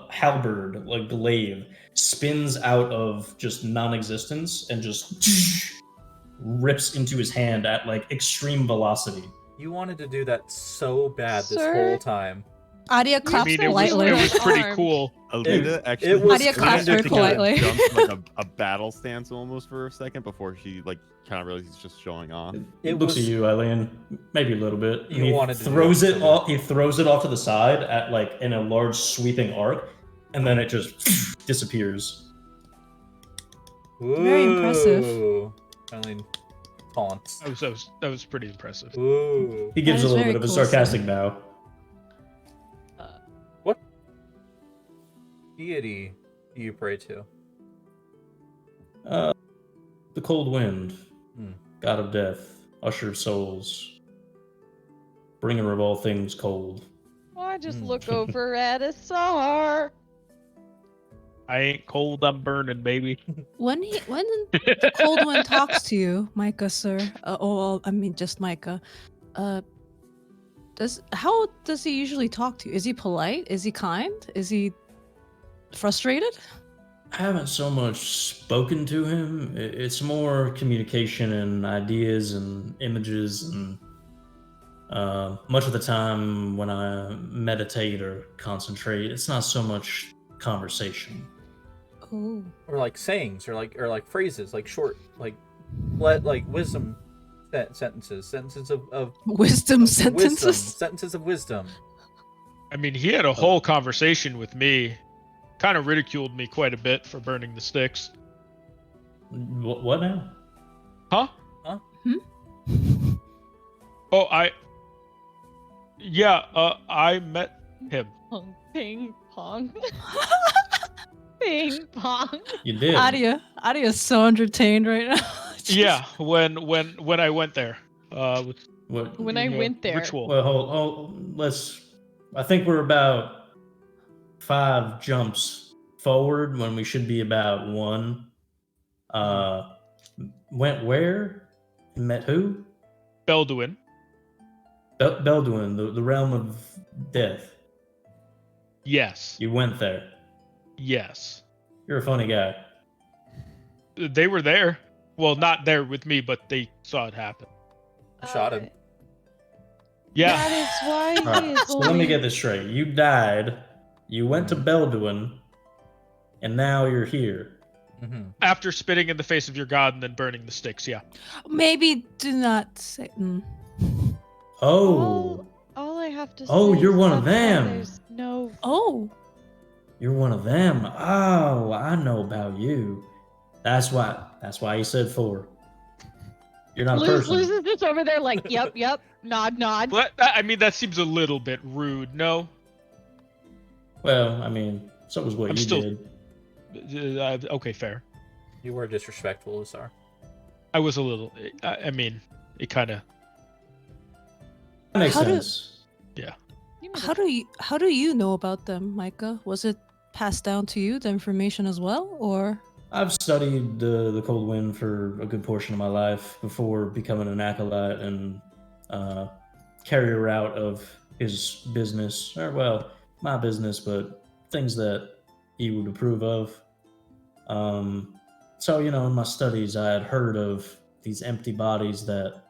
halberd, like glaive, spins out of just non-existence and just rips into his hand at like extreme velocity. You wanted to do that so bad this Sir? whole time. Adia I claps mean, politely. it was pretty Armed. cool. Alita actually it was Adia claps very kinda politely. jumped like a battle stance almost for a second before she like kind of realized he's just showing off. It looks at you, Eileen, maybe a little bit. You he wanted to do throws that it so off. He throws it off to the side at like in a large sweeping arc, and then it just disappears. Very impressive. Ooh. Eileen taunts. That was pretty impressive. Ooh. He gives That a is little very bit of a cool, sarcastic sir. bow. What deity do you pray to? The cold wind, Hmm. god of death, usher of souls, bringer of all things cold. I just Mm. look over at Asar. I ain't cold, I'm burning, baby. When the cold one talks to you, Micah, sir. I mean, just Micah. How does he usually talk to you? Is he polite? Is he kind? Is he frustrated? I haven't so much spoken to him. It's more communication and ideas and images, and much of the time when I meditate or concentrate, it's not so much conversation. Oh. Or like sayings, or like phrases, like short, like wisdom sentences of Wisdom sentences? wisdom, sentences of wisdom. I mean, he had a whole conversation with me. Kind of ridiculed me quite a bit for burning the sticks. What now? Huh? Huh? Oh, I met him. Ping pong. Ping pong. You did. Adia's so entertained right now. Yeah, when I went there. With What? When I went there. ritual. Well, hold. I think we're about 5 jumps forward when we should be about 1. Went where? Met who? Belduin. Belduin, the realm of death. Yes. You went there. Yes. You're a funny guy. They were there. Well, not there with me, but they saw it happen. I shot him. Yeah. That is why he Alright, is so let me only- get this straight. You died, you went to Belduin, and now you're here. Mm-hmm. After spitting in the face of your god and then burning the sticks, yeah. Maybe do not say. Oh, All I have to say. Oh, you're is one of that's why them. There's no. Oh. you're one of them. Oh, I know about you. That's why he said 4. You're not a Luz person. is just over there like, yep, nod. But I mean, that seems a little bit rude. No. Well, I mean, so was what I'm you still- did. Okay, fair. You were disrespectful, Asar. I was a little. I mean, it kind of. That makes How do- sense. You made How do you know about them, Micah? Was it passed down to you, the information as well, or? I've studied the Cold Wind for a good portion of my life before becoming an acolyte and carrier out of his business, or well, my business, but things that he would approve of. So, in my studies, I had heard of these empty bodies that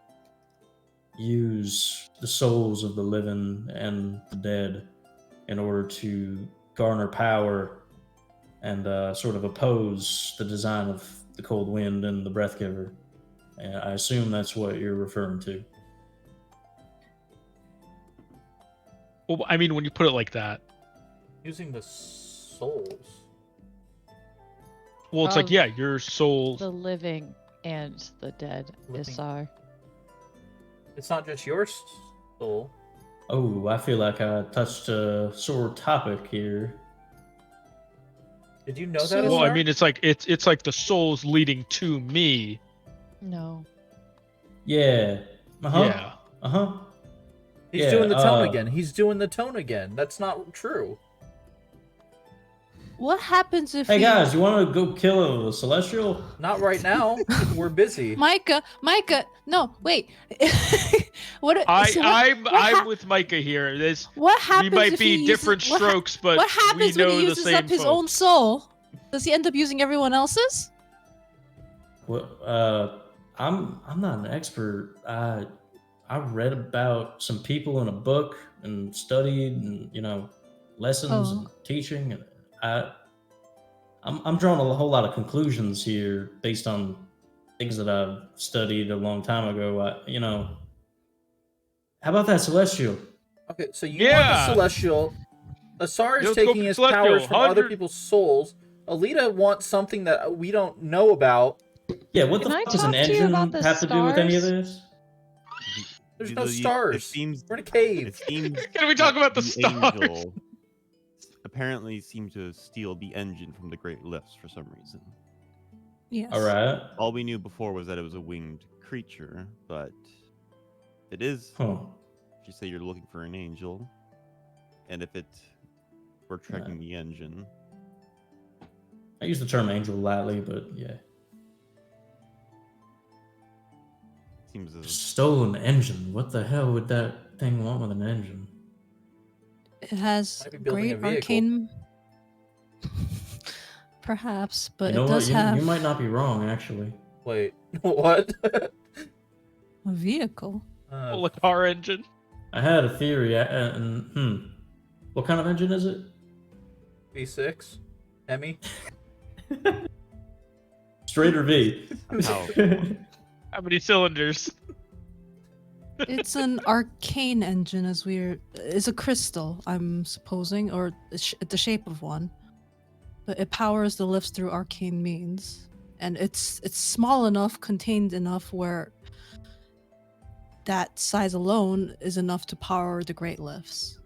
use the souls of the living and the dead in order to garner power and sort of oppose the design of the cold wind and the breath giver. And I assume that's what you're referring to. Well, I mean, when you put it like that, Using the souls. well, it's like, Of yeah, your soul. The living and the dead, Living. Isar. It's not just your soul. Oh, I feel like I touched a sore topic here. Did you know that? So- Well, I Azar? mean, it's like the souls leading to me. No. Yeah. Uh-huh. Yeah. Uh-huh. He's Yeah, doing the tone again. He's doing the tone again. That's not true. What happens if Hey you... guys, you want to go kill a celestial? Not right now. We're busy. Micah, no, wait. what? I'm hap- with Micah here. This What we happens might if be he different uses, strokes, but what we happens know when he the uses same up his folks. own soul? Does he end up using everyone else's? Well, I'm not an expert. I read about some people in a book and studied, and lessons and teaching, and I'm drawing a whole lot of conclusions here based on things that I've studied a long time ago. How about that celestial? Okay, so you want the Yeah. celestial. Asar is Let's go taking for his celestial. powers from other 100 people's souls. Alita wants something that we don't know about. Yeah, what Can the I fuck does an talk to you engine about the have to do with any of stars? this? There's You no know, stars. It seems We're in a cave. It seems Can we talk that about the stars? angel apparently seemed to steal the engine from the Great Lifts for some reason. Yes. All right. All we knew before was that it was a winged creature, but it is. Huh. You say you're looking for an angel, and if we're tracking the engine, I use the term angel lightly, but yeah. seems as Stolen engine. What the hell would that thing want with an engine? It has Might be building a great vehicle. arcane. Perhaps, but You know it what? does You, have you might not be wrong, actually. Wait, what? a vehicle. Well, a car engine. I had a theory, what kind of engine is it? V6? Hemi? Straight or V? how How many cylinders? It's an arcane engine, it's a crystal, I'm supposing, or the shape of one. But it powers the lifts through arcane means, and it's small enough, contained enough where that size alone is enough to power the great lifts.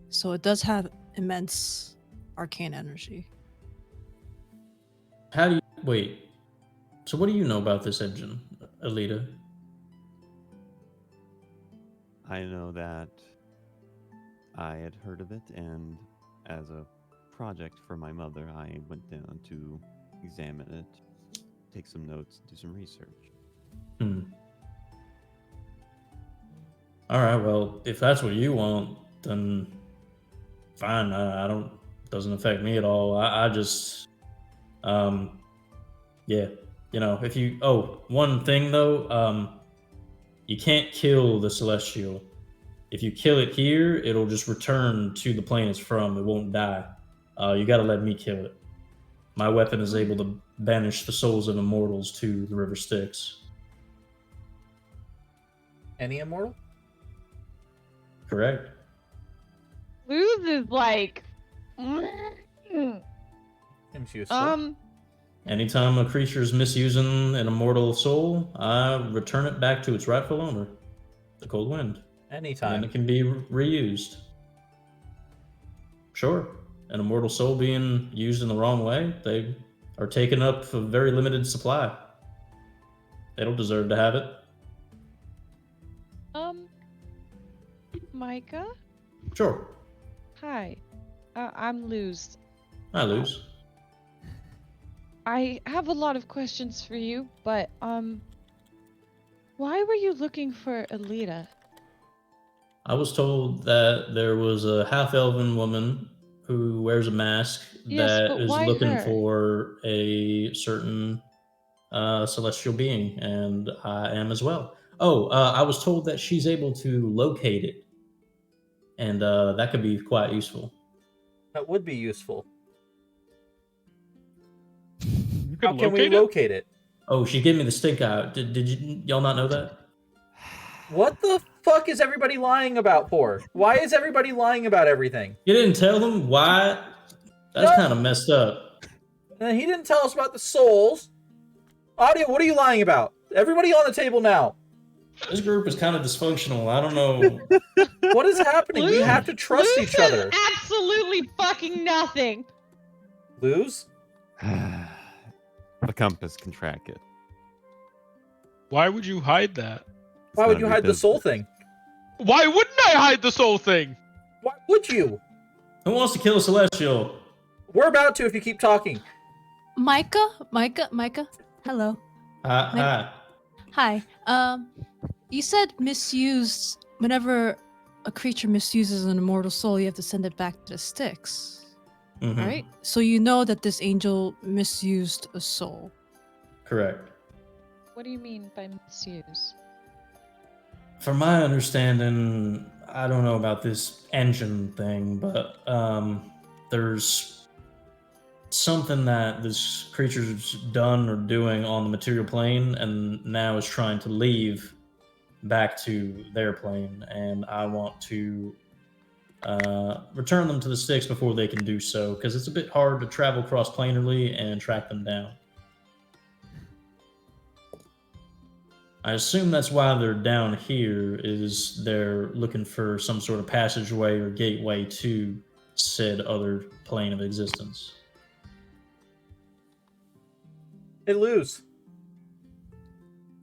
So it does have immense arcane energy. How do you wait? So what do you know about this engine, Alita? I know that I had heard of it, and as a project for my mother, I went down to examine it, take some notes, do some research. All right. Well, if that's what you want, then fine. I don't. Doesn't affect me at all. I just, yeah. If you. Oh, one thing though. You can't kill the celestial. If you kill it here, it'll just return to the plane it's from. It won't die. You got to let me kill it. My weapon is able to banish the souls of immortals to the river Styx. Any immortal? Correct. Luz is like. Seems useful. Anytime a creature is misusing an immortal soul, I return it back to its rightful owner, the cold wind. Anytime. And it can be reused. Sure. An immortal soul being used in the wrong way, they are taking up a very limited supply. They don't deserve to have it. Micah? Sure. Hi. I'm Luz. I lose. I have a lot of questions for you, but, why were you looking for Alita? I was told that there was a half-elven woman who wears a mask Yes, that but is why looking her? for a certain celestial being, and I am as well. Oh, I was told that she's able to locate it, and that could be quite useful. That would be useful. You How can can we locate it? locate it? Oh, she gave me the stink eye. Did y'all not know that? What the fuck is everybody lying about for? Why is everybody lying about everything? You didn't tell them why? That's No. kind of messed up. And he didn't tell us about the souls. Audio, what are you lying about? Everybody on the table now. This group is kind of dysfunctional. I don't know. What is happening? We Lou- have to trust Lou each said other. absolutely fucking nothing. Lose? The compass can track it. Why would you hide that? Why It's would none you of your hide the soul business. thing? Why wouldn't I hide the soul thing? Why would you? Who wants to kill a celestial? We're about to if you keep talking. Micah. Hello. Hi. Hi. You said misused. Whenever a creature misuses an immortal soul, you have to send it back to the sticks. Mhm. Right? So you know that this angel misused a soul. Correct. What do you mean by misuse? From my understanding, I don't know about this engine thing, but there's something that this creature's done or doing on the material plane, and now is trying to leave back to their plane, and I want to return them to the sticks before they can do so, because it's a bit hard to travel cross-planarly and track them down. I assume that's why they're down here, is they're looking for some sort of passageway or gateway to said other plane of existence. Hey, Luz.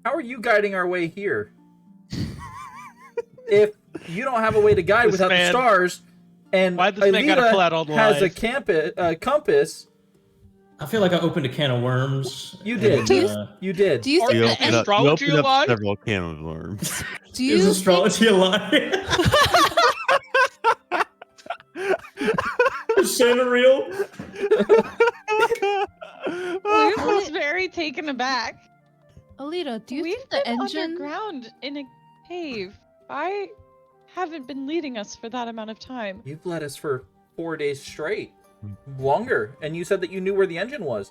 How are you guiding our way here? If you don't have a way to guide This without the man- stars, and Why this man gotta pull out all Alita the has lies? a compass, I feel like I opened a can of worms. you did. and, You did. Do you Are think You you the opened up, you astrology opened up alive? several can of worms. do is you think, astrology a lie? Is Santa real? Luz was very taken aback. Alita, do you We've think the been engine underground in a cave. I haven't been leading us for that amount of time. You've led us for 4 days straight. Longer. And you said that you knew where the engine was.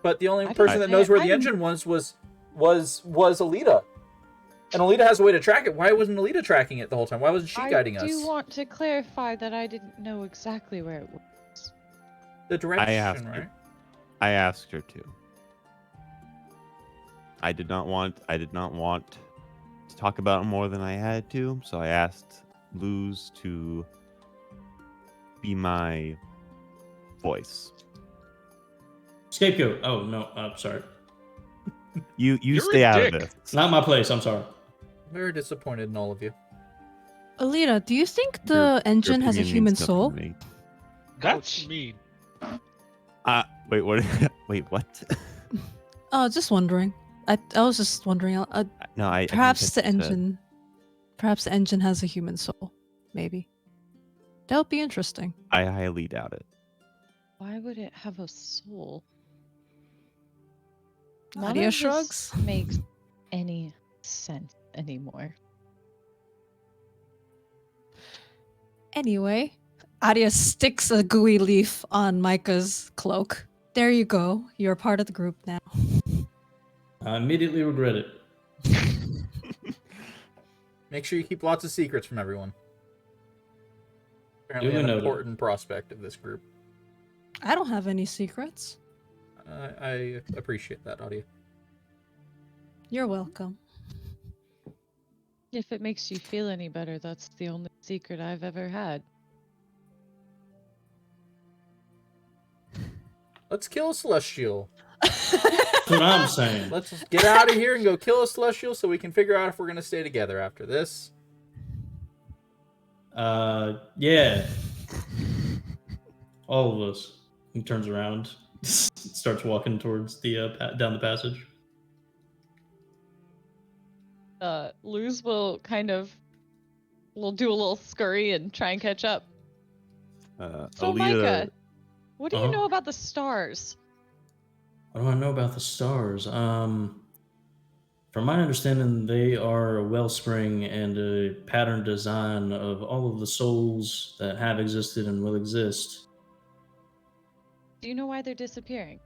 But the only I person that didn't knows say- where I the didn't- engine was Alita. And Alita has a way to track it. Why wasn't Alita tracking it the whole time? Why wasn't she guiding I do us? want to clarify that I didn't know exactly where it was. The direction, asked her. right? I asked her to. I did not want to talk about it more than I had to, so I asked Luz to be my voice. Scapegoat. Oh, no. I'm sorry. You You're stay a out dick. of this. Not my place. I'm sorry. Very disappointed in all of you. Alita, do you think the Your engine has a opinion human means nothing soul? to me. That's mean. Wait, what? Wait, what? Oh, just wondering. I was just wondering. No, I Perhaps the didn't catch what you said. engine. Perhaps the engine has a human soul. Maybe. That would be interesting. I highly doubt it. Why would it have a soul? Nadia of this shrugs. Makes any sense anymore. Anyway, Adia sticks a gooey leaf on Micah's cloak. There you go. You're part of the group now. I immediately regret it. Make sure you keep lots of secrets from everyone. Apparently Duly an noted. important prospect of this group. I don't have any secrets. I appreciate that, Audio. You're welcome. If it makes you feel any better, that's the only secret I've ever had. Let's kill a Celestial. That's what I'm saying. Let's just get out of here and go kill a Celestial so we can figure out if we're going to stay together after this. Yeah. All of us. He turns around, starts walking towards the down the passage. Luz will will do a little scurry and try and catch up. So Alita, Micah, what do you Uh-huh. know about the stars? What do I know about the stars? From my understanding, they are a wellspring and a pattern design of all of the souls that have existed and will exist. Do you know why they're disappearing?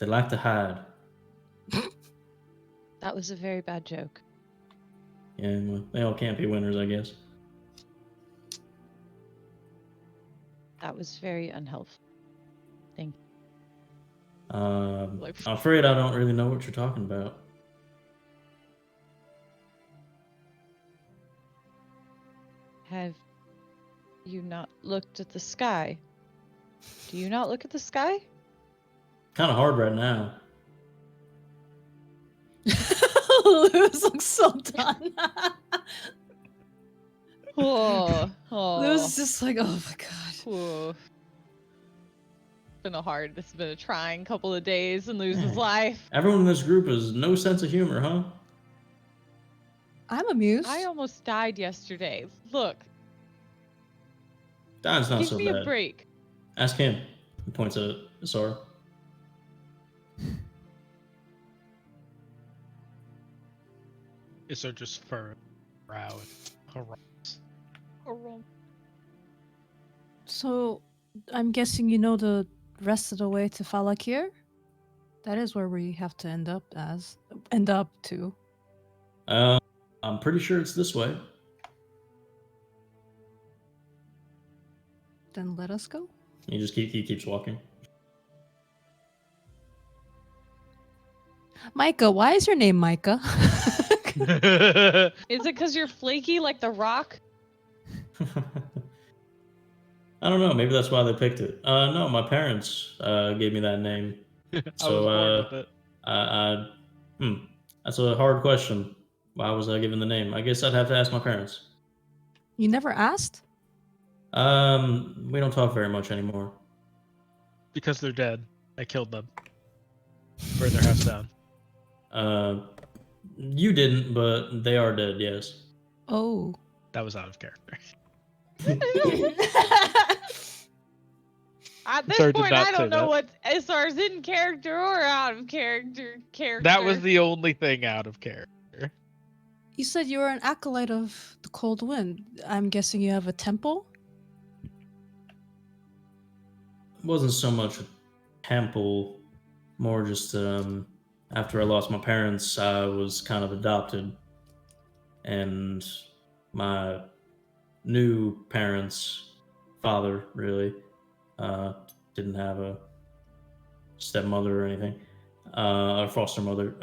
They like to hide. That was a very bad joke. Yeah, well, they all can't be winners, I guess. That was very unhelpful. Thank you. I'm afraid I don't really know what you're talking about. Have you not looked at the sky? Do you not look at the sky? Kind of hard right now. Lewis looks so done. Oh, Lewis is just like, oh my god. oh. It's been a trying couple of days in Luz's Yeah. life. Everyone in this group has no sense of humor, huh? I'm amused. I almost died yesterday. Look, Dying's not give so me bad. a break. Ask him. He points at Sora. Is there just fur, brow, and hurrah? So, I'm guessing you know the rest of the way to Falakir? That is where we have to end up to. I'm pretty sure it's this way. Then let us go. He keeps walking. Micah, why is your name Micah? Is it because you're flaky like the rock? I don't know. Maybe that's why they picked it. No, my parents gave me that name. I was So, born with it. That's a hard question. Why was I given the name? I guess I'd have to ask my parents. You never asked? We don't talk very much anymore. Because they're dead. I killed them. Burn their house down. You didn't, but they are dead, yes. Oh. That was out of character. At this Sorry, did point, not I say don't know that. what SR's in character or out of character. That was the only thing out of character. You said you were an acolyte of the Cold Wind. I'm guessing you have a temple? It wasn't so much a temple, more just after I lost my parents, I was kind of adopted. And my new parents, father, really, didn't have a stepmother or anything, or foster mother.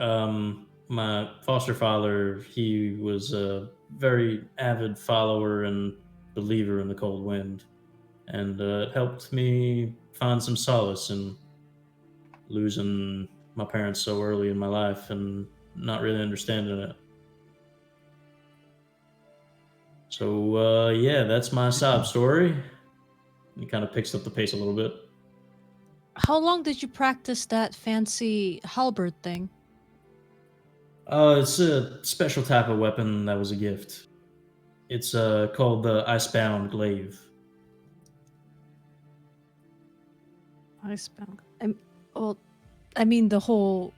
My foster father, he was a very avid follower and believer in the Cold Wind, and it helped me find some solace in losing my parents so early in my life and not really understanding it. So, yeah, that's my sob story. He kind of picks up the pace a little bit. How long did you practice that fancy halberd thing? It's a special type of weapon that was a gift. It's called the Icebound Glaive. Icebound. Well, I mean the whole,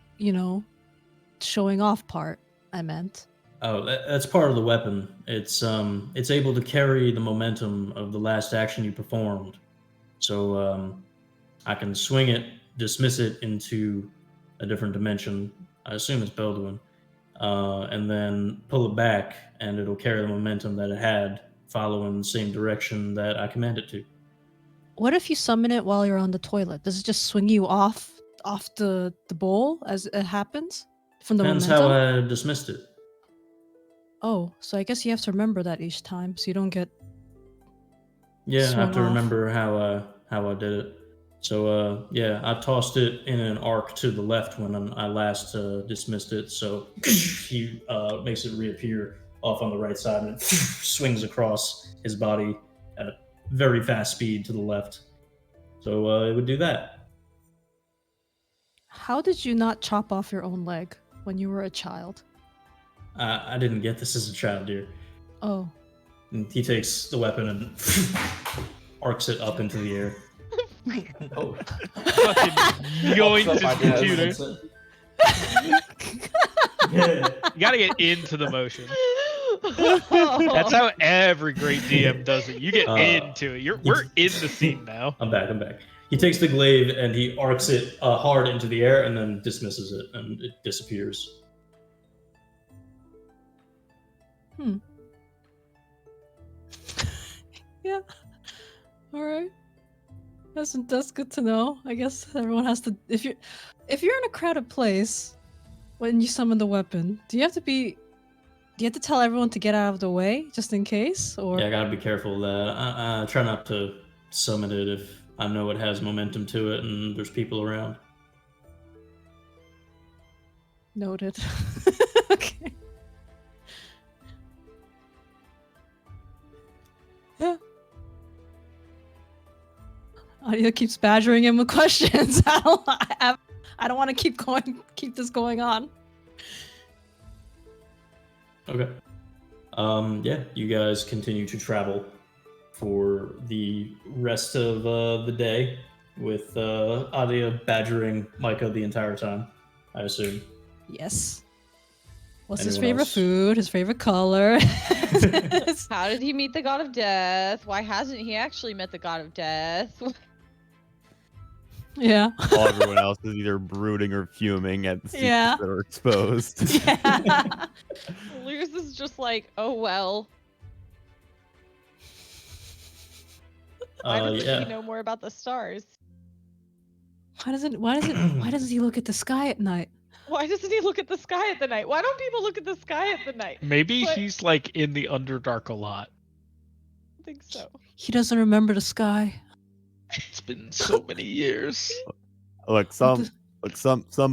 showing off part, I meant. Oh, that's part of the weapon. It's able to carry the momentum of the last action you performed. So I can swing it, dismiss it into a different dimension. I assume it's Belduin. And then pull it back, and it'll carry the momentum that it had, following the same direction that I command it to. What if you summon it while you're on the toilet? Does it just swing you off the bowl as it happens from the Depends momentum? how I dismissed it. Oh, so I guess you have to remember that each time, so you don't get. Yeah, I have swung to off. remember how I did it. So yeah, I tossed it in an arc to the left when I last dismissed it. So he makes it reappear off on the right side and it swings across his body at a very fast speed to the left. So it would do that. How did you not chop off your own leg when you were a child? I didn't get this as a child, dear. Oh. And he takes the weapon and arcs it up into the air. Oh. Fucking yoink What's up, my his dad? computer. You gotta get into the motion. That's how every great DM does it. You get into it. We're in the scene now. I'm back. He takes the glaive and he arcs it hard into the air and then dismisses it, and it disappears. Yeah. All right. That's good to know. I guess everyone has to. If you're in a crowded place, when you summon the weapon, do you have to tell everyone to get out of the way just in case, or? Yeah, I gotta be careful of that. I try not to summon it if I know it has momentum to it and there's people around. Noted. Okay. Yeah. Adia keeps badgering him with questions. I don't want to keep this going on. Okay. Yeah, you guys continue to travel for the rest of the day with Adia badgering Micah the entire time, I assume. Yes. What's his Anyone favorite else? food? His favorite color? How did he meet the god of death? Why hasn't he actually met the god of death? Yeah. While everyone else is either brooding or fuming at the secrets Yeah. that are exposed. Yeah. Luz is just like, oh well. Why doesn't Yeah. he know more about the stars? Why doesn't he look at the sky at night? Why doesn't he look at the sky at the night? Why don't people look at the sky at the night? Maybe What? he's like in the Underdark a lot. I think so. He doesn't remember the sky. It's been so many years. Look, some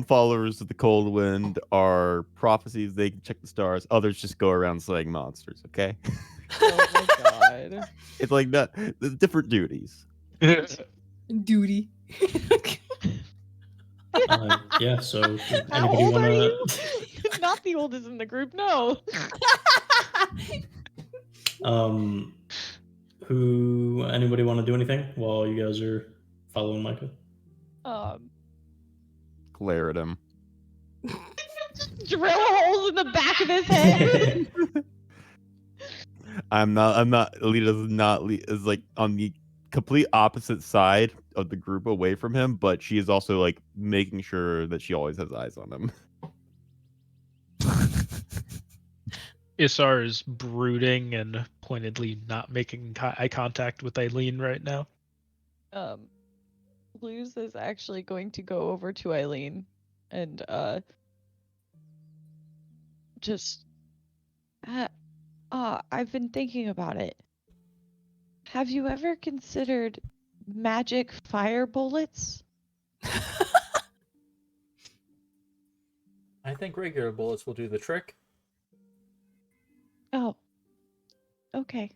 followers of the Cold Wind are prophecies. They can check the stars. Others just go around slaying monsters. Okay, Oh my god. it's like that. There's different duties. Duty. Yeah, so How anybody old want are to... you? You're not the oldest in the group, no. Anybody want to do anything while you guys are following Micah? Glare at him. Drill holes in the back of his head. I'm not. Alita is like on the complete opposite side of the group away from him, but she is also like making sure that she always has eyes on him. Isar is brooding and pointedly not making eye contact with Eileen right now. Luz is actually going to go over to Eileen and I've been thinking about it. Have you ever considered magic fire bullets? I think regular bullets will do the trick. Oh. Okay.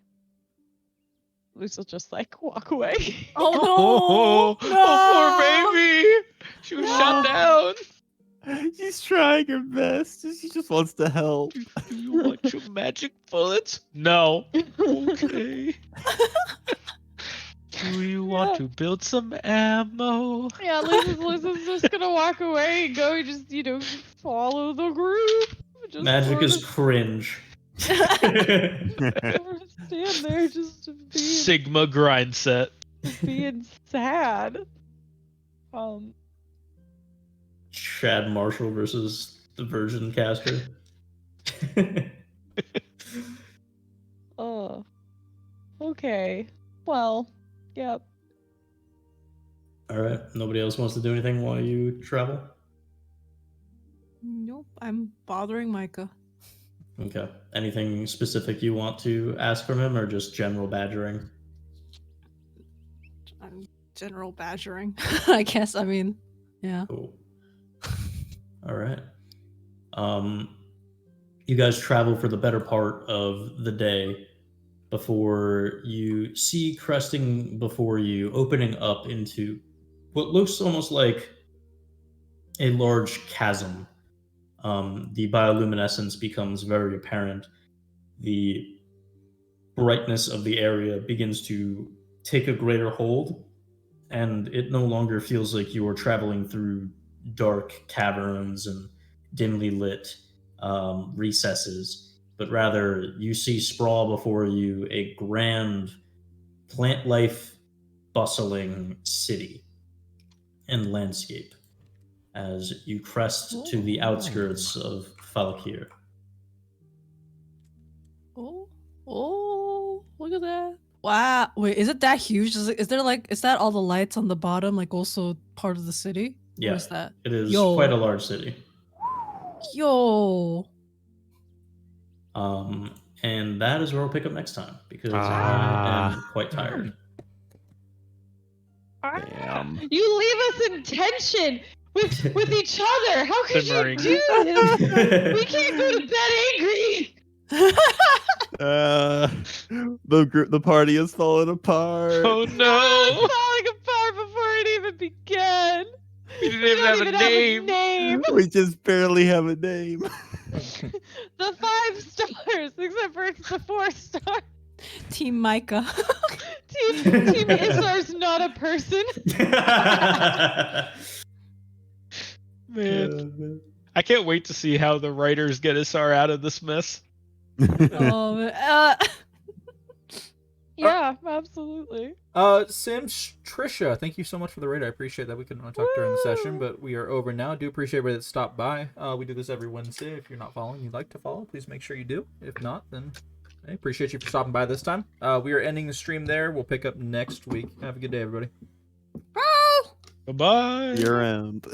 Luz will just like walk away. Oh no! Oh, poor baby! She was shot down. She's trying her best. She just wants to help. Do you want your magic bullets? No. Okay. Do you want to build some ammo? Yeah, Luz is just gonna walk away and go just, follow the group. Just Magic sort is of cringe. stand there just Sigma grind set. being sad. Chad Marshall versus the Virgin Caster. Oh. Okay. Well, yep. All right. Nobody else wants to do anything while you travel? Nope, I'm bothering Micah. Okay. Anything specific you want to ask from him, or just general badgering? General badgering. I guess. I mean, yeah. Cool. All right. You guys travel for the better part of the day before you see cresting before you, opening up into what looks almost like a large chasm. The bioluminescence becomes very apparent. The brightness of the area begins to take a greater hold, and it no longer feels like you are traveling through dark caverns and dimly lit recesses, but rather you see sprawl before you a grand plant life bustling city and landscape as you crest to the outskirts of Falakir. Oh, look at that. Wow. Wait, is it that huge? Is there like, is that all the lights on the bottom, like also part of the city? Yeah, Or is that? it is Yo. quite a large city. Yo. And that is where we'll pick up next time because I am quite tired. Damn. You leave us in tension with each other. How could Simmering. you do this? We can't go to bed angry. The party is falling apart. Oh no! It's falling apart before it even began. We didn't We even don't have even a name. name. We just barely have a name. The 5 stars, except for it's the 4 star. Team Micah. Team Isar's not a person. Man, I can't wait to see how the writers get Isar out of this mess. Oh, man. Yeah, absolutely. Sim Trisha, thank you so much for the raid. I appreciate that. We couldn't talk during the session, but we are over now. Do appreciate everybody that stopped by. We do this every Wednesday. If you're not following, you'd like to follow, please make sure you do. If not, then I appreciate you for stopping by this time. We are ending the stream there. We'll pick up next week. Have a good day, everybody. Bye-bye. You're around.